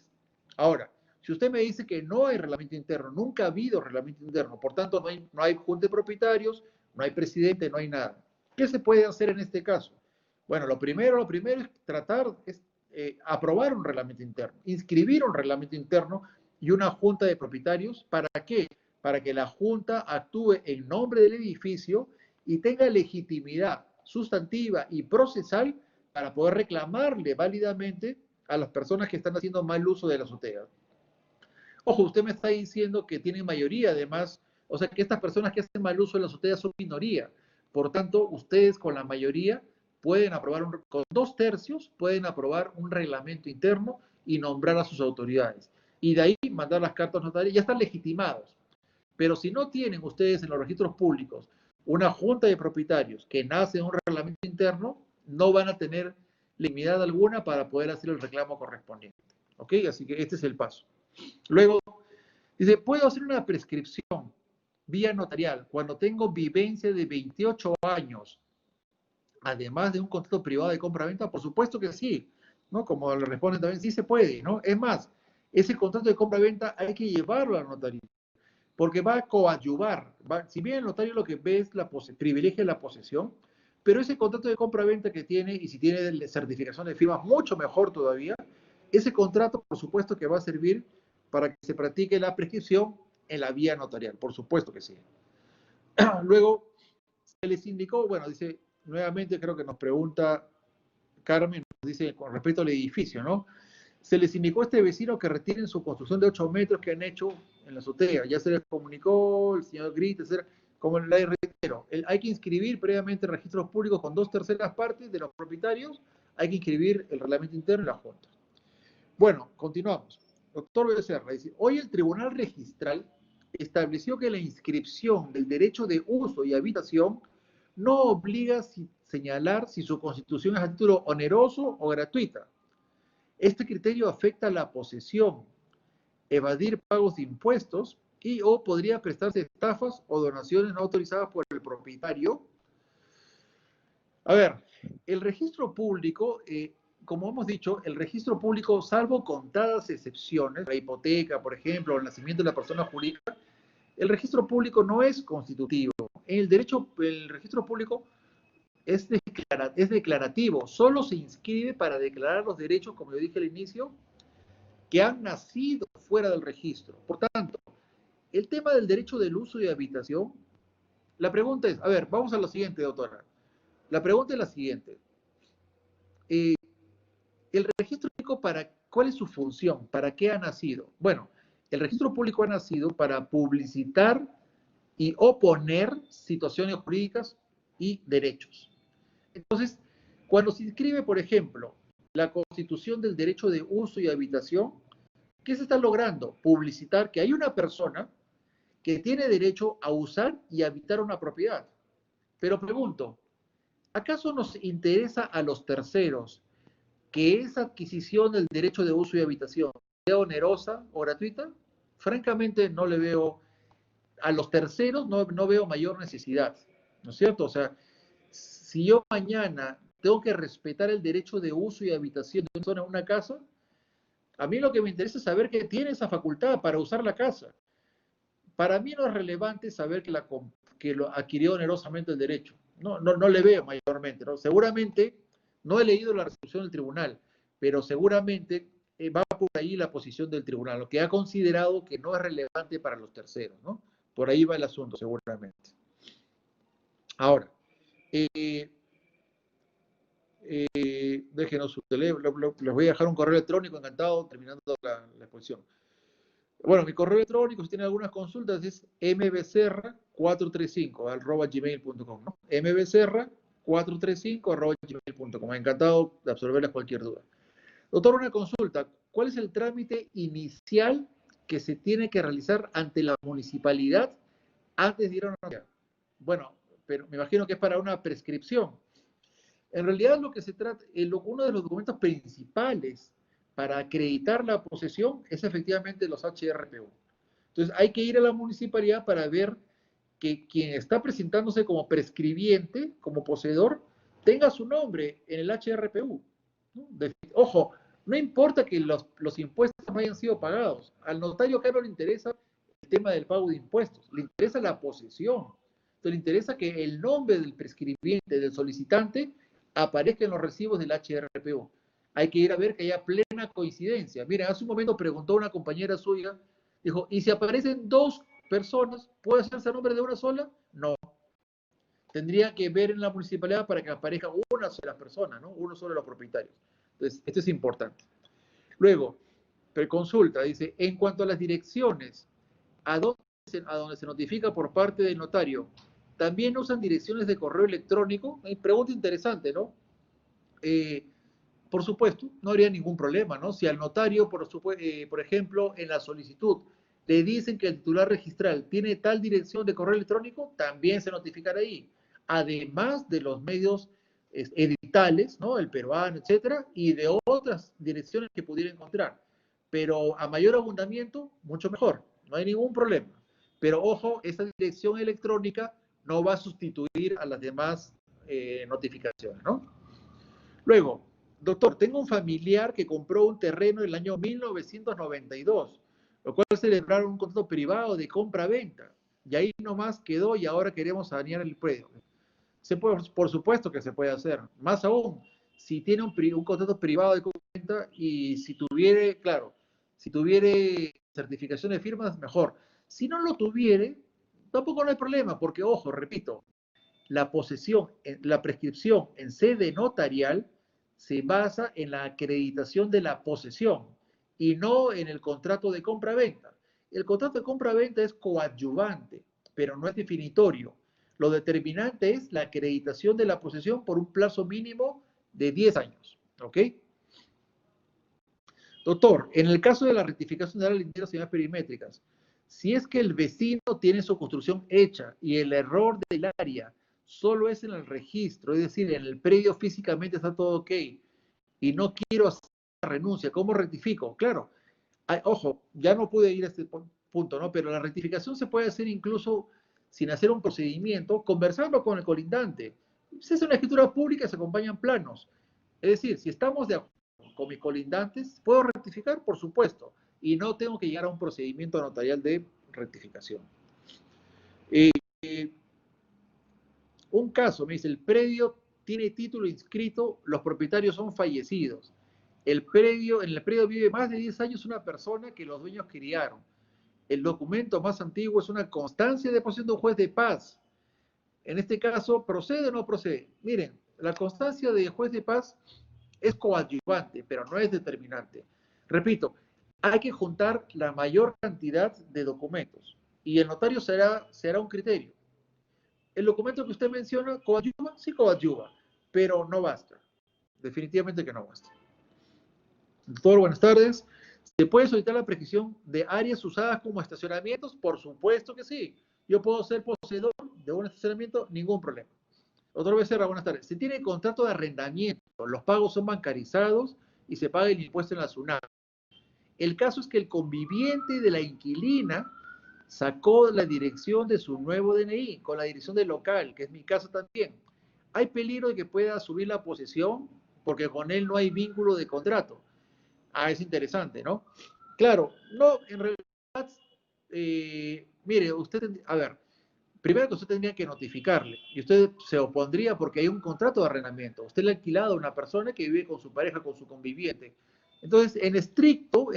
Ahora, si usted me dice que no hay reglamento interno, nunca ha habido reglamento interno, por tanto no hay junta de propietarios, no hay presidente, no hay nada. ¿Qué se puede hacer en este caso? Bueno, lo primero es tratar, es aprobar un reglamento interno, inscribir un reglamento interno y una junta de propietarios. ¿Para qué? Para que la junta actúe en nombre del edificio y tenga legitimidad sustantiva y procesal para poder reclamarle válidamente a las personas que están haciendo mal uso de la azotea. Ojo, usted me está diciendo que tienen mayoría, además, o sea, que estas personas que hacen mal uso de la azotea son minoría. Por tanto, ustedes con la mayoría pueden aprobar, con 2/3, pueden aprobar un reglamento interno y nombrar a sus autoridades. Y de ahí mandar las cartas notariales, ya están legitimados. Pero si no tienen ustedes en los registros públicos una junta de propietarios que nace en un reglamento interno, no van a tener legitimidad alguna para poder hacer el reclamo correspondiente. ¿Ok? Así que este es el paso. Luego, dice, puedo hacer una prescripción vía notarial cuando tengo vivencia de 28 años, además de un contrato privado de compra-venta. Por supuesto que sí, ¿no? Como le responden también, sí se puede, ¿no? Es más, ese contrato de compra-venta hay que llevarlo a la notaría, porque va a coadyuvar. Si bien el notario lo que ve es privilegia la posesión, pero ese contrato de compra-venta que tiene, y si tiene certificación de firma, mucho mejor todavía, ese contrato, por supuesto, que va a servir para que se practique la prescripción en la vía notarial, por supuesto que sí. Luego, se les indicó, bueno, dice, nuevamente creo que nos pregunta Carmen, nos dice con respecto al edificio, ¿no? Se les indicó a este vecino que retiren su construcción de 8 metros que han hecho en la azotea. Ya se les comunicó, el señor grita, etc. Como le reitero, hay que inscribir previamente registros públicos con 2/3 partes de los propietarios, hay que inscribir el reglamento interno y la junta. Bueno, continuamos. Doctor Becerra dice, hoy el Tribunal Registral estableció que la inscripción del derecho de uso y habitación no obliga a señalar si su constitución es a título oneroso o gratuita. Este criterio afecta la posesión, evadir pagos de impuestos y o podría prestarse estafas o donaciones no autorizadas por el propietario. A ver, el registro público, como hemos dicho, el registro público, salvo contadas excepciones, la hipoteca, por ejemplo, o el nacimiento de la persona jurídica, el registro público no es constitutivo. En el derecho, el registro público es declarativo, solo se inscribe para declarar los derechos, como yo dije al inicio, que han nacido fuera del registro. Por tanto, el tema del derecho del uso y habitación, la pregunta es, a ver, vamos a lo siguiente, doctora. La pregunta es la siguiente. El registro público, ¿cuál es su función? ¿Para qué ha nacido? Bueno, el registro público ha nacido para publicitar y oponer situaciones jurídicas y derechos. Entonces, cuando se inscribe, por ejemplo, la constitución del derecho de uso y habitación, ¿qué se está logrando? Publicitar que hay una persona que tiene derecho a usar y habitar una propiedad. Pero pregunto, ¿acaso nos interesa a los terceros que esa adquisición del derecho de uso y habitación sea onerosa o gratuita? Francamente, no le veo, a los terceros no veo mayor necesidad, ¿no es cierto? O sea, si yo mañana tengo que respetar el derecho de uso y habitación de una persona en una casa, a mí lo que me interesa es saber que tiene esa facultad para usar la casa. Para mí no es relevante saber que lo adquirió onerosamente el derecho. No le veo mayormente, ¿no? Seguramente, no he leído la resolución del tribunal, pero seguramente va por ahí la posición del tribunal, lo que ha considerado que no es relevante para los terceros, ¿no? Por ahí va el asunto, seguramente. Ahora, déjenos su teléfono, les voy a dejar un correo electrónico, encantado, terminando la exposición. Bueno, mi correo electrónico, si tienen algunas consultas, es mbcerra435@gmail.com, ¿no? mbcerra435@gmail.com. Encantado de absorberles cualquier duda. Doctor, una consulta. ¿Cuál es el trámite inicial que se tiene que realizar ante la municipalidad antes de ir a una notaría? Bueno, pero me imagino que es para una prescripción. En realidad lo que se trata, uno de los documentos principales para acreditar la posesión es efectivamente los HRPU. Entonces hay que ir a la municipalidad para ver que quien está presentándose como prescribiente, como poseedor, tenga su nombre en el HRPU. ¿No? Ojo, no importa que los impuestos no hayan sido pagados. Al notario acá no le interesa el tema del pago de impuestos, le interesa la posesión. Entonces le interesa que el nombre del prescribiente, del solicitante, aparezca en los recibos del HRPU. Hay que ir a ver que haya plena coincidencia. Mira, hace un momento preguntó una compañera suya, dijo, ¿y si aparecen dos personas, puede hacerse a nombre de una sola? No. Tendría que ver en la municipalidad para que aparezca una sola persona, ¿no? Uno solo de los propietarios. Entonces, esto es importante. Luego, preconsulta, dice, en cuanto a las direcciones, a donde se notifica por parte del notario, ¿también usan direcciones de correo electrónico? Pregunta interesante, ¿no? Por supuesto, no habría ningún problema, ¿no? Si al notario, por ejemplo, en la solicitud le dicen que el titular registral tiene tal dirección de correo electrónico, también se notificará ahí. Además de los medios editales, ¿no? El peruano, etcétera, y de otras direcciones que pudiera encontrar. Pero a mayor abundamiento, mucho mejor. No hay ningún problema. Pero ojo, esta dirección electrónica no va a sustituir a las demás notificaciones, ¿no? Luego, doctor, tengo un familiar que compró un terreno en el año 1992, lo cual celebraron un contrato privado de compra-venta. Y ahí nomás quedó y ahora queremos sanear el predio. Se puede, por supuesto que se puede hacer. Más aún, si tiene un contrato privado de compra-venta y si tuviere, claro, si tuviere certificación de firmas, mejor. Si no lo tuviere, tampoco no hay problema, porque, ojo, repito, la posesión, la prescripción en sede notarial se basa en la acreditación de la posesión y no en el contrato de compra-venta. El contrato de compra-venta es coadyuvante, pero no es definitorio. Lo determinante es la acreditación de la posesión por un plazo mínimo de 10 años. ¿Ok? Doctor, en el caso de la rectificación de la línea de señales perimétricas, si es que el vecino tiene su construcción hecha y el error del área solo es en el registro, es decir, en el predio físicamente está todo ok, y no quiero hacer la renuncia, ¿cómo rectifico? Claro, ojo, ya no pude ir a este punto, ¿no? Pero la rectificación se puede hacer incluso sin hacer un procedimiento, conversando con el colindante. Si es una escritura pública, se acompañan planos. Es decir, si estamos de acuerdo con mis colindantes, ¿puedo rectificar? Por supuesto. Y no tengo que llegar a un procedimiento notarial de rectificación. Un caso, me dice, el predio tiene título inscrito, los propietarios son fallecidos. En el predio vive más de 10 años una persona que los dueños criaron. El documento más antiguo es una constancia de posesión de un juez de paz. En este caso, ¿procede o no procede? Miren, la constancia de juez de paz es coadyuvante, pero no es determinante. Repito, hay que juntar la mayor cantidad de documentos y el notario será un criterio. El documento que usted menciona, ¿coadyuva? Sí coadyuva, pero no basta. Definitivamente que no basta. Doctor, buenas tardes. ¿Se puede solicitar la prescripción de áreas usadas como estacionamientos? Por supuesto que sí. Yo puedo ser poseedor de un estacionamiento, ningún problema. Doctor Becerra, buenas tardes. Se tiene contrato de arrendamiento, los pagos son bancarizados y se paga el impuesto en la SUNAT. El caso es que el conviviente de la inquilina sacó la dirección de su nuevo DNI con la dirección del local, que es mi caso también. Hay peligro de que pueda subir la posesión porque con él no hay vínculo de contrato. Ah, es interesante, ¿no? Claro, no, en realidad, mire, usted, a ver, primero que usted tendría que notificarle y usted se opondría porque hay un contrato de arrendamiento. Usted le ha alquilado a una persona que vive con su pareja, con su conviviente. Entonces, en estricto,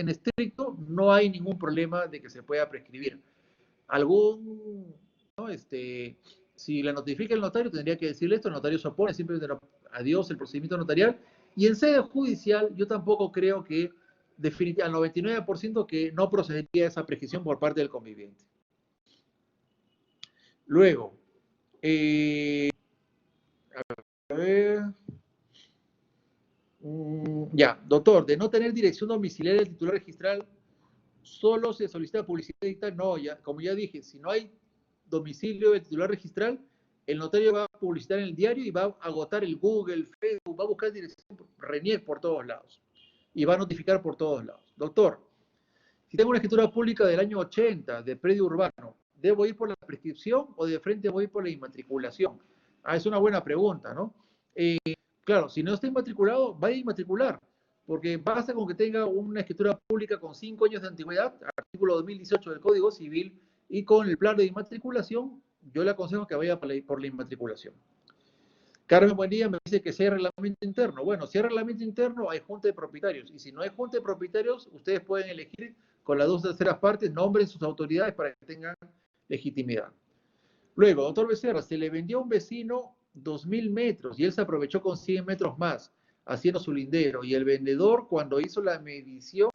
no hay ningún problema de que se pueda prescribir. ¿No? Si la notifica el notario, tendría que decirle esto, el notario se opone, simplemente adiós el procedimiento notarial. Y en sede judicial, yo tampoco creo que, definitivamente, al 99% que no procedería esa prescripción por parte del conviviente. Luego, a ver, ya, doctor, de no tener dirección domiciliaria del titular registral, solo se solicita publicidad digital. No, ya, como ya dije, si no hay domicilio del titular registral, el notario va a publicitar en el diario y va a agotar el Google, el Facebook, va a buscar dirección RENIEC por todos lados y va a notificar por todos lados. Doctor, si tengo una escritura pública del año 80 de predio urbano, ¿debo ir por la prescripción o de frente voy por la inmatriculación? Ah, es una buena pregunta, ¿no? Claro, si no está inmatriculado, vaya a inmatricular, porque basta con que tenga una escritura pública con 5 años de antigüedad, artículo 2018 del Código Civil, y con el plan de inmatriculación, yo le aconsejo que vaya por la inmatriculación. Carmen, buen día, me dice que si hay reglamento interno. Bueno, si hay reglamento interno, hay junta de propietarios, y si no hay junta de propietarios, ustedes pueden elegir con las 2/3 partes, nombren sus autoridades para que tengan legitimidad. Luego, doctor Becerra, se le vendió a un vecino 2.000 metros y él se aprovechó con 100 metros más, haciendo su lindero. Y el vendedor, cuando hizo la medición,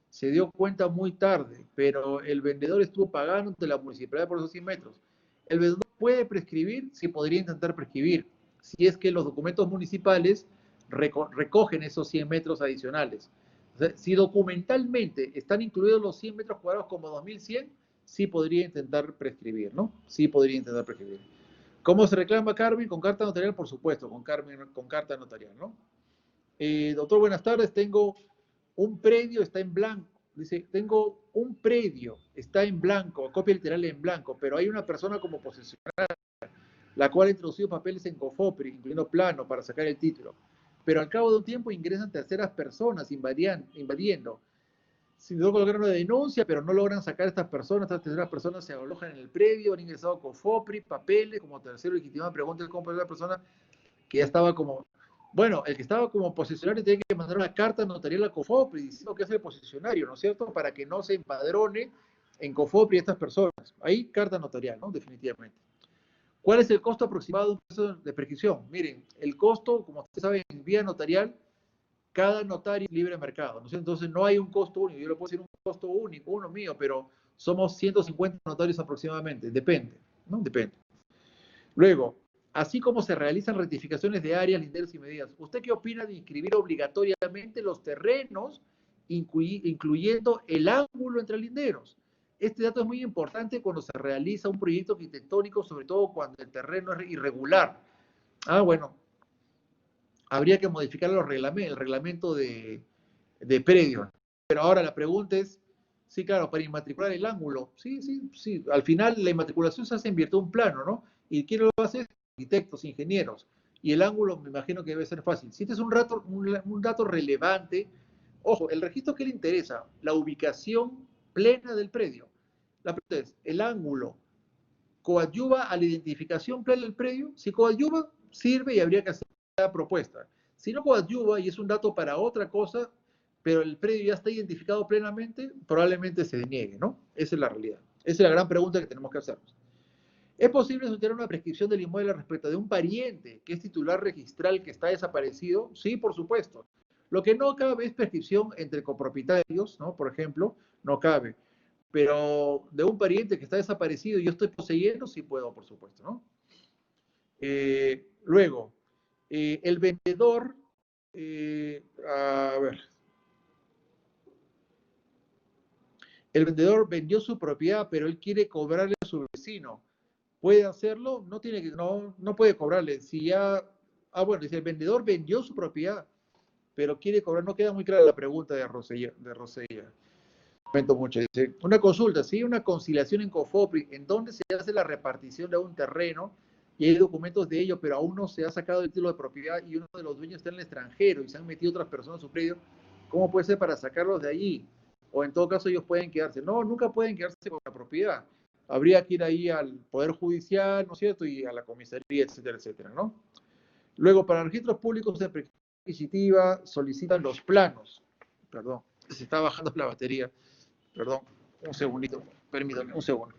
se dio cuenta muy tarde, pero el vendedor estuvo pagando ante la municipalidad por esos 100 metros. ¿El vendedor puede prescribir? Sí, podría intentar prescribir, si es que los documentos municipales recogen esos 100 metros adicionales. O sea, si documentalmente están incluidos los 100 metros cuadrados como 2100, sí podría intentar prescribir, ¿no? Sí podría intentar prescribir. ¿Cómo se reclama, Carmen? Con carta notarial, por supuesto, con carta notarial, ¿no? Doctor, buenas tardes. Tengo un predio, está en blanco. Dice, tengo un predio, está en blanco, copia literal en blanco, pero hay una persona como posesionaria, la cual ha introducido papeles en COFOPRI, incluyendo plano, para sacar el título. Pero al cabo de un tiempo ingresan terceras personas invadiendo. Si no colocaron una denuncia, pero no logran sacar a estas personas, estas terceras personas se alojan en el predio, han ingresado COFOPRI, papeles, como tercero legítimo, pregunta el compañero de la persona que ya estaba como, bueno, el que estaba como posesionario tiene que mandar una carta notarial a COFOPRI diciendo que es el posesionario, ¿no es cierto? Para que no se empadrone en COFOPRI estas personas. Ahí carta notarial, ¿no? Definitivamente. ¿Cuál es el costo aproximado de un proceso de prescripción? Miren, el costo, como ustedes saben, en vía notarial, cada notario es libre mercado, ¿no? Entonces no hay un costo único. Yo le puedo decir un costo único, uno mío, pero somos 150 notarios aproximadamente. Depende, ¿no? Depende. Luego, así como se realizan rectificaciones de áreas, linderos y medidas, ¿usted qué opina de inscribir obligatoriamente los terrenos, incluyendo el ángulo entre linderos? Este dato es muy importante cuando se realiza un proyecto arquitectónico, sobre todo cuando el terreno es irregular. Bueno, habría que modificar el reglamento de predio. Pero ahora la pregunta es, sí, claro, para inmatricular el ángulo, sí, sí, sí, al final la inmatriculación se hace en virtud de un plano, ¿no? ¿Y quién lo hace? Arquitectos, ingenieros. Y el ángulo me imagino que debe ser fácil. Si este es un dato relevante, ojo, el registro que le interesa, la ubicación plena del predio. La pregunta es, ¿el ángulo coadyuva a la identificación plena del predio? Si coadyuva, sirve y habría que hacer la propuesta. Si no coadyuva y es un dato para otra cosa, pero el predio ya está identificado plenamente, probablemente se deniegue, ¿no? Esa es la realidad. Esa es la gran pregunta que tenemos que hacernos. ¿Es posible solicitar una prescripción del inmueble respecto de un pariente que es titular registral que está desaparecido? Sí, por supuesto. Lo que no cabe es prescripción entre copropietarios, ¿no? Por ejemplo, no cabe. Pero de un pariente que está desaparecido y yo estoy poseyendo, sí puedo, por supuesto, ¿no? Luego, el vendedor, a ver, el vendedor vendió su propiedad, pero él quiere cobrarle a su vecino. ¿Puede hacerlo? No tiene que, no puede cobrarle. Si ya, bueno, dice, el vendedor vendió su propiedad, pero quiere cobrar, no queda muy clara la pregunta de Rosella. Comento mucho. Dice, una consulta, ¿sí? Una conciliación en COFOPRI, en donde se hace la repartición de un terreno y hay documentos de ello, pero aún no se ha sacado el título de propiedad y uno de los dueños está en el extranjero y se han metido otras personas en su predio. ¿Cómo puede ser para sacarlos de allí? O en todo caso ellos pueden quedarse. No, nunca pueden quedarse con la propiedad. Habría que ir ahí al Poder Judicial, ¿no es cierto? Y a la comisaría, etcétera, etcétera, ¿no? Luego, para registros públicos de adquisitiva solicitan los planos. Perdón, se está bajando la batería. Perdón, un segundito, permítame, un segundo.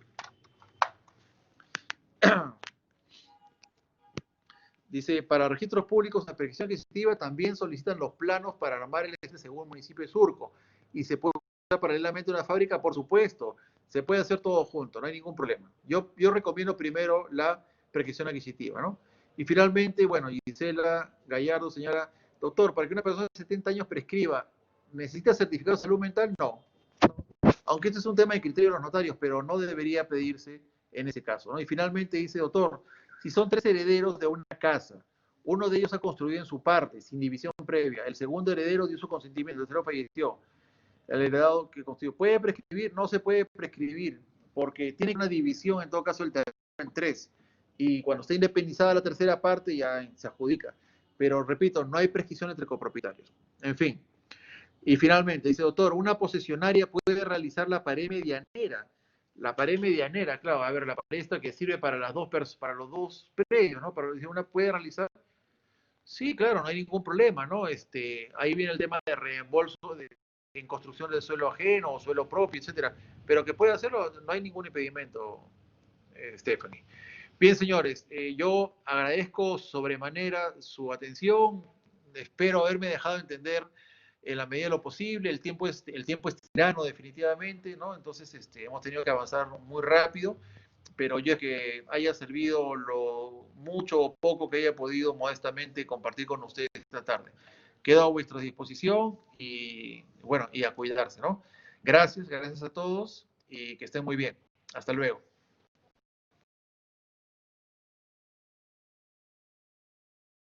Dice, para registros públicos de prescripción adquisitiva también solicitan los planos para armar el ES según el municipio de Surco. Y se puede usar paralelamente una fábrica, por supuesto. Se puede hacer todo junto, no hay ningún problema. Yo recomiendo primero la prescripción adquisitiva, ¿no? Y finalmente, bueno, Gisela Gallardo señala, doctor, para que una persona de 70 años prescriba, ¿necesita certificado de salud mental? No. Aunque este es un tema de criterio de los notarios, pero no debería pedirse en ese caso, ¿no? Y finalmente dice, doctor, si son 3 herederos de una casa, uno de ellos ha construido en su parte, sin división previa, el segundo heredero dio su consentimiento, el tercero falleció, el heredado que construyó, ¿puede prescribir? No se puede prescribir, porque tiene una división, en todo caso, el terreno en 3, y cuando está independizada la tercera parte ya se adjudica. Pero repito, no hay prescripción entre copropietarios. En fin. Y finalmente, dice, doctor, una posesionaria puede realizar la pared medianera. La pared medianera, claro, a ver, la pared esta que sirve para para los dos predios, ¿no? Para una puede realizar. Sí, claro, no hay ningún problema, ¿no? Ahí viene el tema de reembolso en construcción de suelo ajeno o suelo propio, etcétera. Pero que puede hacerlo, no hay ningún impedimento, Stephanie. Bien, señores, yo agradezco sobremanera su atención. Espero haberme dejado entender en la medida de lo posible. El tiempo es tirano, definitivamente, ¿no? Entonces, hemos tenido que avanzar muy rápido, pero yo es que haya servido lo mucho o poco que haya podido modestamente compartir con ustedes esta tarde. quedo a vuestra disposición y bueno, y a cuidarse, ¿no? Gracias a todos y que estén muy bien. Hasta luego.